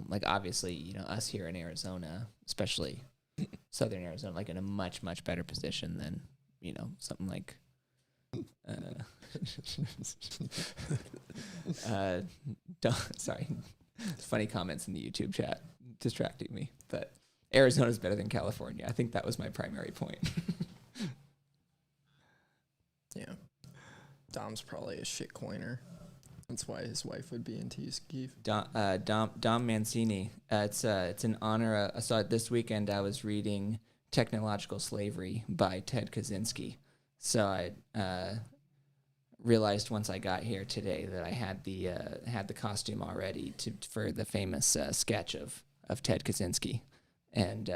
I: like obviously, us here in Arizona, especially Southern Arizona, like in a much, much better position than, something like, sorry, funny comments in the YouTube chat distracting me, but Arizona's better than California. I think that was my primary point.
A: Yeah. Dom's probably a shit coiner. That's why his wife would be into Keith.
I: Dom Mancini. It's an honor. I saw it this weekend. I was reading Technological Slavery by Ted Kaczynski. So I realized once I got here today that I had the costume already for the famous sketch of Ted Kaczynski, and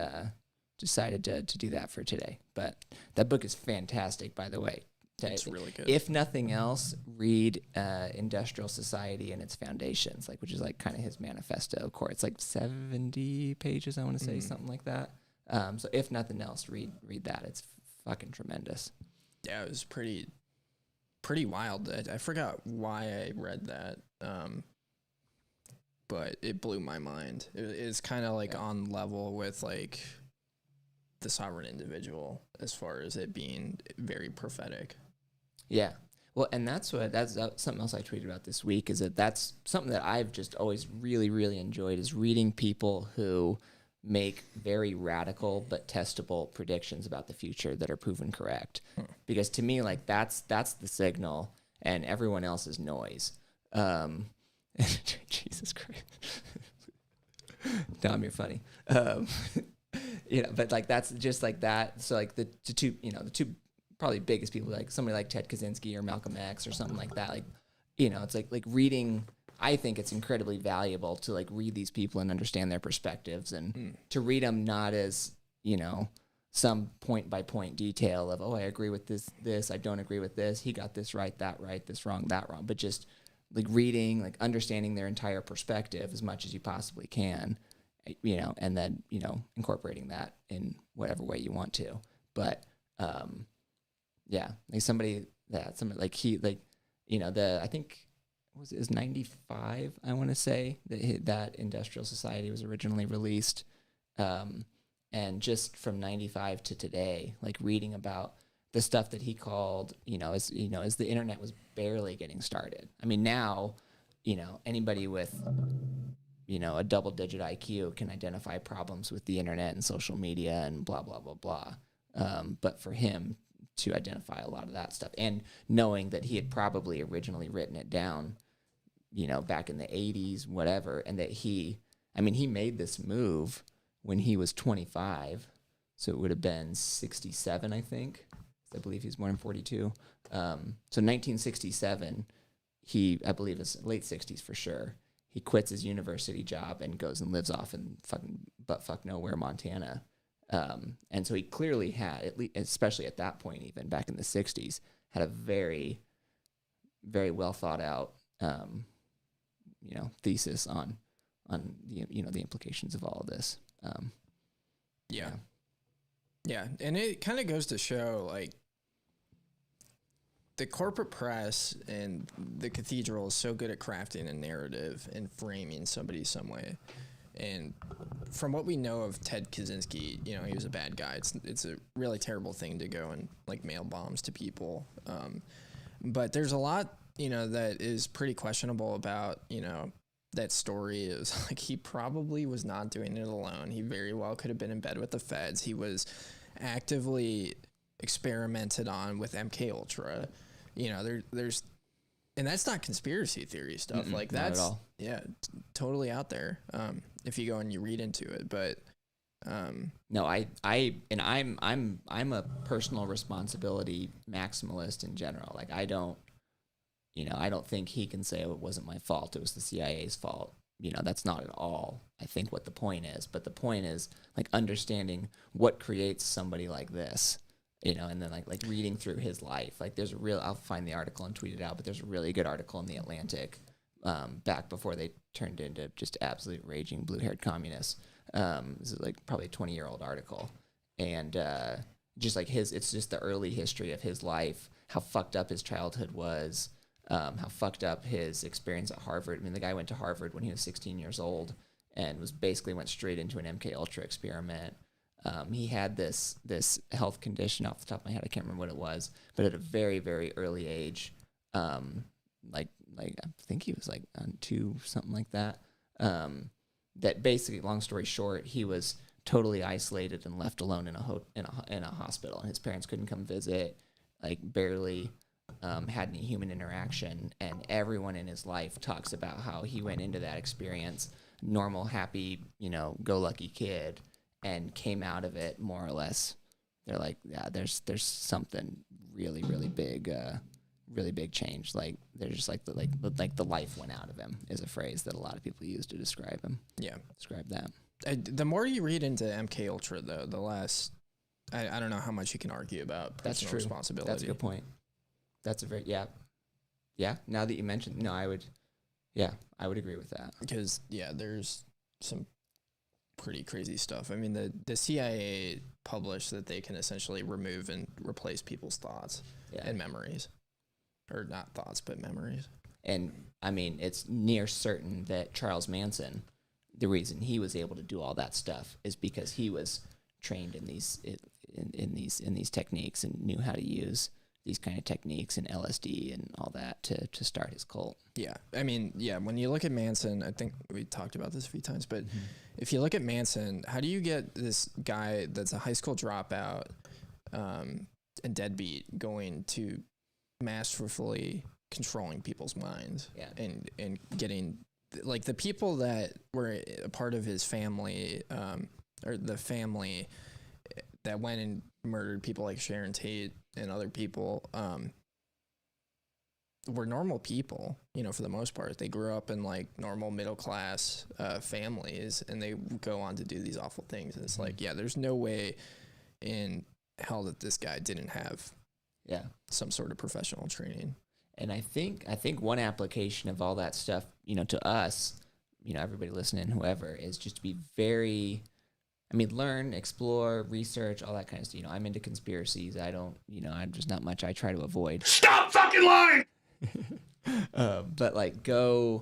I: decided to do that for today. But that book is fantastic, by the way.
A: It's really good.
I: If nothing else, read Industrial Society and its Foundations, which is kind of his manifesto core. It's 70 pages, I want to say, something like that. So if nothing else, read that. It's fucking tremendous.
A: Yeah, it was pretty wild. I forgot why I read that, but it blew my mind. It's kind of on level with the sovereign individual as far as it being very prophetic.
I: Yeah. Well, and that's something else I tweeted about this week, is that's something that I've just always really, really enjoyed, is reading people who make very radical but testable predictions about the future that are proven correct. Because to me, that's the signal, and everyone else is noise. Jesus Christ. Dom, you're funny. But that's just that. So the two probably biggest people, somebody like Ted Kaczynski or Malcolm X or something like that. It's like reading. I think it's incredibly valuable to read these people and understand their perspectives, and to read them not as some point by point detail of, I agree with this, I don't agree with this, he got this right, that right, this wrong, that wrong, but just reading, understanding their entire perspective as much as you possibly can. And then, incorporating that in whatever way you want to. But, yeah, somebody I think, it was 95, I want to say, that Industrial Society was originally released. And just from 95 to today, reading about the stuff that he called, as the internet was barely getting started. I mean, now, anybody with a double-digit IQ can identify problems with the internet and social media and blah, blah, blah, blah. But for him to identify a lot of that stuff, and knowing that he had probably originally written it down, back in the 80s, whatever, and that he made this move when he was 25, so it would have been 67, I think. I believe he was born in 42. So 1967, I believe it's late 60s for sure. He quits his university job and goes and lives off in fucking buttfuck nowhere, Montana. And so he clearly had, at least, especially at that point, even back in the 60s, had a very, very well thought out, thesis on the implications of all of this.
A: Yeah. And it kind of goes to show, like, the corporate press and the cathedral is so good at crafting a narrative and framing somebody some way. And from what we know of Ted Kenzinski, he was a bad guy. It's a really terrible thing to go and, like, mail bombs to people. But there's a lot, that is pretty questionable about, that story. Is like, he probably was not doing it alone. He very well could have been in bed with the feds. He was actively experimented on with MK Ultra. There's, and that's not conspiracy theory stuff. Like, that's,
I: not at all.
A: Yeah, totally out there. If you go and you read into it, but
I: no, I'm a personal responsibility maximalist in general. Like, I don't think he can say, oh, it wasn't my fault, it was the CIA's fault. That's not at all, I think, what the point is. But the point is, like, understanding what creates somebody like this, and then like reading through his life. Like, there's I'll find the article and tweet it out, but there's a really good article in The Atlantic, back before they turned into just absolute raging blue-haired communists. This is like probably a 20-year-old article. And just like it's just the early history of his life, how fucked up his childhood was, how fucked up his experience at Harvard. I mean, the guy went to Harvard when he was 16 years old and went straight into an MK Ultra experiment. He had this health condition, off the top of my head, I can't remember what it was, but at a very, very early age, like I think he was like on 2, something like that. That basically, long story short, he was totally isolated and left alone in a hospital, and his parents couldn't come visit, like barely had any human interaction, and everyone in his life talks about how he went into that experience normal, happy, go lucky kid, and came out of it more or less. They're like, yeah, there's something really, really big change. Like, they're just like the life went out of him is a phrase that a lot of people use to describe him.
A: Yeah,
I: describe that.
A: The more you read into MK Ultra, though, the less I don't know how much you can argue about personal responsibility.
I: That's a good point. That's a very yeah. Now that you mentioned, I would agree with that,
A: because there's some pretty crazy stuff. I mean, the CIA published that they can essentially remove and replace people's thoughts and memories. Or not thoughts, but memories.
I: And, I mean, it's near certain that Charles Manson, the reason he was able to do all that stuff is because he was trained in these techniques and knew how to use these kind of techniques and LSD and all that to start his cult.
A: Yeah. I mean, when you look at Manson, I think we talked about this a few times, but if you look at Manson, how do you get this guy that's a high school dropout and deadbeat going to masterfully controlling people's minds and getting, like, the people that were a part of his family, or the family that went and murdered people like Sharon Tate and other people, were normal people, for the most part. They grew up in, like, normal middle class families, and they go on to do these awful things. And it's like, there's no way in hell that this guy didn't have some sort of professional training.
I: And I think one application of all that stuff, to us, everybody listening, whoever, is just to be very, learn, explore, research, all that kind of stuff. I'm into conspiracies. I don't, I'm just not much I try to avoid.
C: Stop fucking lying!
I: But like I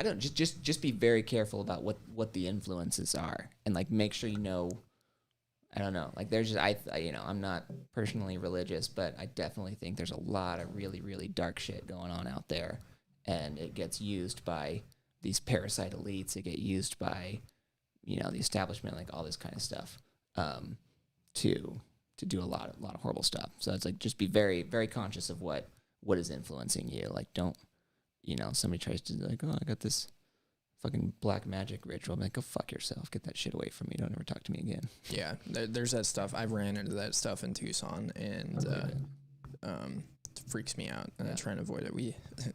I: don't just be very careful about what the influences are, and like make sure I don't know. Like, there's just, I'm not personally religious, but I definitely think there's a lot of really, really dark shit going on out there, and it gets used by these parasite elites. It gets used by, the establishment, like all this kind of stuff, to do a lot of horrible stuff. So it's like, just be very, very conscious of what is influencing you. Like, don't, somebody tries to, like, oh, I got this fucking black magic ritual. I'm like, go fuck yourself. Get that shit away from me. Don't ever talk to me again.
A: Yeah, there's that stuff. I've ran into that stuff in Tucson, and it freaks me out, and I try and avoid it.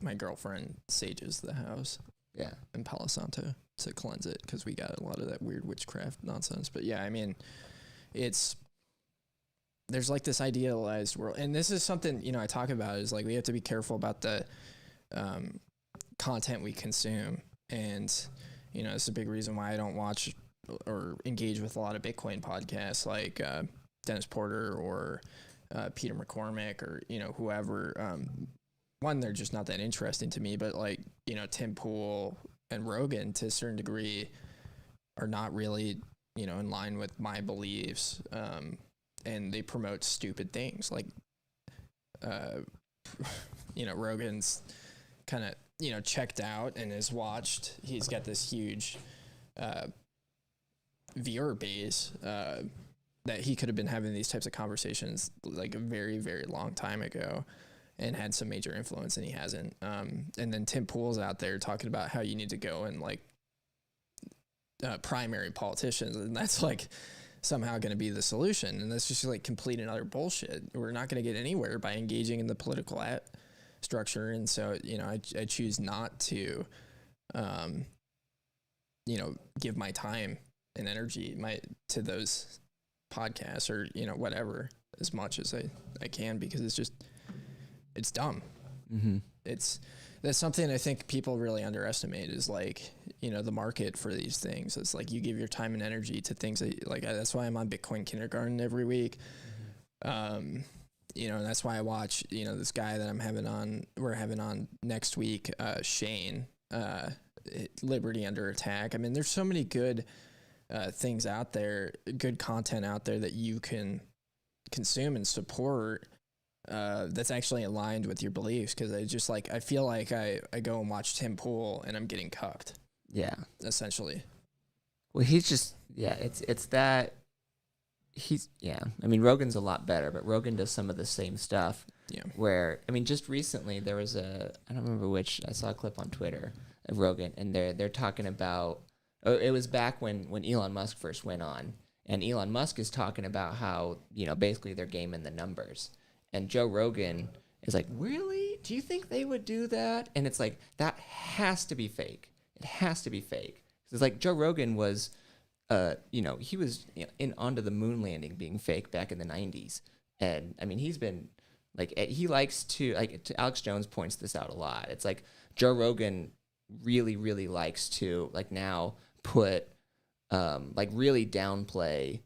A: My girlfriend sages the house.
I: Yeah.
A: In Palo Santo to cleanse it, because we got a lot of that weird witchcraft nonsense. But yeah, I mean, there's like this idealized world, and this is something, I talk about, is like we have to be careful about the content we consume. And it's a big reason why I don't watch or engage with a lot of Bitcoin podcasts like Dennis Porter or Peter McCormick or whoever. One, they're just not that interesting to me, but like Tim Pool and Rogan to a certain degree are not really in line with my beliefs. And they promote stupid things like, Rogan's kind of, checked out and has watched. He's got this huge viewer base that he could have been having these types of conversations like a very, very long time ago and had some major influence, and he hasn't. And then Tim Pool's out there talking about how you need to go and like primary politicians, and that's like somehow going to be the solution. And that's just like complete and utter bullshit. We're not going to get anywhere by engaging in the political structure. And so, I choose not to, give my time and energy to those podcasts or, whatever, as much as I can, because it's dumb.
I: Mm-hmm.
A: That's something I think people really underestimate is like, the market for these things. It's like you give your time and energy to things that like, that's why I'm on Bitcoin Kindergarten every week. And that's why I watch, this guy that we're having on next week, Shane, Liberty Under Attack. I mean, there's so many good things out there, good content out there that you can consume and support that's actually aligned with your beliefs. Because I feel like I go and watch Tim Pool and I'm getting cucked.
I: Yeah.
A: Essentially.
I: Well, he's just, it's that. I mean, Rogan's a lot better, but Rogan does some of the same stuff.
A: Yeah.
I: Where, I mean, just recently there was I don't remember which, I saw a clip on Twitter of Rogan, and they're talking about, it was back when Elon Musk first went on, and Elon Musk is talking about how, basically they're gaming the numbers. And Joe Rogan is like, really? Do you think they would do that? And it's like, that has to be fake. It has to be fake. It's like Joe Rogan was, he was in onto the moon landing being fake back in the 90s. And I mean, he's been like, he likes to, like, Alex Jones points this out a lot. It's like Joe Rogan really, really likes to like now put, like really downplay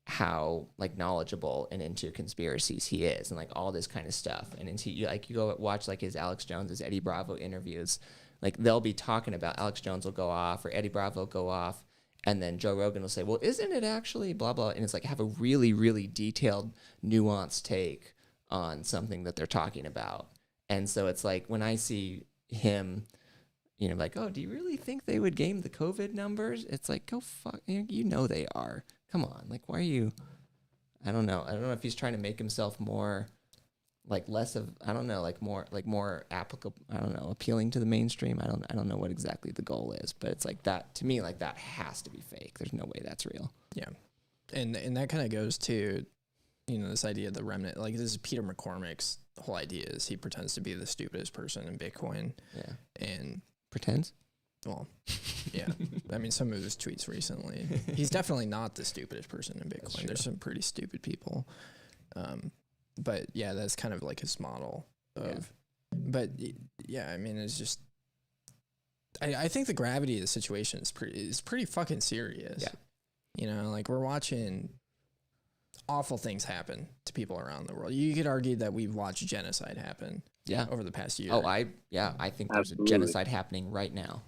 I: how like knowledgeable and into conspiracies he is and like all this kind of stuff. And into you go watch like his Alex Jones, his Eddie Bravo interviews, like they'll be talking about Alex Jones will go off or Eddie Bravo will go off. And then Joe Rogan will say, well, isn't it actually blah, blah. And it's like have a really, really detailed, nuanced take on something that they're talking about. And so it's like when I see him, like, oh, do you really think they would game the COVID numbers? It's like, go fuck, they are. Come on, like, why are you? I don't know if he's trying to make himself more, like, less of, I don't know, like more applicable. I don't know, appealing to the mainstream. I don't know what exactly the goal is, but it's like that to me. Like that has to be fake. There's no way that's real.
A: Yeah, and that kind of goes to, this idea of the remnant. Like this is Peter McCormick's whole idea is he pretends to be the stupidest person in Bitcoin.
I: Yeah,
A: and
I: pretends.
A: Well, yeah. I mean, some of his tweets recently. He's definitely not the stupidest person in Bitcoin. There's some pretty stupid people. But yeah, that's kind of like his model of. Yeah. But yeah, I mean, it's just. I think the gravity of the situation is pretty fucking serious.
I: Yeah.
A: Like we're watching awful things happen to people around the world. You could argue that we've watched genocide happen.
I: Yeah.
A: Over the past year.
I: Oh, I think there's a genocide happening right now.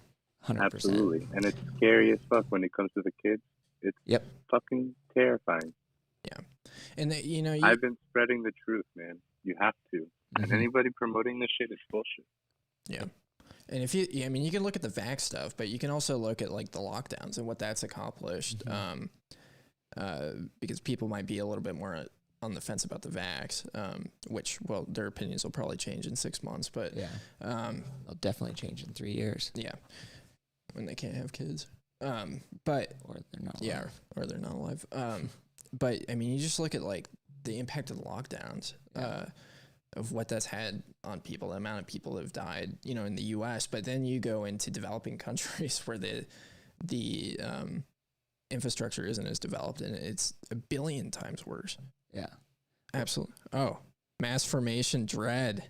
I: 100%.
L: Absolutely. And it's scary as fuck when it comes to the kids. It's fucking terrifying.
A: Yeah. And
L: I've been spreading the truth, man. You have to. Mm-hmm. And anybody promoting this shit is bullshit.
A: Yeah. And you can look at the vax stuff, but you can also look at like the lockdowns and what that's accomplished. Mm-hmm. Because people might be a little bit more on the fence about the vax, which, well, their opinions will probably change in 6 months, but
I: they'll definitely change in 3 years.
A: Yeah. when they can't have kids. But
I: or they're not.
A: Yeah, or they're not alive. But I mean, you just look at like the impact of the lockdowns, of what that's had on people, the amount of people that have died, you know, in the U.S. But then you go into developing countries where the infrastructure isn't as developed, and it's a billion times worse.
I: Yeah,
A: absolutely. Oh, mass formation dread,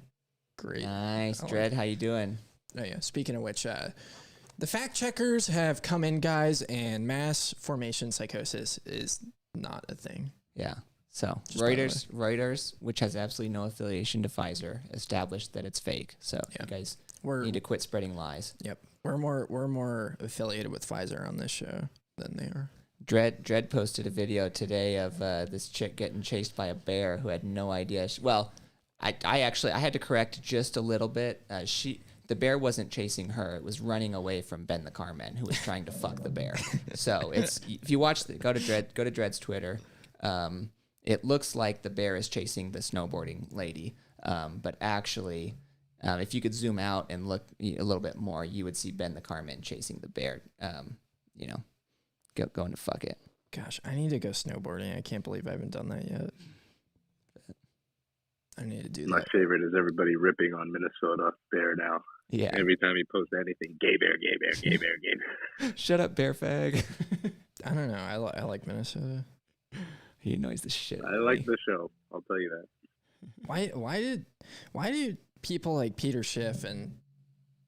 A: great,
I: nice dread. How you doing?
A: Oh yeah. Speaking of which, the fact checkers have come in, guys, and mass formation psychosis is not a thing.
I: Yeah. So Reuters, which has absolutely no affiliation to Pfizer, established that it's fake. So you guys need to quit spreading lies.
A: Yep. We're more affiliated with Pfizer on this show than they are.
I: Dread posted a video today of this chick getting chased by a bear who had no idea. I had to correct just a little bit. The bear wasn't chasing her; it was running away from Ben the Carman, who was trying to fuck the bear. So if you watch, go to Dread's Twitter. It looks like the bear is chasing the snowboarding lady, but actually, if you could zoom out and look a little bit more, you would see Ben the Carman chasing the bear. Going to fuck it.
A: Gosh, I need to go snowboarding. I can't believe I haven't done that yet. I need to do that.
L: My favorite is everybody ripping on Minnesota Bear now.
I: Yeah.
L: Every time he posts anything, gay bear, gay bear, gay bear, gay bear.
I: Shut up, bear fag.
A: I don't know. I like Minnesota.
I: He annoys the shit.
L: I like the show. I'll tell you that.
A: Why do people like Peter Schiff and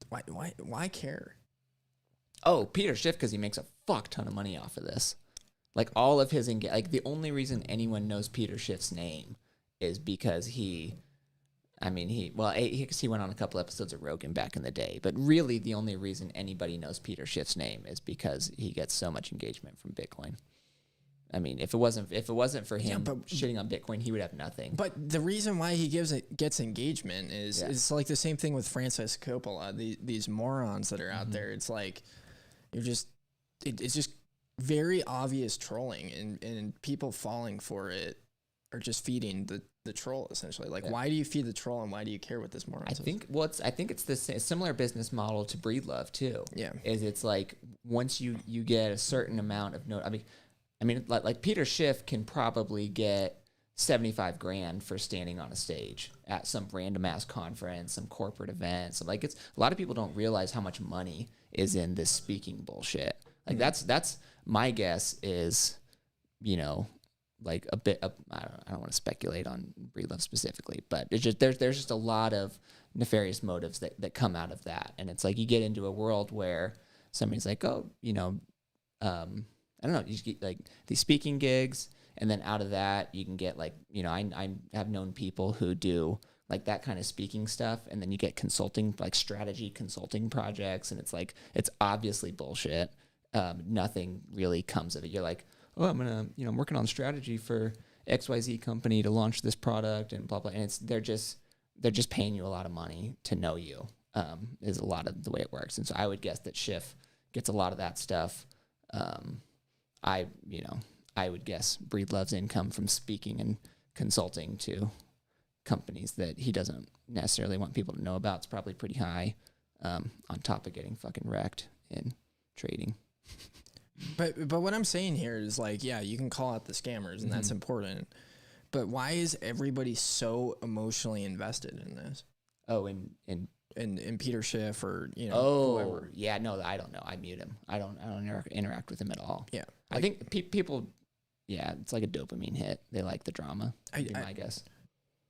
A: why care?
I: Oh, Peter Schiff, because he makes a fuck ton of money off of this. Like all of his the only reason anyone knows Peter Schiff's name is because he went on a couple episodes of Rogan back in the day. But really, the only reason anybody knows Peter Schiff's name is because he gets so much engagement from Bitcoin. I mean, if it wasn't for him shitting on Bitcoin, he would have nothing.
A: But the reason why he gets engagement is it's like the same thing with Francis Coppola. These morons that are out there. It's like it's just very obvious trolling, and people falling for it are just feeding the troll essentially. Like, why do you feed the troll, and why do you care what this moron says?
I: I think it's this similar business model to Breedlove too.
A: Yeah,
I: it's like once you get a certain amount of note. I mean, like Peter Schiff can probably get $75,000 for standing on a stage at some random ass conference, some corporate event. So like, it's a lot of people don't realize how much money is in this speaking bullshit. Like that's my guess is, like a bit of, I don't want to speculate on Breedlove specifically, but it's just there's just a lot of nefarious motives that come out of that. And it's like you get into a world where somebody's like, oh, I don't know, you just get like these speaking gigs, and then out of that you can get like, I have known people who do like that kind of speaking stuff, and then you get consulting, like strategy consulting projects, and it's like, it's obviously bullshit. Nothing really comes of it. You're like, oh, I'm working on strategy for XYZ company to launch this product and blah, blah. And they're just paying you a lot of money to know you, is a lot of the way it works. And so I would guess that Schiff gets a lot of that stuff. I would guess Breedlove's income from speaking and consulting to companies that he doesn't necessarily want people to know about is probably pretty high, on top of getting fucking wrecked in trading.
A: But what I'm saying here is like, yeah, you can call out the scammers, and that's important. But why is everybody so emotionally invested in this?
I: Oh, in
A: Peter Schiff or
I: whoever. Yeah, no, I don't know. I mute him. I don't interact with him at all.
A: Yeah,
I: I think people. Yeah, it's like a dopamine hit. They like the drama. I guess.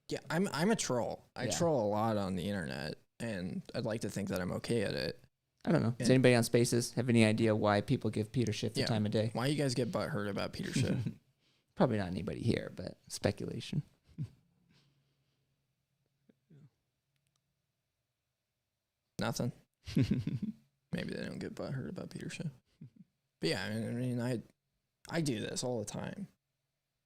A: Yeah, I'm a troll. I troll a lot on the internet, and I'd like to think that I'm okay at it.
I: I don't know. Does anybody on Spaces have any idea why people give Peter Schiff the time of day?
A: Why you guys get butthurt about Peter Schiff?
I: Probably not anybody here, but speculation.
A: Nothing. Maybe they don't get butthurt about Peter Schiff. But yeah, I do this all the time.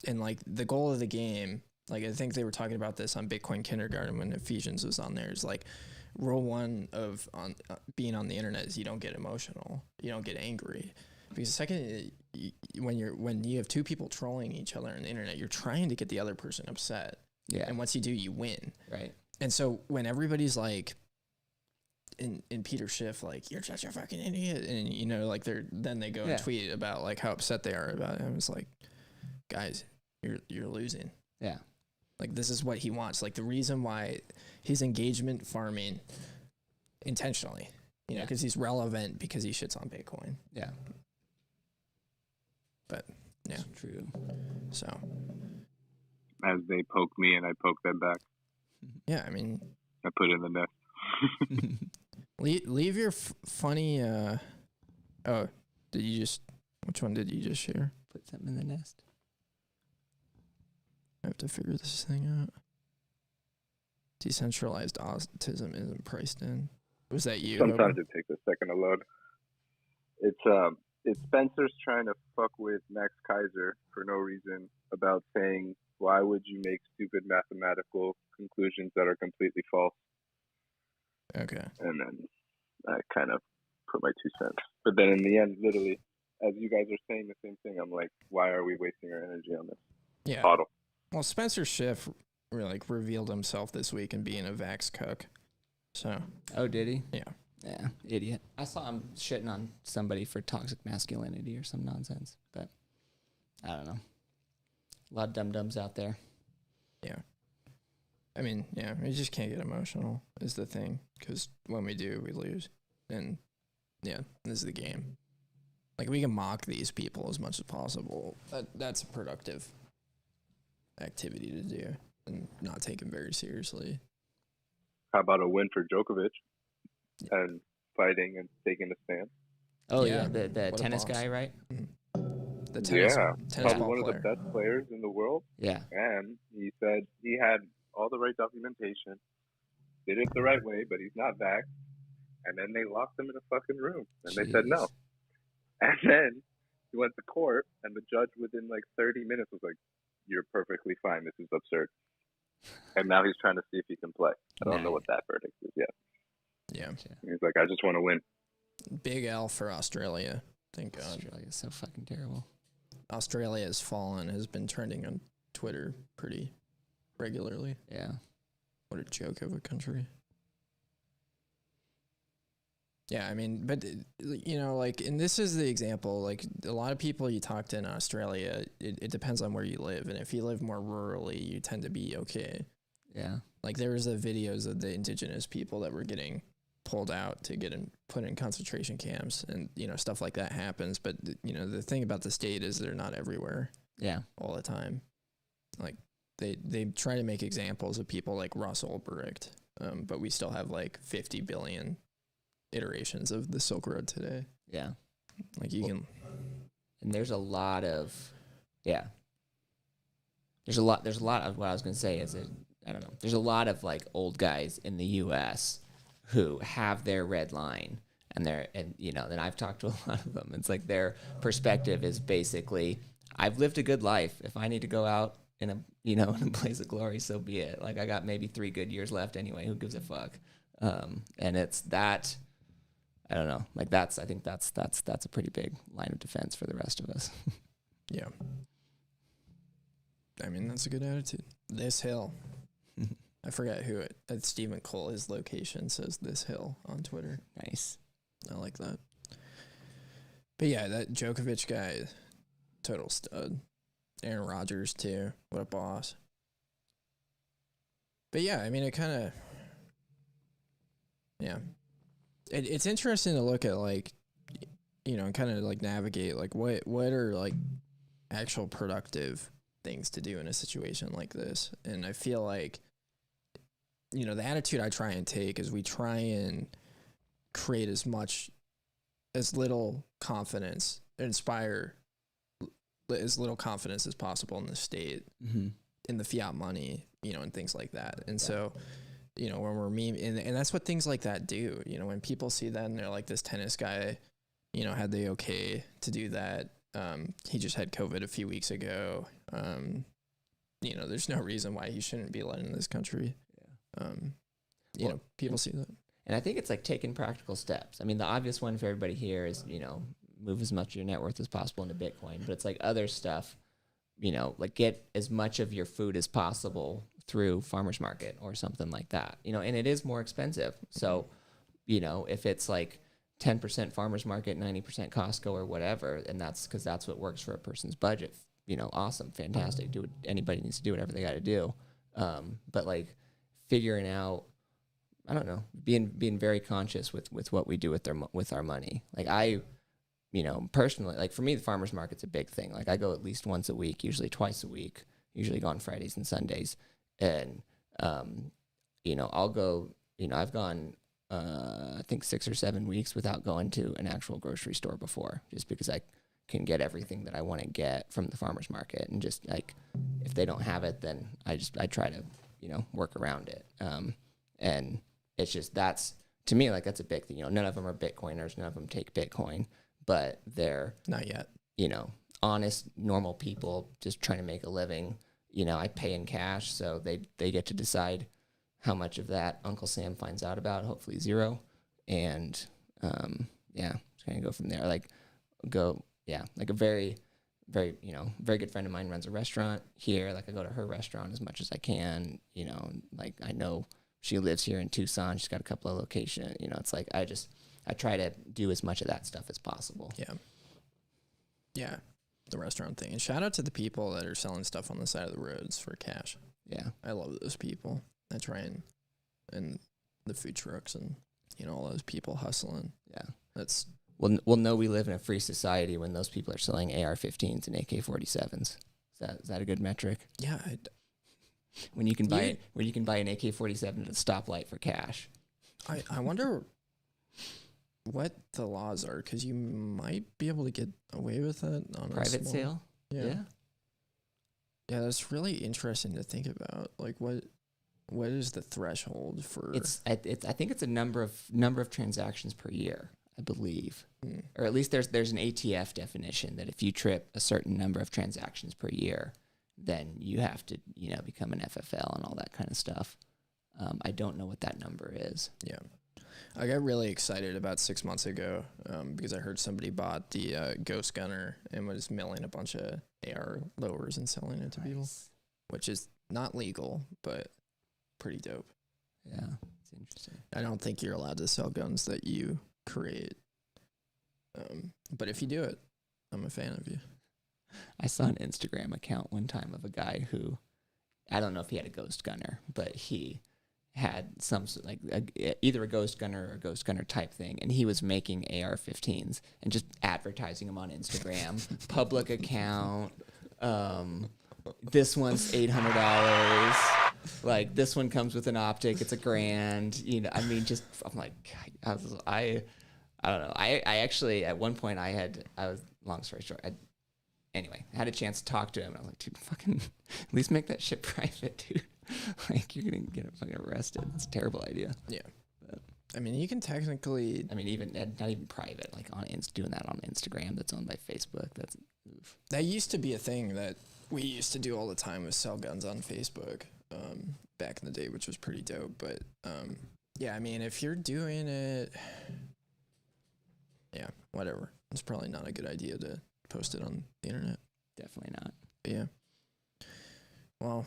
A: And like the goal of the game, like I think they were talking about this on Bitcoin Kindergarten when Ephesians was on there, is like rule one of being on the internet is you don't get emotional, you don't get angry, because the second when you have two people trolling each other on the internet, you're trying to get the other person upset.
I: Yeah.
A: And once you do, you win.
I: Right.
A: And so when everybody's like, in Peter Schiff, like, you're such a fucking idiot. And, you know, like, then they go and tweet about, like, how upset they are about it. And it's like, guys, you're losing.
I: Yeah.
A: Like, this is what he wants. Like, the reason why he's engagement farming intentionally, you know, because he's relevant because he shits on Bitcoin.
I: Yeah.
A: But, yeah.
I: It's true.
A: So.
M: As they poke me and I poke them back.
A: Yeah, I mean.
M: I put in the nest.
A: leave your funny, oh, which one did you just share?
I: Put something in the nest.
A: I have to figure this thing out. Decentralized autism isn't priced in. Was that you?
M: Sometimes it takes a second to load. It's Spencer's trying to fuck with Max Kaiser for no reason about saying, why would you make stupid mathematical conclusions that are completely false?
A: Okay.
M: And then I kind of put my 2 cents. But then in the end, literally, as you guys are saying the same thing, I'm like, why are we wasting our energy on this?
A: Yeah.
M: Bottle.
A: Well, Spencer Schiff revealed himself this week in being a vax cuck. So.
I: Oh, did he?
A: Yeah.
I: Yeah, idiot. I saw him shitting on somebody for toxic masculinity or some nonsense, but I don't know. A lot of dum-dums out there.
A: Yeah. I mean, yeah, we just can't get emotional is the thing, because when we do, we lose. And, yeah, this is the game. Like, we can mock these people as much as possible. That's a productive activity to do and not take them very seriously.
M: How about a win for Djokovic and fighting and taking a stand?
I: Oh, yeah, the tennis guy, right?
A: Mm-hmm. The tennis
M: probably
A: ball
M: one
A: player.
M: of the best players in the world.
I: Yeah.
M: And he said he had all the right documentation, did it the right way, but he's not vaxxed. And then they locked him in a fucking room. And they said no. And then he went to court, and the judge within like 30 minutes was like, you're perfectly fine. This is absurd. And now he's trying to see if he can play. I don't know what that verdict is yet.
A: Yeah.
M: He's like, I just want to win.
A: Big L for Australia. Thank God.
I: Australia's so fucking terrible.
A: Australia has fallen, has been trending on Twitter pretty regularly.
I: Yeah.
A: What a joke of a country. Yeah, I mean, but, you know, like, and this is the example, like, a lot of people you talk to in Australia, it depends on where you live. And if you live more rurally, you tend to be okay.
I: Yeah.
A: Like, there was videos of the indigenous people that were getting pulled out to get put in concentration camps, and, you know, stuff like that happens. But, you know, the thing about the state is they're not everywhere.
I: Yeah.
A: All the time. Like, they try to make examples of people like Russ Ulbricht, but we still have, like, 50 billion iterations of the Silk Road today.
I: Yeah.
A: Like, you can.
I: And there's a lot of, there's a lot of what I was going to say is I don't know. There's a lot of like old guys in the U.S. who have their red line, and you know, then I've talked to a lot of them. It's like their perspective is basically, I've lived a good life. If I need to go out in a, you know, in a blaze of glory, so be it. Like, I got maybe 3 good years left anyway. Who gives a fuck? And it's that, I don't know. Like, I think that's a pretty big line of defense for the rest of us.
A: Yeah. I mean, that's a good attitude. This hill. I forgot who Stephen Cole, his location says this hill on Twitter.
I: Nice.
A: I like that. But yeah, that Djokovic guy, total stud. Aaron Rodgers too. What a boss. But yeah, I mean, it kind of, yeah. It's interesting to look at, like, you know, and kind of like navigate, like, what are like actual productive things to do in a situation like this. And I feel like, you know, the attitude I try and take is we try and create as little confidence, inspire as little confidence as possible in the state, in the fiat money, you know, and things like that. And so, you know, when we're and that's what things like that do. You know, when people see that and they're like, this tennis guy, you know, had the okay to do that. He just had COVID a few weeks ago. You know, there's no reason why he shouldn't be let in this country. You know, people see that.
I: And I think it's like taking practical steps. I mean, the obvious one for everybody here is, you know, move as much of your net worth as possible into Bitcoin. But it's like other stuff, you know, like get as much of your food as possible through farmer's market or something like that. You know, and it is more expensive. So, you know, if it's like 10% farmers market, 90% Costco or whatever, and that's because that's what works for a person's budget, you know, awesome, fantastic. Do what anybody needs to do, whatever they got to do. But like figuring out, I don't know, being very conscious with what we do with our money. Like I, you know, personally, like for me, the farmer's market's a big thing. Like I go at least once a week, usually twice a week, usually go on Fridays and Sundays. And, you know, I'll go, you know, I've gone, I think 6 or 7 weeks without going to an actual grocery store before, just because I can get everything that I want to get from the farmer's market. And just like, if they don't have it, then I try to, you know, work around it. And it's just, that's, to me, like, that's a big thing. You know, none of them are Bitcoiners, none of them take Bitcoin, but they're
A: not yet,
I: you know, honest, normal people just trying to make a living. You know, I pay in cash, so they get to decide how much of that Uncle Sam finds out about, hopefully zero. And, yeah, just kind of go from there. Like a very, very, you know, very good friend of mine runs a restaurant here. Like I go to her restaurant as much as I can, you know, like I know she lives here in Tucson. She's got a couple of locations, you know, it's like, I try to do as much of that stuff as possible.
A: Yeah. Yeah. The restaurant thing. And shout out to the people that are selling stuff on the side of the roads for cash.
I: Yeah.
A: I love those people. I try and the food trucks and, you know, all those people hustling.
I: Yeah.
A: That's,
I: we'll know we live in a free society when those people are selling AR-15s and AK-47s. Is that a good metric?
A: Yeah.
I: When you can buy an AK-47 at a stoplight for cash.
A: I wonder what the laws are, because you might be able to get away with it on
I: private sale.
A: Yeah, that's really interesting to think about. Like, what is the threshold for?
I: I think it's a number of transactions per year, I believe, or at least there's an ATF definition that if you trip a certain number of transactions per year, then you have to, you know, become an FFL and all that kind of stuff. I don't know what that number is.
A: Yeah. I got really excited about 6 months ago because I heard somebody bought the Ghost Gunner and was mailing a bunch of AR lowers and selling it to people, which is not legal, but pretty dope.
I: Yeah, it's interesting.
A: I don't think you're allowed to sell guns that you create. But if you do it, I'm a fan of you.
I: I saw an Instagram account one time of a guy who, I don't know if he had a Ghost Gunner, but he had some like either a Ghost Gunner or a Ghost Gunner type thing, and he was making AR-15s and just advertising them on Instagram, public account. This one's $800. Like this one comes with an optic, it's $1,000. You know, I mean, just I'm like, I don't know. I actually at one point I was long story short. Anyway, I had a chance to talk to him, and I was like, dude, fucking at least make that shit private, dude. Like, you're going to get fucking arrested. It's a terrible idea.
A: Yeah. But, I mean, you can technically...
I: I mean, even not even private, like doing that on Instagram that's owned by Facebook. That's oof.
A: That used to be a thing that we used to do all the time, was sell guns on Facebook back in the day, which was pretty dope. But, yeah, I mean, if you're doing it... Yeah, whatever. It's probably not a good idea to post it on the internet.
I: Definitely not.
A: But yeah. Well...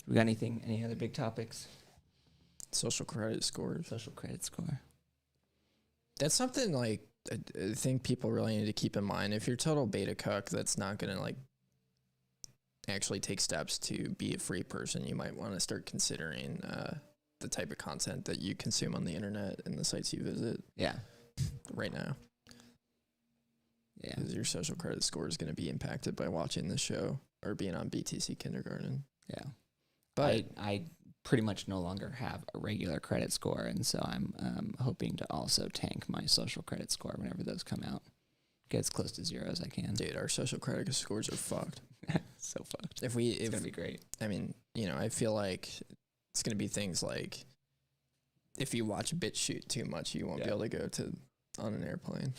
I: We got any other big topics?
A: Social credit scores.
I: Social credit score.
A: That's something like I think people really need to keep in mind. If you're total beta cuck that's not going to like actually take steps to be a free person, you might want to start considering the type of content that you consume on the internet and the sites you visit.
I: Yeah.
A: Right now. Yeah. Because your social credit score is going to be impacted by watching this show or being on BTC kindergarten.
I: Yeah. But I pretty much no longer have a regular credit score, and so I'm hoping to also tank my social credit score whenever those come out. Get as close to zero as I can.
A: Dude, our social credit scores are fucked.
I: So fucked.
A: It's going to be great. I mean, you know, I feel like it's going to be things like if you watch BitChute too much, you won't be able to go on an airplane.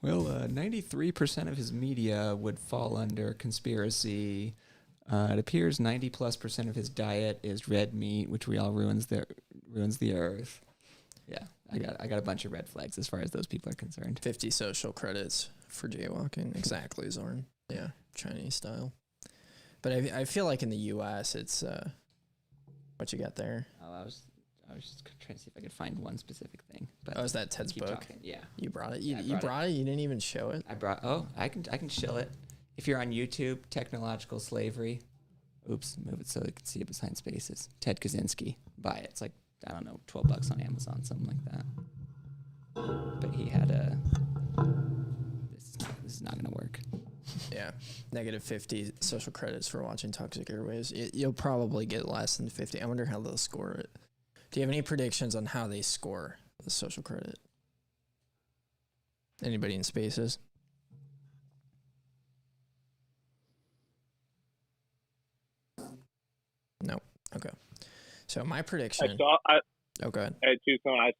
I: Well, 93% of his media would fall under conspiracy. It appears 90+% of his diet is red meat, which we all ruins the earth. Yeah, I got a bunch of red flags as far as those people are concerned.
A: 50 social credits for jaywalking. Exactly, Zorn. Yeah, Chinese style. But I feel like in the U.S. it's what you got there.
I: Oh, I was just trying to see if I could find one specific thing. But
A: is that Ted's book?
I: Talking. Yeah.
A: You brought it? You brought it? You didn't even show it?
I: I can show it. If you're on YouTube, Technological Slavery. Oops, move it so you can see it behind spaces. Ted Kenzinski. Buy it. It's like, I don't know, $12 on Amazon, something like that. But he had this is not going to work.
A: Yeah. Negative 50 social credits for watching Toxic Airwaves. You'll probably get less than 50. I wonder how they'll score it. Do you have any predictions on how they score the social credit? Anybody in spaces? No. Okay. So my prediction.
L: Go ahead.
A: Hey,
L: Tucson, I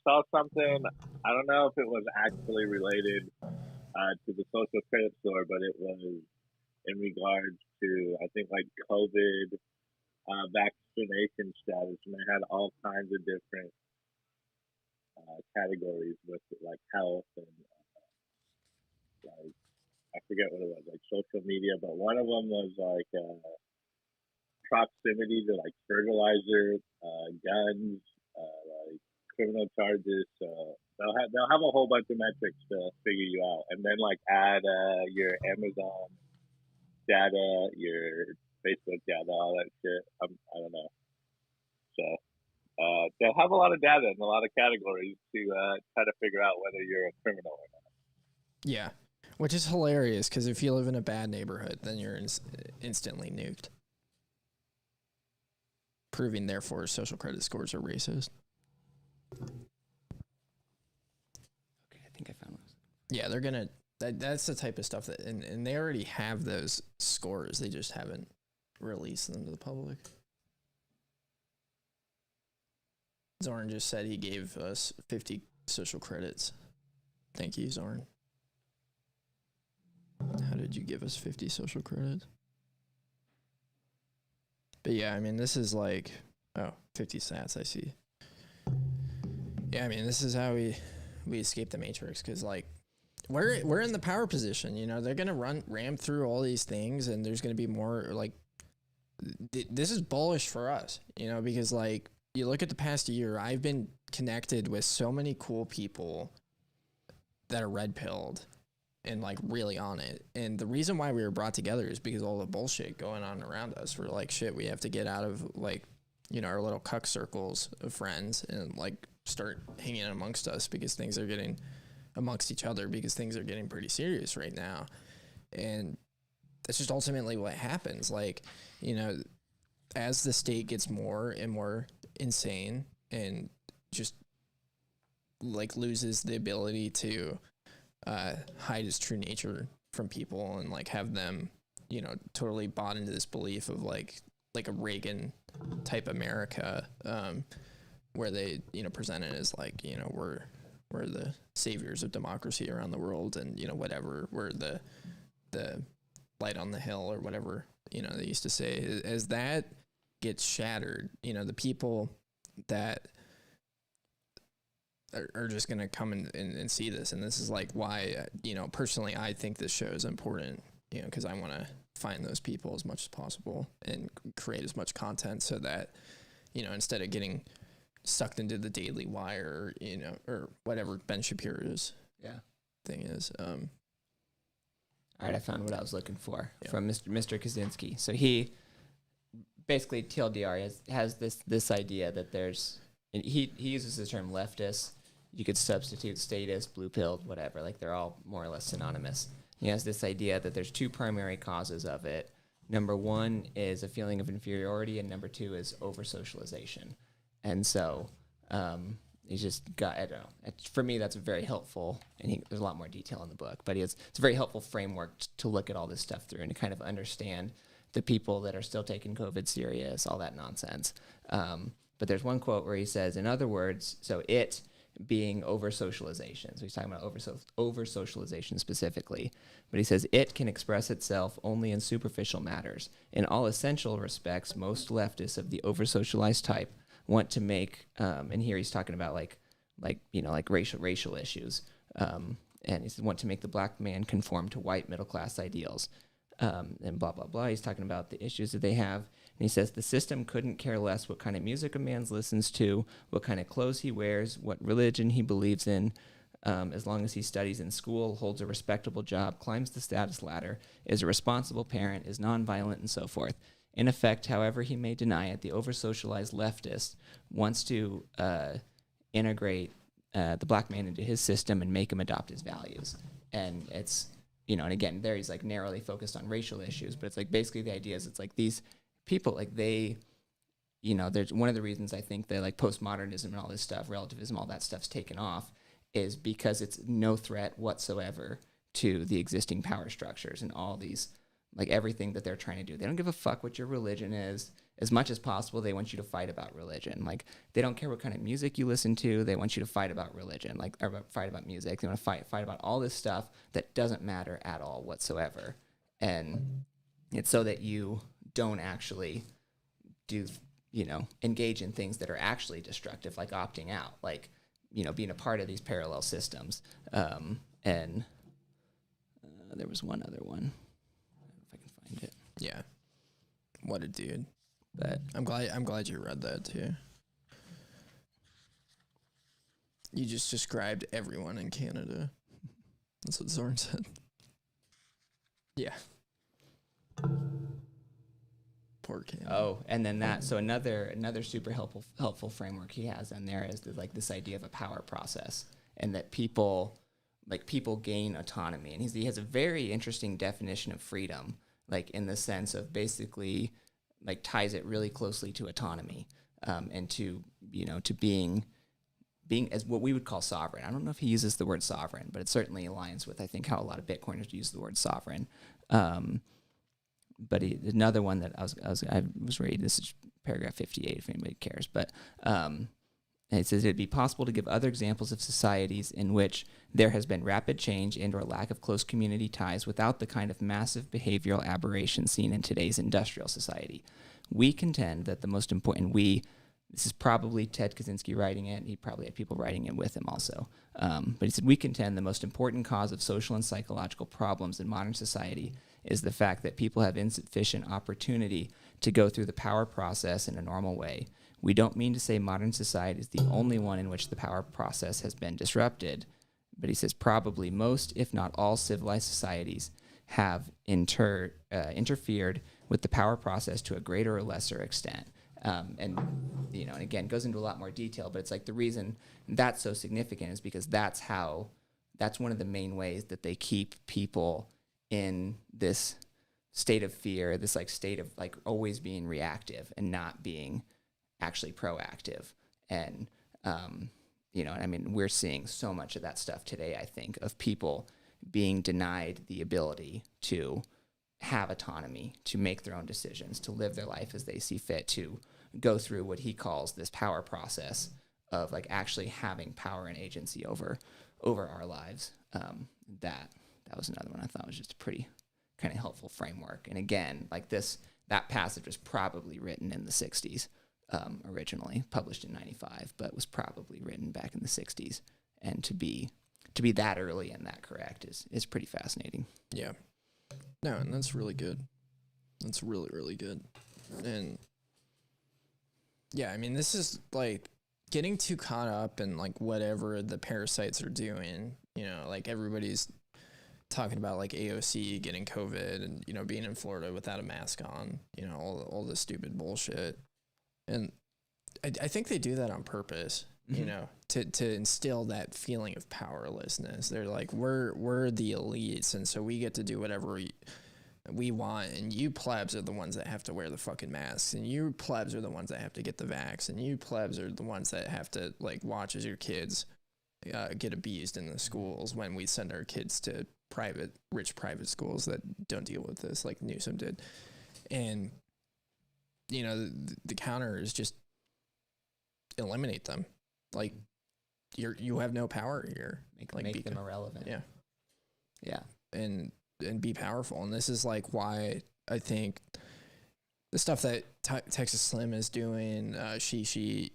L: saw something. I don't know if it was actually related to the social credit score, but it was in regards to, I think, like COVID vaccination status, and they had all kinds of different categories with like health and like I forget what it was, like social media, but one of them was like proximity to like fertilizer, guns, like criminal charges. So they'll have a whole bunch of metrics to figure you out, and then like add your Amazon data, your Facebook data, all that shit. I don't know. So they'll have a lot of data and a lot of categories to try to figure out whether you're a criminal or not.
A: Yeah, which is hilarious because if you live in a bad neighborhood, then you're instantly nuked. Proving, therefore, social credit scores are racist.
I: Okay, I think I found one.
A: Yeah, they're going to... That's the type of stuff that... And they already have those scores. They just haven't released them to the public. Zorn just said he gave us 50 social credits. Thank you, Zorn. How did you give us 50 social credits? But yeah, I mean, this is like... Oh, 50 sats, I see. Yeah, I mean, this is how we escape the Matrix, because, like, we're in the power position, you know? They're going to ram through all these things, and there's going to be more, like... This is bullish for us, you know, because, like, you look at the past year, I've been connected with so many cool people that are red-pilled and, like, really on it. And the reason why we were brought together is because all the bullshit going on around us. We're like, shit, we have to get out of, like, you know, our little cuck circles of friends and, like, start hanging out amongst us because things are getting amongst each other because things are getting pretty serious right now. And that's just ultimately what happens. Like, you know, as the state gets more and more insane and just, like, loses the ability to hide its true nature from people and, like, have them, you know, totally bought into this belief of, like a Reagan type America, where they, you know, present it as, like, you know, we're the saviors of democracy around the world, and, you know, whatever, we're the light on the hill or whatever, you know, they used to say. As that gets shattered, you know, the people that are just going to come and see this. And this is, like, why, you know, personally, I think this show is important, you know, because I want to find those people as much as possible and create as much content so that, you know, instead of getting sucked into the Daily Wire, you know, or whatever Ben Shapiro's thing is. All
I: right, I found what I was looking for from Mr. Kenzinski. So he basically, TLDR has this idea that there's, and he uses the term leftist. You could substitute statist, blue-pilled, whatever. Like, they're all more or less synonymous. He has this idea that there's two primary causes of it. Number one is a feeling of inferiority, and number two is over-socialization. And so he's just got, I don't know. For me, that's very helpful, and there's a lot more detail in the book, but it's a very helpful framework to look at all this stuff through and to kind of understand the people that are still taking COVID serious, all that nonsense. But there's one quote where he says, in other words, so it being over-socialization. So he's talking about over-socialization specifically. But he says, it can express itself only in superficial matters. In all essential respects, most leftists of the over-socialized type want to make, and here he's talking about like racial issues. And he says, want to make the black man conform to white middle-class ideals. And blah, blah, blah. He's talking about the issues that they have. And he says, the system couldn't care less what kind of music a man listens to, what kind of clothes he wears, what religion he believes in, as long as he studies in school, holds a respectable job, climbs the status ladder, is a responsible parent, is nonviolent, and so forth. In effect, however he may deny it, the over-socialized leftist wants to integrate the black man into his system and make him adopt his values. And it's, and again, there he's like narrowly focused on racial issues, but it's like basically the idea is it's like these people, like they, there's one of the reasons I think that like postmodernism and all this stuff, relativism, all that stuff's taken off is because it's no threat whatsoever to the existing power structures and all these, like everything that they're trying to do. They don't give a fuck what your religion is. As much as possible, they want you to fight about religion. Like, they don't care what kind of music you listen to. They want you to fight about religion, or fight about music. They want to fight about all this stuff that doesn't matter at all whatsoever. And it's so that you don't actually do, engage in things that are actually destructive, like opting out, like, being a part of these parallel systems. And there was one other one. If I can find it.
A: Yeah. What a dude.
I: But
A: I'm glad you read that too. You just described everyone in Canada. That's what Zorn said. Yeah. Poor Canada.
I: Oh, and then another super helpful framework he has in there is like this idea of a power process, and that people gain autonomy. And he has a very interesting definition of freedom, like in the sense of basically like ties it really closely to autonomy, and to being as what we would call sovereign. I don't know if he uses the word sovereign, but it certainly aligns with I think how a lot of Bitcoiners use the word sovereign. But another one that I was reading, this is paragraph 58 if anybody cares, but it says it'd be possible to give other examples of societies in which there has been rapid change and or lack of close community ties without the kind of massive behavioral aberration seen in today's industrial society. We contend that the most important, this is probably Ted Kenzinski writing it, he probably had people writing it with him also, but he said, we contend the most important cause of social and psychological problems in modern society is the fact that people have insufficient opportunity to go through the power process in a normal way. We don't mean to say modern society is the only one in which the power process has been disrupted, but he says probably most, if not all, civilized societies have interfered with the power process to a greater or lesser extent. And again, goes into a lot more detail, but it's like the reason that's so significant is because that's one of the main ways that they keep people in this state of fear, this like state of like always being reactive and not being actually proactive. And, we're seeing so much of that stuff today, I think, of people being denied the ability to have autonomy, to make their own decisions, to live their life as they see fit, to go through what he calls this power process of like actually having power and agency over our lives. That was another one I thought was just a pretty kind of helpful framework. And again, like that passage was probably written in the 60s, originally published in 95, but was probably written back in the 60s. And to be that early and that correct is pretty fascinating.
A: Yeah. No, and that's really good. That's really, really good. And yeah, I mean, this is like getting too caught up in like whatever the parasites are doing, like everybody's talking about like AOC getting COVID and, being in Florida without a mask on, all this stupid bullshit. And I think they do that on purpose, to instill that feeling of powerlessness. They're like, we're the elites, and so we get to do whatever we want, and you plebs are the ones that have to wear the fucking masks, and you plebs are the ones that have to get the vax, and you plebs are the ones that have to like watch as your kids get abused in the schools when we send our kids to rich private schools that don't deal with this like Newsom did. And the counter is just eliminate them. Like you have no power here.
I: Make them irrelevant. Yeah.
A: And be powerful. And this is like why I think the stuff that Texas Slim is doing, she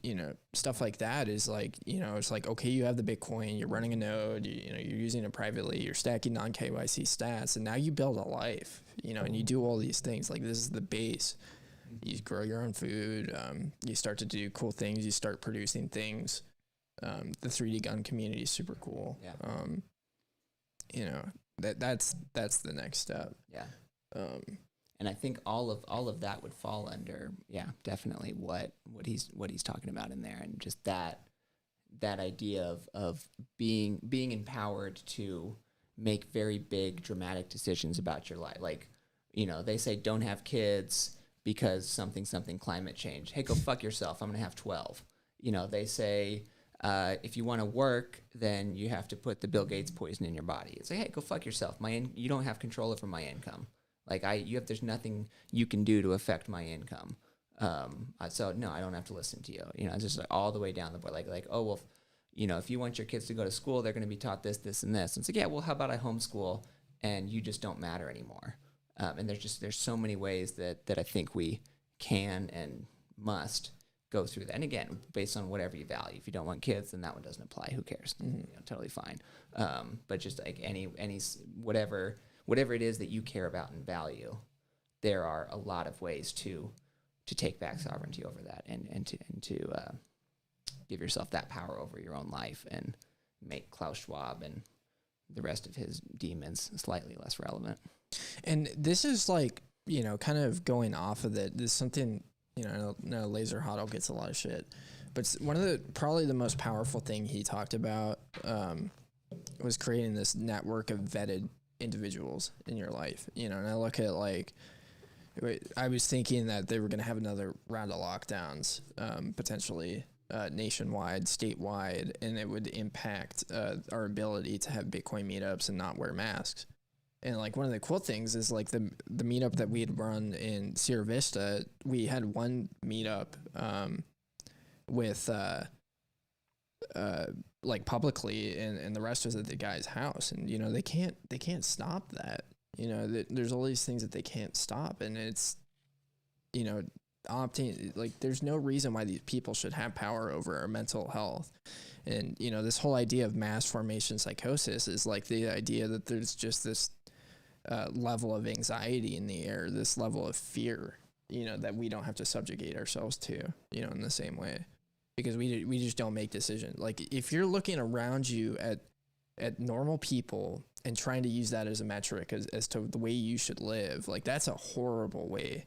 A: stuff like that is like, it's like, okay, you have the Bitcoin, you're running a node, you're using it privately, you're stacking non-KYC stats, and now you build a life, and you do all these things. Like, this is the base. You grow your own food. You start to do cool things. You start producing things. The 3D gun community is super cool.
I: Yeah.
A: You know, that's the next step.
I: Yeah. And I think all of that would fall under, definitely what he's talking about in there, and just that idea of being empowered to make very big dramatic decisions about your life. Like, you know, they say don't have kids because something climate change. Hey, go fuck yourself. I'm gonna have 12. You know, they say if you want to work, then you have to put the Bill Gates poison in your body. It's like, hey, go fuck yourself. You don't have control over my income. Like there's nothing you can do to affect my income. So no, I don't have to listen to you. You know, it's just like all the way down the board. Like, oh, well, you know, if you want your kids to go to school, they're going to be taught this, this, and this. And it's like, yeah, well, how about I homeschool and you just don't matter anymore? And there's so many ways that I think we can and must go through that. And again, based on whatever you value. If you don't want kids, then that one doesn't apply. Who cares? You know, totally fine. But just like any whatever it is that you care about and value, there are a lot of ways to take back sovereignty over that and to give yourself that power over your own life and make Klaus Schwab and the rest of his demons slightly less relevant.
A: And this is like, you know, kind of going off of that. There's something, you know, Laser Huddle gets a lot of shit, but one of probably the most powerful thing he talked about was creating this network of vetted individuals in your life. You know, and I look at like, I was thinking that they were going to have another round of lockdowns, potentially nationwide, statewide, and it would impact our ability to have Bitcoin meetups and not wear masks. And like one of the cool things is like the meetup that we had run in Sierra Vista, we had one meetup with like publicly, and the rest was at the guy's house. And you know, they can't stop that. You know, there's all these things that they can't stop, and it's, you know, like there's no reason why these people should have power over our mental health. And you know, this whole idea of mass formation psychosis is like the idea that there's just this level of anxiety in the air, this level of fear, you know, that we don't have to subjugate ourselves to, you know, in the same way, because we just don't make decisions. Like if you're looking around you at normal people and trying to use that as a metric as to the way you should live, like that's a horrible way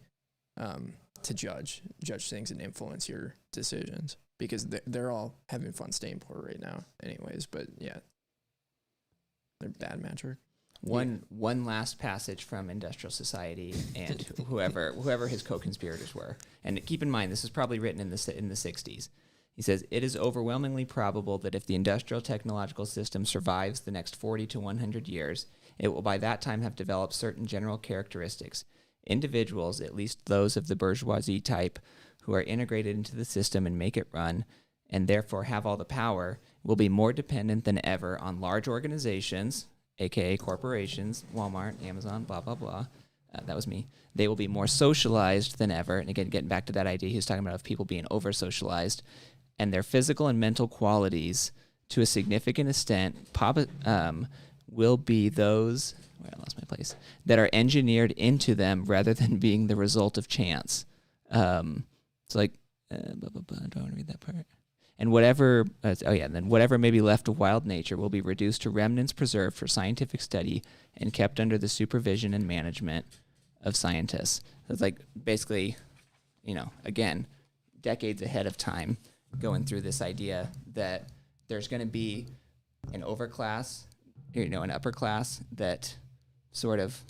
A: to judge things and influence your decisions, because they're all having fun staying poor right now anyways. But yeah, they're bad metric.
I: One last passage from Industrial Society and whoever his co-conspirators were. And keep in mind, this is probably written in the 60s. He says, it is overwhelmingly probable that if the industrial technological system survives the next 40 to 100 years, it will by that time have developed certain general characteristics. Individuals, at least those of the bourgeoisie type, who are integrated into the system and make it run, and therefore have all the power, will be more dependent than ever on large organizations, aka corporations, Walmart, Amazon, blah, blah, blah. That was me. They will be more socialized than ever. And again, getting back to that idea he was talking about of people being over-socialized, and their physical and mental qualities to a significant extent will be those, wait, I lost my place, that are engineered into them rather than being the result of chance. It's like, I don't want to read that part. And then whatever may be left to wild nature will be reduced to remnants preserved for scientific study and kept under the supervision and management of scientists. So it's like basically, you know, again, decades ahead of time, going through this idea that there's going to be an overclass, you know, an upper class that sort of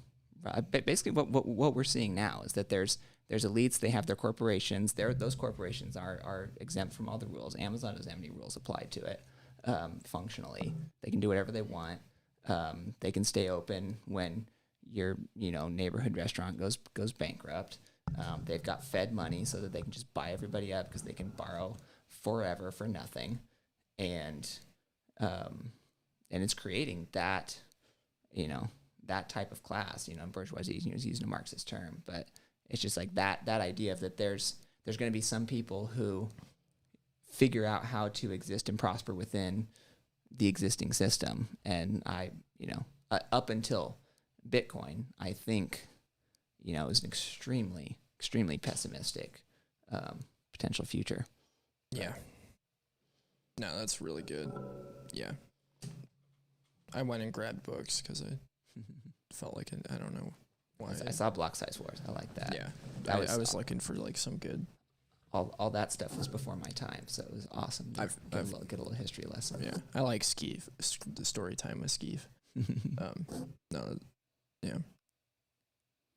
I: basically what we're seeing now is that there's elites, they have their corporations. Those corporations are exempt from all the rules. Amazon doesn't have any rules applied to it functionally. They can do whatever they want. They can stay open when your neighborhood restaurant goes bankrupt. They've got Fed money so that they can just buy everybody up because they can borrow forever for nothing. And it's creating that, you know, that type of class, you know, bourgeoisie is using a Marxist term, but it's just like that idea of that there's going to be some people who figure out how to exist and prosper within the existing system. And up until Bitcoin, I think, you know, is an extremely extremely pessimistic potential future.
A: Yeah. No, that's really good. Yeah. I went and grabbed books because I felt like I don't know why.
I: I saw Block Size Wars. I like that.
A: Yeah.
I: I
A: was looking for like some good.
I: All that stuff was before my time, so it was awesome to get a little history lesson.
A: Yeah. I like Skeeve, the story time with Skeeve. No, yeah.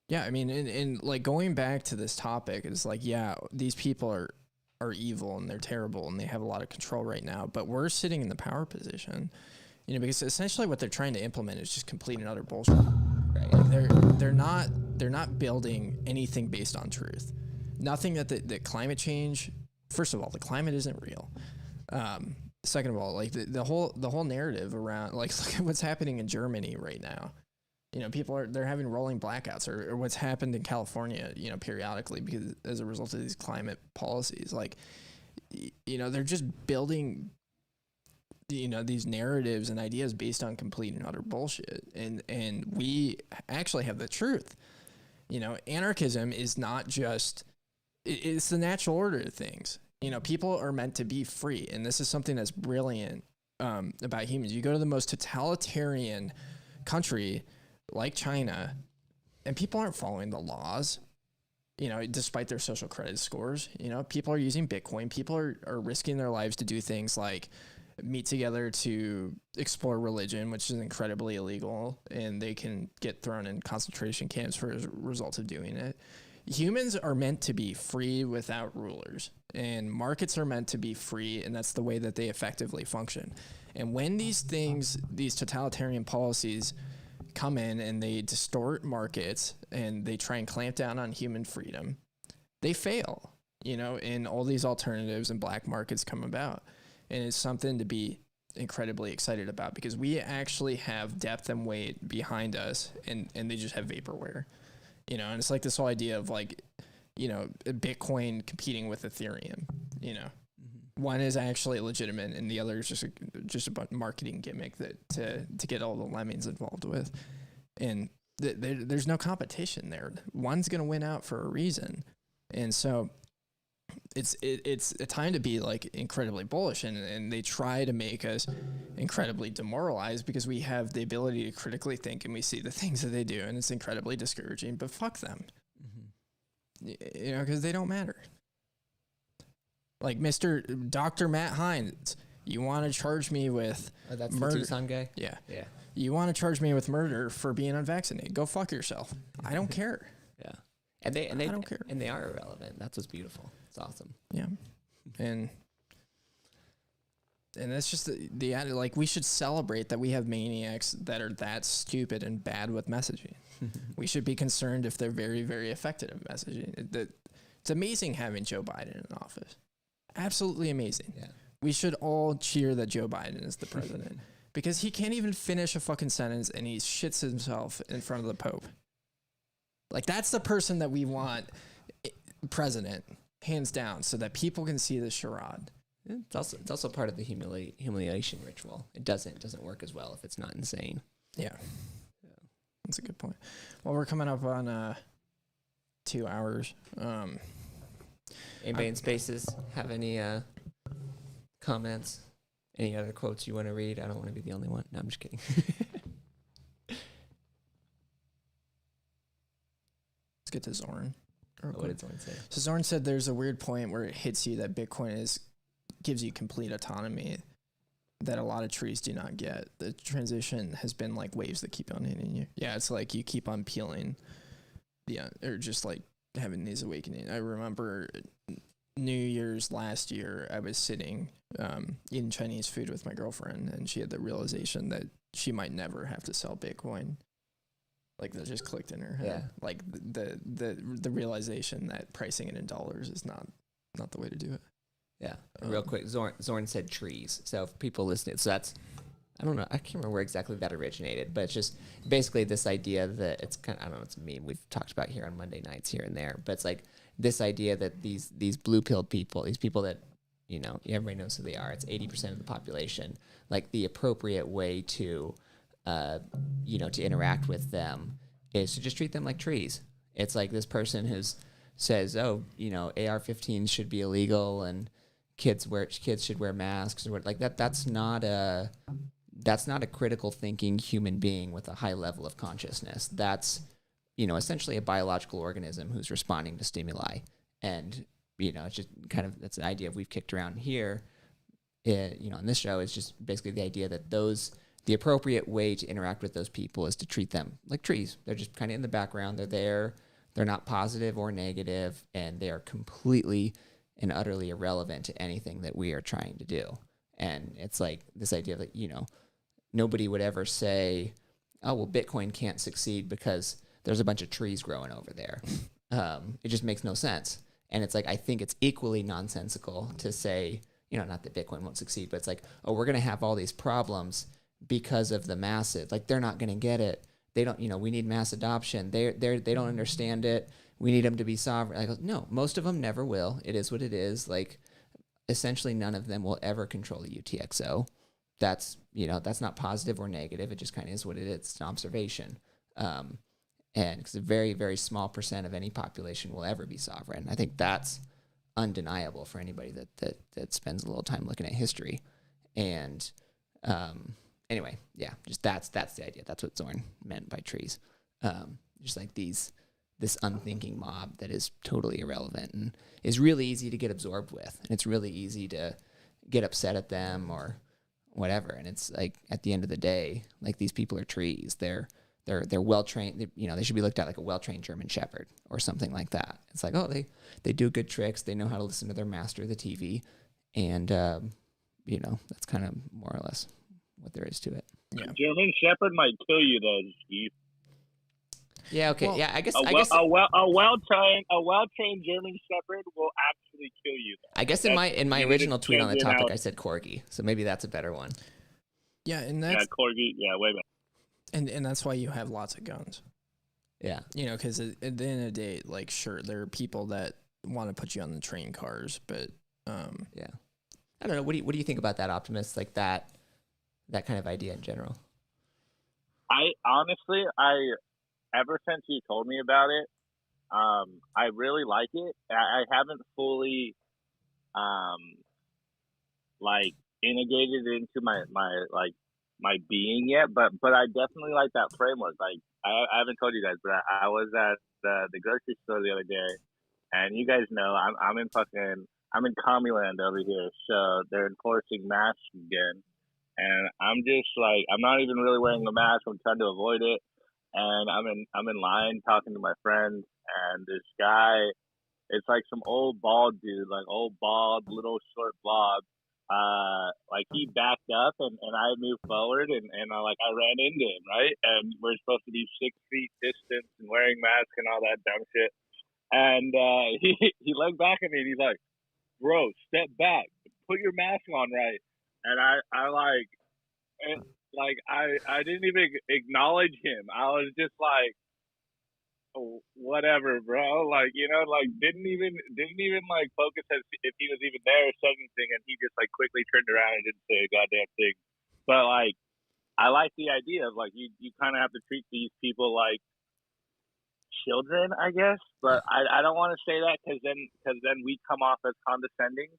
A: Yeah, I mean, and like going back to this topic, it's like, yeah, these people are evil and they're terrible and they have a lot of control right now, but we're sitting in the power position, you know, because essentially what they're trying to implement is just complete and utter bullshit. Right? Like they're not building anything based on truth. Nothing that climate change. First of all, the climate isn't real. Second of all, like the whole narrative around, like, look at what's happening in Germany right now. You know, they're having rolling blackouts, or what's happened in California, you know, periodically because as a result of these climate policies. Like, you know, they're just building, you know, these narratives and ideas based on complete and utter bullshit. And we actually have the truth. You know, anarchism is not just, it's the natural order of things. You know, people are meant to be free. And this is something that's brilliant about humans. You go to the most totalitarian country like China, and people aren't following the laws, you know, despite their social credit scores. You know, people are using Bitcoin. People are risking their lives to do things like meet together to explore religion, which is incredibly illegal, and they can get thrown in concentration camps for as a result of doing it. Humans are meant to be free without rulers, and markets are meant to be free, and that's the way that they effectively function. And when these totalitarian policies come in and they distort markets and they try and clamp down on human freedom, they fail, you know, and all these alternatives and black markets come about. And it's something to be incredibly excited about because we actually have depth and weight behind us, and they just have vaporware, you know. And it's like this whole idea of, like, you know, Bitcoin competing with Ethereum, you know. One is actually legitimate, and the other is just a marketing gimmick that to get all the lemmings involved with. And there's no competition there. One's going to win out for a reason. And so it's a time to be, like, incredibly bullish, and they try to make us incredibly demoralized because we have the ability to critically think and we see the things that they do, and it's incredibly discouraging. But fuck them, you know, because they don't matter. Like Dr. Matt Hines, you want to charge me with
I: that's
A: murder?
I: The Tucson guy?
A: Yeah.
I: Yeah.
A: You want to charge me with murder for being unvaccinated? Go fuck yourself. I don't care.
I: Yeah. And they
A: I don't care.
I: And they are irrelevant. That's what's beautiful. It's awesome.
A: Yeah. And that's just the like, we should celebrate that we have maniacs that are that stupid and bad with messaging. We should be concerned if they're very, very effective at messaging. It's amazing having Joe Biden in office. Absolutely amazing.
I: Yeah.
A: We should all cheer that Joe Biden is the president because he can't even finish a fucking sentence and he shits himself in front of the Pope. Like, that's the person that we want president, hands down, so that people can see the charade.
I: It's also part of the humiliation ritual. It doesn't work as well if it's not insane.
A: Yeah. That's a good point. Well, we're coming up on 2 hours.
I: Anybody in Spaces have any comments? Any other quotes you want to read? I don't want to be the only one. No, I'm just kidding.
A: Let's get to Zorn.
I: What did Zorn say?
A: So Zorn said there's a weird point where it hits you that Bitcoin gives you complete autonomy that a lot of trees do not get. The transition has been like waves that keep on hitting you. Yeah, it's like you keep on peeling, or just like having these awakenings. I remember New Year's last year, I was sitting eating Chinese food with my girlfriend, and she had the realization that she might never have to sell Bitcoin. Like, that just clicked in her head.
I: Yeah.
A: Like the realization that pricing it in dollars is not the way to do it.
I: Yeah. Real quick, Zorn said trees. So for people listening, so that's, I don't know, I can't remember where exactly that originated, but it's just basically this idea that it's kind of, I don't know, it's a meme we've talked about here on Monday nights here and there, but it's like this idea that these blue-pilled people, these people that, you know, everybody knows who they are, it's 80% of the population, like the appropriate way to, you know, to interact with them is to just treat them like trees. It's like this person who's says, oh, AR-15s should be illegal and kids should wear masks or what, like that. That's not a critical thinking human being with a high level of consciousness. That's, essentially a biological organism who's responding to stimuli. And, it's just kind of, that's an idea we've kicked around here, on this show, is just basically the idea that the appropriate way to interact with those people is to treat them like trees. They're just kind of in the background. They're there. They're not positive or negative, and they are completely and utterly irrelevant to anything that we are trying to do. And it's like this idea that, nobody would ever say, oh, well, Bitcoin can't succeed because there's a bunch of trees growing over there. It just makes no sense. And it's like, I think it's equally nonsensical to say, not that Bitcoin won't succeed, but it's like, oh, we're going to have all these problems because of the masses. Like, they're not going to get it. They don't, we need mass adoption. They don't understand it. We need them to be sovereign. I go, no, most of them never will. It is what it is. Like, essentially none of them will ever control the UTXO. That's, that's not positive or negative. It just kind of is what it is. It's an observation. And because a very, very small percent of any population will ever be sovereign. I think that's undeniable for anybody that spends a little time looking at history. And anyway, yeah, just that's the idea. That's what Zorn meant by trees. Just like this unthinking mob that is totally irrelevant and is really easy to get absorbed with. And it's really easy to get upset at them or whatever. And it's like, at the end of the day, like, these people are trees. They're well trained. They should be looked at like a well trained German Shepherd or something like that. It's like, oh, they do good tricks. They know how to listen to their master, the TV, and that's kind of more or less what there is to it.
L: Yeah. German Shepherd might kill you though, Steve.
I: Yeah. Okay. Well, yeah. I guess
L: a well trained German Shepherd will actually kill you. Though.
I: I guess in my original tweet on the topic, I said corgi, so maybe that's a better one.
A: Yeah, and that's
L: corgi. Yeah, way better.
A: And that's why you have lots of guns.
I: Yeah.
A: Because at the end of the day, like, sure, there are people that want to put you on the train cars, but
I: yeah. I don't know. What do you think about that, Optimus? Like that kind of idea in general?
L: I honestly, ever since you told me about it, I really like it. I haven't fully integrated it into my being yet, but I definitely like that framework. Like, I haven't told you guys, but I was at the grocery store the other day, and you guys know I'm in Commieland over here, so they're enforcing masks again, and I'm just like, I'm not even really wearing a mask. I'm trying to avoid it, and I'm in line talking to my friend, and this guy, it's like some old bald dude, like old bald little short blob. Like, he backed up and I moved forward and I ran into him, right? And we're supposed to be 6 feet distance and wearing masks and all that dumb shit. And he looked back at me and he's like, bro, step back, put your mask on right. And I didn't even acknowledge him. I was just like, oh, whatever, bro. Like, didn't even like focus as if he was even there or something, and he just like quickly turned around and didn't say a goddamn thing. But like, I like the idea of like, you kind of have to treat these people like children, I guess. But I don't want to say that because then we come off as condescending.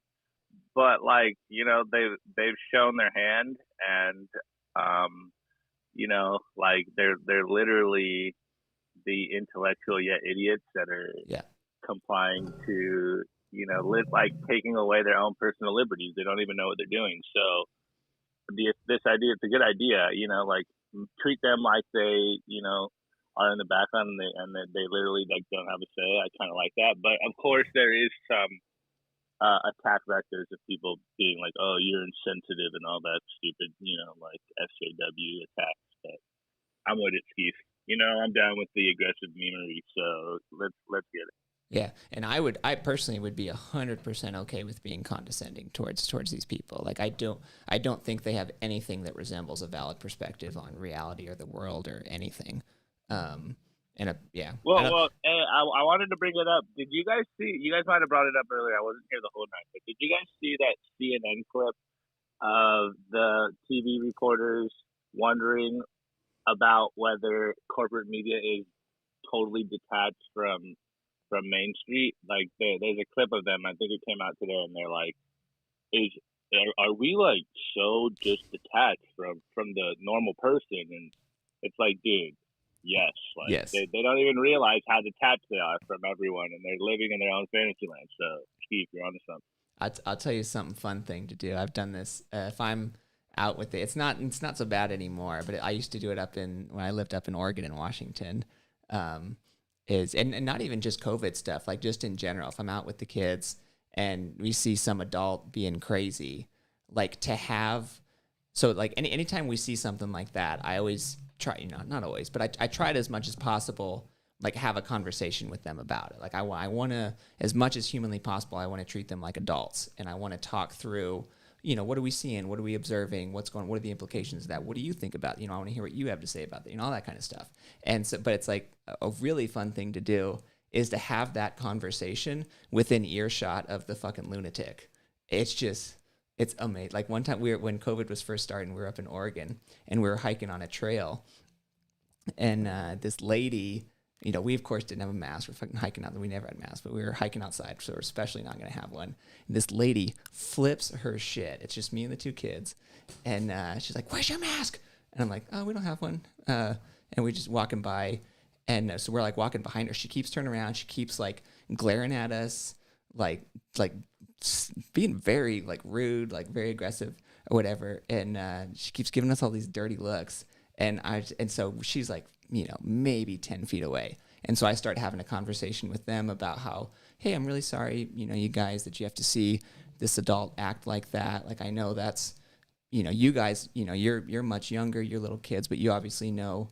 L: But like, they've shown their hand, and like they're literally the intellectual yet idiots that are complying to, like taking away their own personal liberties. They don't even know what they're doing. So this idea, it's a good idea, like, treat them like they, are in the background and they literally like don't have a say. I kind of like that. But of course there is some attack vectors of people being like, oh, you're insensitive and all that stupid, like SJW attacks. But I'm with it, Steve. I'm down with the aggressive memery, so let's get it.
I: Yeah, and I personally would be 100% okay with being condescending towards these people. Like, I don't think they have anything that resembles a valid perspective on reality or the world or anything. Yeah.
L: Well, hey, I wanted to bring it up. Did you guys see? You guys might have brought it up earlier. I wasn't here the whole night, but did you guys see that CNN clip of the TV reporters wondering about whether corporate media is totally detached from from Main Street. Like there's a clip of them. I think it came out today, and they're like, are we like so just detached from the normal person? And it's like, dude, yes. Like
I: Yes.
L: They don't even realize how detached they are from everyone, and they're living in their own fantasy land. So, Keith, you're onto something.
I: I'll tell you something fun thing to do. I've done this. If I'm out with it, it's not so bad anymore. But I used to do it when I lived up in Oregon and Washington. And not even just COVID stuff, like just in general. If I'm out with the kids and we see some adult being crazy, like to have, so like anytime we see something like that, I always try, not always, but I try it as much as possible, like have a conversation with them about it. Like I want to, as much as humanly possible, I want to treat them like adults, and I want to talk through, what are we seeing? What are we observing? What are the implications of that? What do you think about, I want to hear what you have to say about that, all that kind of stuff. And so, but it's like a really fun thing to do is to have that conversation within earshot of the fucking lunatic. It's amazing. Like one time when COVID was first starting, we were up in Oregon and we were hiking on a trail, and this lady, we of course didn't have a mask. We're fucking hiking out. We never had masks, but we were hiking outside, so we're especially not going to have one. And this lady flips her shit. It's just me and the two kids, and she's like, "Where's your mask?" And I'm like, "Oh, we don't have one." And we just walking by, and so we're like walking behind her. She keeps turning around. She keeps like glaring at us, like being very like rude, like very aggressive or whatever. And she keeps giving us all these dirty looks. And so she's like, maybe 10 feet away. And so I start having a conversation with them about how, hey, I'm really sorry, you guys, that you have to see this adult act like that. Like, I know that's, you guys, you're much younger, you're little kids, but you obviously know,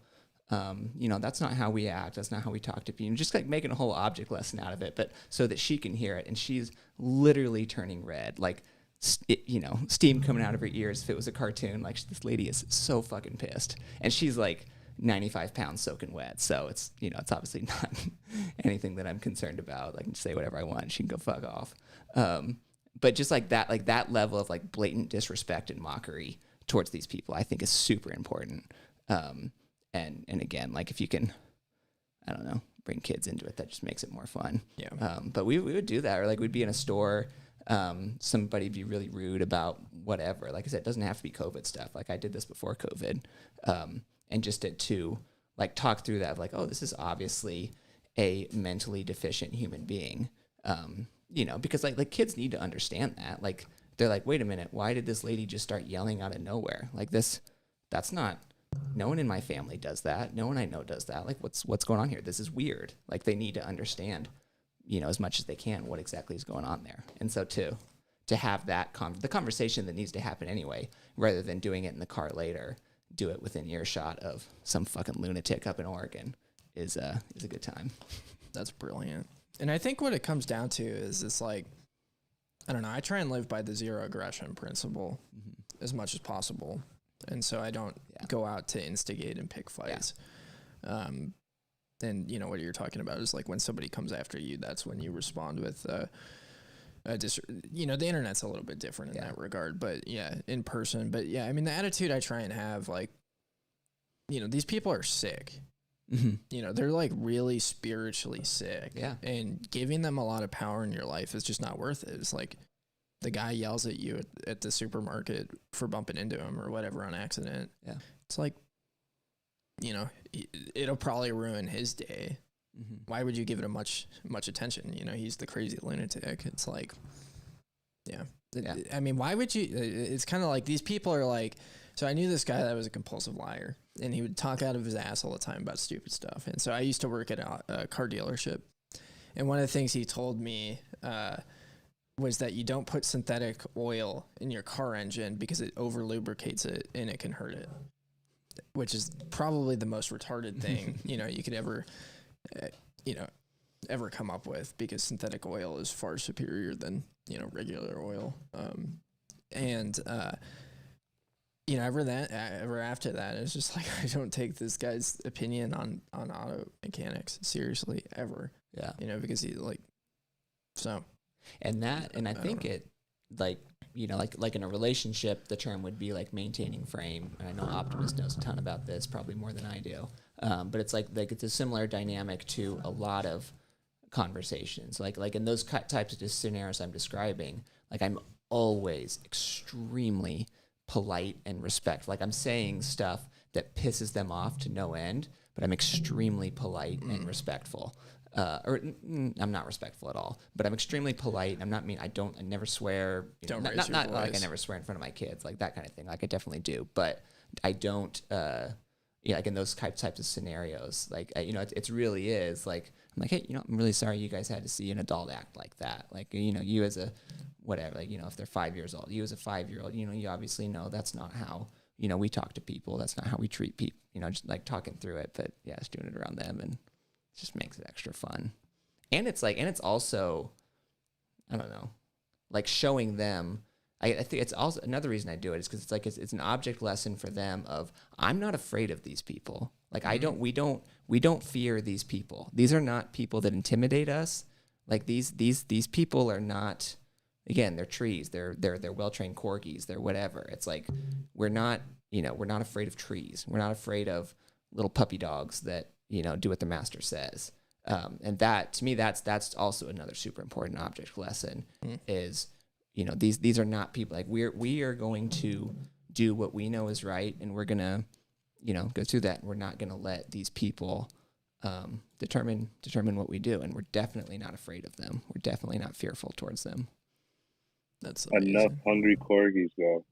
I: that's not how we act. That's not how we talk to people. Just like making a whole object lesson out of it, but so that she can hear it. And she's literally turning red, like, steam coming out of her ears. If it was a cartoon, like this lady is so fucking pissed, and she's like 95 pounds soaking wet. So it's, it's obviously not anything that I'm concerned about. I can say whatever I want. She can go fuck off. But just like that level of like blatant disrespect and mockery towards these people, I think is super important. And again, like if you can, I don't know, bring kids into it, that just makes it more fun.
A: Yeah.
I: But we would do that, or like we'd be in a store, somebody be really rude about whatever. Like I said, it doesn't have to be COVID stuff. Like I did this before COVID, and just to like talk through that of like, oh, this is obviously a mentally deficient human being. Because like kids need to understand that. Like they're like, wait a minute, why did this lady just start yelling out of nowhere? Like that's not, no one in my family does that. No one I know does that. Like what's going on here? This is weird. Like they need to understand, as much as they can what exactly is going on there. And so to have that the conversation that needs to happen anyway, rather than doing it in the car later, do it within earshot of some fucking lunatic up in Oregon is a good time.
A: That's brilliant. And I think what it comes down to is it's like, I don't know, I try and live by the zero aggression principle as much as possible. And so I don't go out to instigate and pick fights. Yeah. And what you're talking about is like when somebody comes after you, that's when you respond with, the internet's a little bit different in that regard, but in person. But I mean, the attitude I try and have, like, these people are sick. Mm-hmm. They're like really spiritually sick. Yeah. And giving them a lot of power in your life is just not worth it. It's like the guy yells at you at the supermarket for bumping into him or whatever on accident. Yeah. It's like, it'll probably ruin his day. Mm-hmm. Why would you give it much attention? He's the crazy lunatic. It's like, I mean, why would you? It's kind of like these people are like, so I knew this guy that was a compulsive liar, and he would talk out of his ass all the time about stupid stuff. And so I used to work at a car dealership, and one of the things he told me was that you don't put synthetic oil in your car engine because it over lubricates it and it can hurt it, which is probably the most retarded thing you could ever come up with, because synthetic oil is far superior than regular oil. Ever after that, it's just like I don't take this guy's opinion on auto mechanics seriously ever. Yeah, because he and I think it like in a relationship, the term would be like maintaining frame. And I know Optimus knows a ton about this, probably more than I do. But it's like it's a similar dynamic to a lot of
I: conversations. Like in those types of scenarios I'm describing, like I'm always extremely polite and respectful. Like I'm saying stuff that pisses them off to no end, but I'm extremely polite and respectful. I'm not respectful at all, but I'm extremely polite. I'm not mean. I never swear.
A: Don't raise your
I: not like I
A: voice.
I: never swear in front of my kids, like that kind of thing. Like I definitely do, but I don't. Like in those types of scenarios, like it really is like I'm like, hey, I'm really sorry you guys had to see an adult act like that. Like you as a whatever, like if they're 5 years old, you as a 5-year-old, you obviously know that's not how we talk to people. That's not how we treat people. Just like talking through it, but yeah, just doing it around them and. Just makes it extra fun. And it's also, I don't know, like showing them, I think it's also another reason I do it is because it's an object lesson for them of, I'm not afraid of these people. Like we don't fear these people. These are not people that intimidate us. Like these people are not, again, they're trees. They're well-trained corgis. They're whatever. It's like, we're not afraid of trees. We're not afraid of little puppy dogs that, do what the master says. And that, to me, that's also another super important object lesson is, these are not people like we are going to do what we know is right. And we're going to, go through that. And we're not going to let these people, determine what we do. And we're definitely not afraid of them. We're definitely not fearful towards them.
A: That's
L: enough hungry corgis though.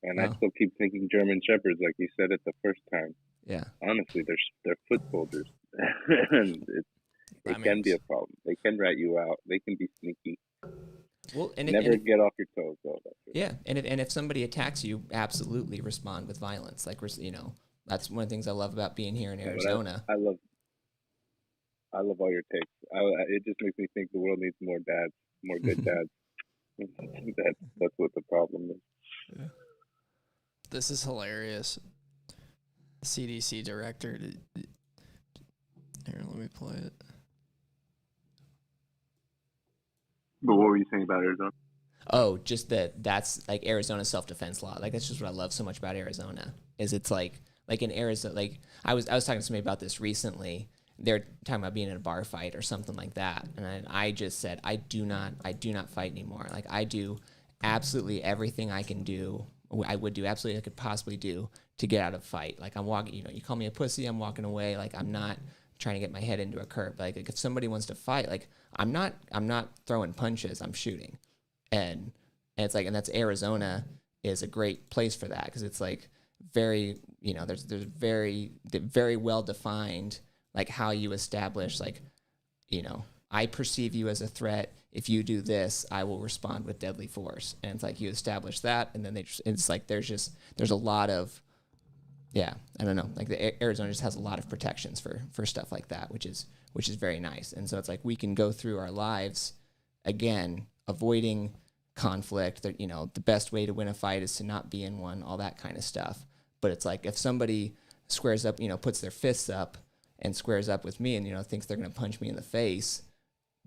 L: And I still keep thinking German Shepherds, like you said it the first time.
I: Yeah.
L: Honestly, they're foot soldiers. And it can be a problem. They can rat you out. They can be sneaky.
I: Well,
L: never get off your toes though.
I: Yeah, and if somebody attacks you, absolutely respond with violence. Like that's one of the things I love about being here in Arizona.
L: I love all your takes. It just makes me think the world needs more dads, more good dads. That's what the problem is.
A: Yeah. This is hilarious. CDC director. Here, let me play it.
L: But what were you saying about Arizona?
I: Oh, just that's like Arizona's self-defense law. Like that's just what I love so much about Arizona. Is it's like in Arizona, like I was talking to somebody about this recently. They're talking about being in a bar fight or something like that, and I just said I do not fight anymore. Like I do absolutely everything I can do. I would do absolutely I could possibly do to get out of a fight. Like I'm walking, you call me a pussy, I'm walking away. Like I'm not trying to get my head into a curb. Like if somebody wants to fight, like I'm not throwing punches, I'm shooting. And it's like, and that's Arizona is a great place for that because it's like very, there's very well defined like how you establish like, I perceive you as a threat. If you do this, I will respond with deadly force. And it's like you establish that, and then it's like there's a lot of, I don't know, like Arizona just has a lot of protections for stuff like that, which is very nice. And so it's like we can go through our lives again, avoiding conflict. That the best way to win a fight is to not be in one, all that kind of stuff. But it's like if somebody squares up, puts their fists up and squares up with me, and thinks they're going to punch me in the face,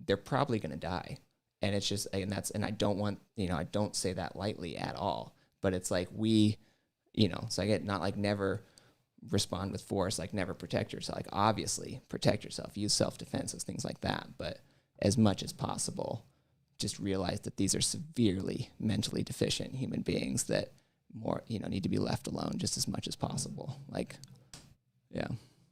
I: they're probably going to die. And it's just, and I don't want, I don't say that lightly at all. But it's like so I get not like never respond with force, like never protect yourself. Like obviously protect yourself, use self-defense, things like that. But as much as possible, just realize that these are severely mentally deficient human beings that more, need to be left alone just as much as possible. Like, yeah.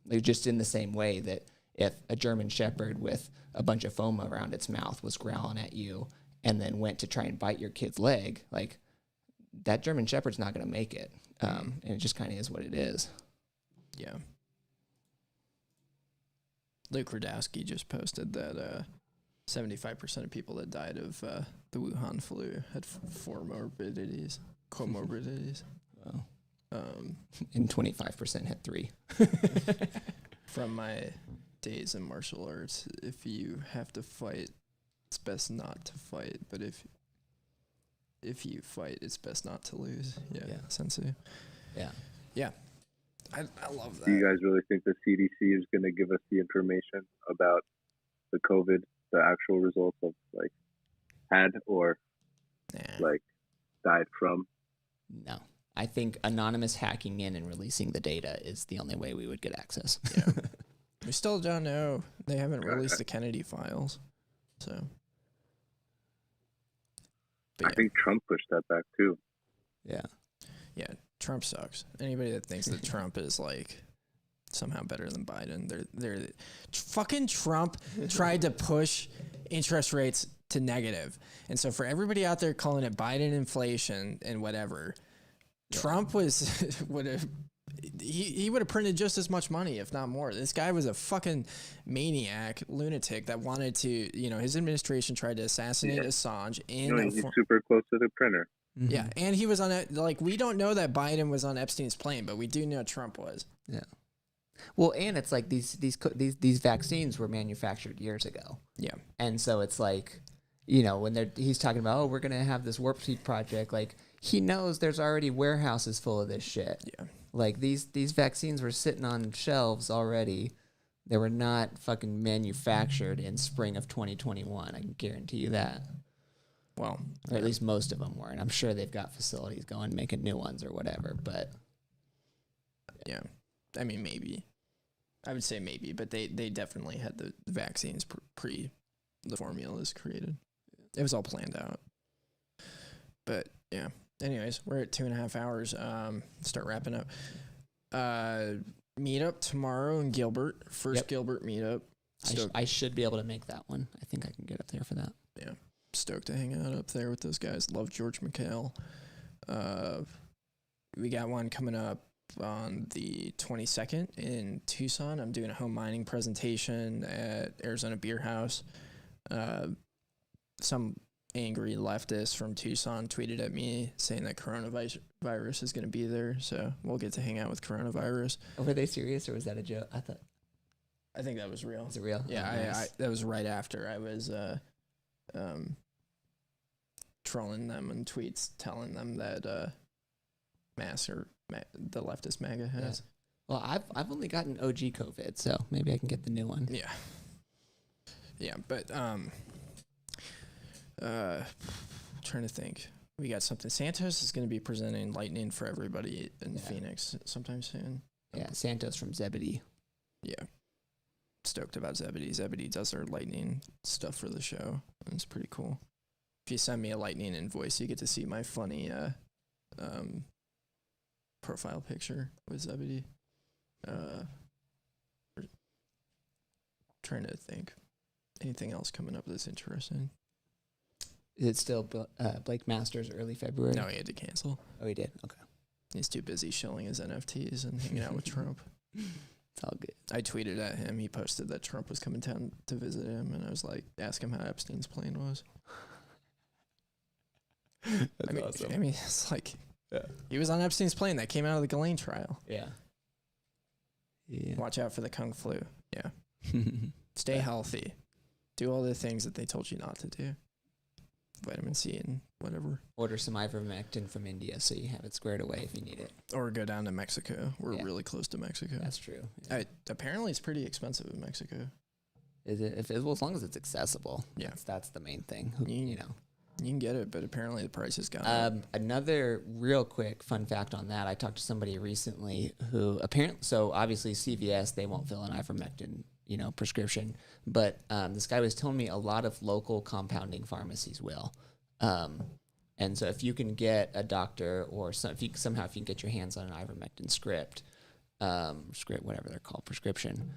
I: Like just in the same way that if a German Shepherd with a bunch of foam around its mouth was growling at you and then went to try and bite your kid's leg, like that German Shepherd's not going to make it. And it just kind of is what it is.
A: Yeah. Luke Radowski just posted that 75% of people that died of the Wuhan flu had comorbidities.
I: Wow. And 25% had 3.
A: From my days in martial arts, if you have to fight, it's best not to fight. But if you fight, it's best not to lose. Yeah. Sensei.
I: Yeah.
A: Yeah. I love that.
L: Do you guys really think the CDC is going to give us the information about the COVID, the actual results of like had or like died from?
I: No. I think anonymous hacking in and releasing the data is the only way we would get access.
A: Yeah. We still don't know. They haven't released the Kennedy files, so.
M: I think Trump pushed that back too.
I: Yeah.
A: Yeah, Trump sucks. Anybody that thinks that Trump is like somehow better than Biden, they're fucking Trump tried to push interest rates to negative. And so for everybody out there calling it Biden inflation and whatever, Trump would have printed just as much money, if not more. This guy was a fucking maniac, lunatic that wanted to, his administration tried to assassinate Assange.
M: He's super close to the printer.
I: Mm-hmm.
A: Yeah, and he was on it. Like, we don't know that Biden was on Epstein's plane, but we do know Trump was.
I: Yeah. Well, and it's like these vaccines were manufactured years ago.
A: Yeah.
I: And so it's like, when he's talking about, oh, we're gonna have this warp speed project, like he knows there's already warehouses full of this shit.
A: Yeah.
I: Like these vaccines were sitting on shelves already. They were not fucking manufactured in spring of 2021. I can guarantee you that.
A: Well,
I: or at least most of them were, and I'm sure they've got facilities going making new ones or whatever. But
A: yeah, I mean, maybe. I would say maybe, but they definitely had the vaccines pre the formulas created. It was all planned out. But yeah. Anyways, we're at 2.5 hours. Start wrapping up. Meetup tomorrow in Gilbert. First Gilbert meetup.
I: I should be able to make that one. I think I can get up there for that.
A: Yeah. Stoked to hang out up there with those guys. Love George McHale. We got one coming up on the 22nd in Tucson. I'm doing a home mining presentation at Arizona Beer House. Some angry leftist from Tucson tweeted at me saying that coronavirus is going to be there, so we'll get to hang out with coronavirus.
I: Oh, were they serious, or was that a joke?
A: I think that was real.
I: Is it real?
A: Yeah,
I: Oh, nice.
A: I that was right after I was trolling them in tweets, telling them that the leftist MAGA has.
I: Yeah. Well, I've only gotten OG COVID, so maybe I can get the new one.
A: Yeah. Yeah, but trying to think. We got something. Santos is going to be presenting Lightning for everybody in Phoenix sometime soon.
I: Yeah, Santos from Zebedee.
A: Yeah. Stoked about Zebedee. Zebedee does our Lightning stuff for the show. And it's pretty cool. If you send me a Lightning invoice, you get to see my funny profile picture with Zebedee. Trying to think. Anything else coming up that's interesting?
I: Is it still Blake Masters early February?
A: No, he had to cancel.
I: Oh, he did? Okay.
A: He's too busy shilling his NFTs and hanging out with Trump.
I: It's all good.
A: I tweeted at him. He posted that Trump was coming down to visit him, and I was like, ask him how Epstein's plane was.
I: That's awesome.
A: I mean, it's like, he was on Epstein's plane that came out of the Ghislaine trial.
I: Yeah.
A: Watch out for the Kung flu. Yeah. Stay healthy. Do all the things that they told you not to do. Vitamin C and whatever.
I: Order some ivermectin from India so you have it squared away if you need it.
A: Or go down to Mexico. We're really close to Mexico.
I: That's true.
A: Apparently, it's pretty expensive in Mexico.
I: Is it? Well, as long as it's accessible.
A: Yeah.
I: That's the main thing.
A: You can get it, but apparently the price has gone up.
I: Another real quick fun fact on that. I talked to somebody recently who so obviously CVS, they won't fill an ivermectin, prescription. But this guy was telling me a lot of local compounding pharmacies will. And so if you can get a doctor or if you can get your hands on an ivermectin script, whatever they're called, prescription,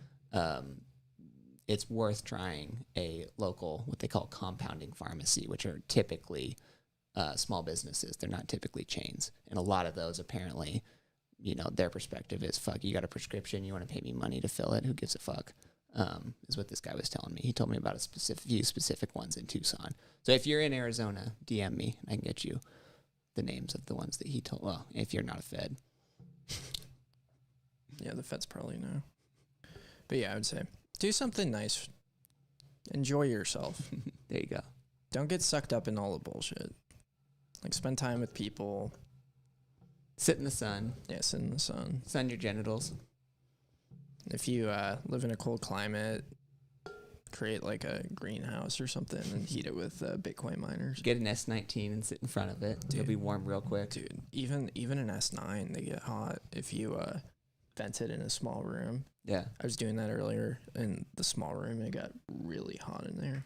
I: it's worth trying a local, what they call compounding pharmacy, which are typically small businesses. They're not typically chains. And a lot of those apparently, their perspective is, fuck, you got a prescription, you want to pay me money to fill it, who gives a fuck? Is what this guy was telling me. He told me about few specific ones in Tucson. So if you're in Arizona, DM me. I can get you the names of the ones that he told. Well, if you're not a Fed.
A: Yeah, the Feds probably know. But yeah, I would say do something nice. Enjoy yourself.
I: There you go.
A: Don't get sucked up in all the bullshit. Like, spend time with people.
I: Sit in the sun.
A: Yeah, sit in the sun.
I: Sun your genitals.
A: If you live in a cold climate, create like a greenhouse or something and heat it with Bitcoin miners.
I: Get an S19 and sit in front of it. It'll be warm real quick.
A: Dude, even an S9, they get hot. If you vented in a small room.
I: Yeah.
A: I was doing that earlier in the small room. It got really hot in there.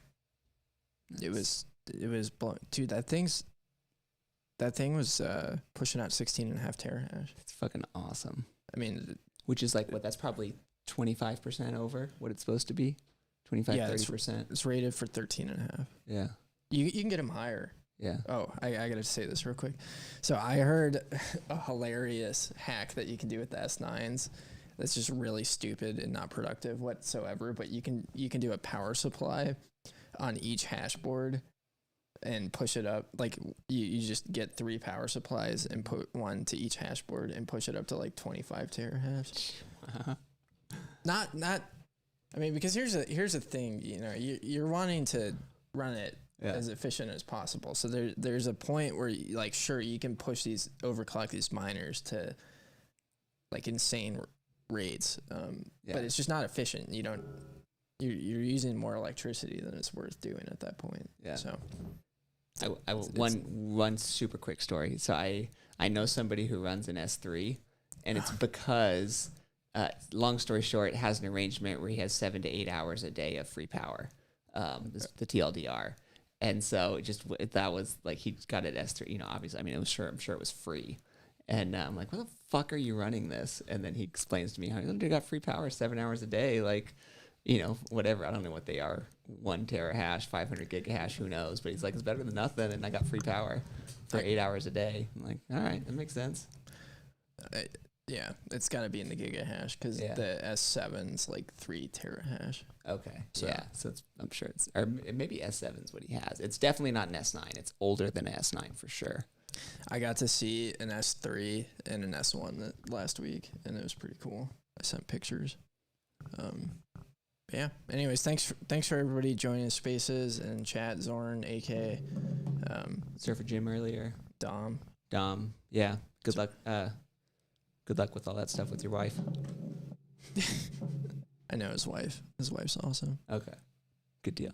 A: Nice. It was dude, that thing was pushing out 16.5 terahash.
I: It's fucking awesome.
A: I mean,
I: which is like what? That's probably 25% over what it's supposed to be. 25, 30%.
A: It's rated for 13.5.
I: Yeah.
A: You can get them higher.
I: Yeah.
A: Oh, I gotta say this real quick. So I heard a hilarious hack that you can do with the S9s. That's just really stupid and not productive whatsoever. But you can do a power supply on each hash board and push it up. Like you just get 3 power supplies and put one to each hash board and push it up to like 25 terahash. Not. I mean, because here's a thing. You know, you're wanting to run it as efficient as possible. So there's a point where you can push overclock these miners to like insane rates, but it's just not efficient. You're using more electricity than it's worth doing at that point.
I: Yeah.
A: So
I: one super quick story. So I know somebody who runs an S3, and it's because long story short, has an arrangement where he has 7 to 8 hours a day of free power, the TLDR. And so that was like, he got it S3, obviously, I mean, I'm sure it was free. And I'm like, what the fuck are you running this? And then he explains to me how he got free power 7 hours a day, like, whatever. I don't know what they are, 1 terahash, 500 gigahash, who knows? But he's like, it's better than nothing. And I got free power for 8 hours a day. I'm like, all right, that makes sense.
A: Yeah, it's got to be in the gigahash because the S7's like 3 terahash.
I: Okay. So, yeah. So I'm sure or maybe S7's what he has. It's definitely not an S9. It's older than an S9 for sure.
A: I got to see an S3 and an S1 last week, and it was pretty cool. I sent pictures. Yeah. Anyways, thanks for everybody joining Spaces and chat. Zorn, AK,
I: Surfer Jim earlier.
A: Dom.
I: Yeah. Good luck. Good luck with all that stuff with your wife.
A: I know his wife. His wife's awesome.
I: Okay. Good deal.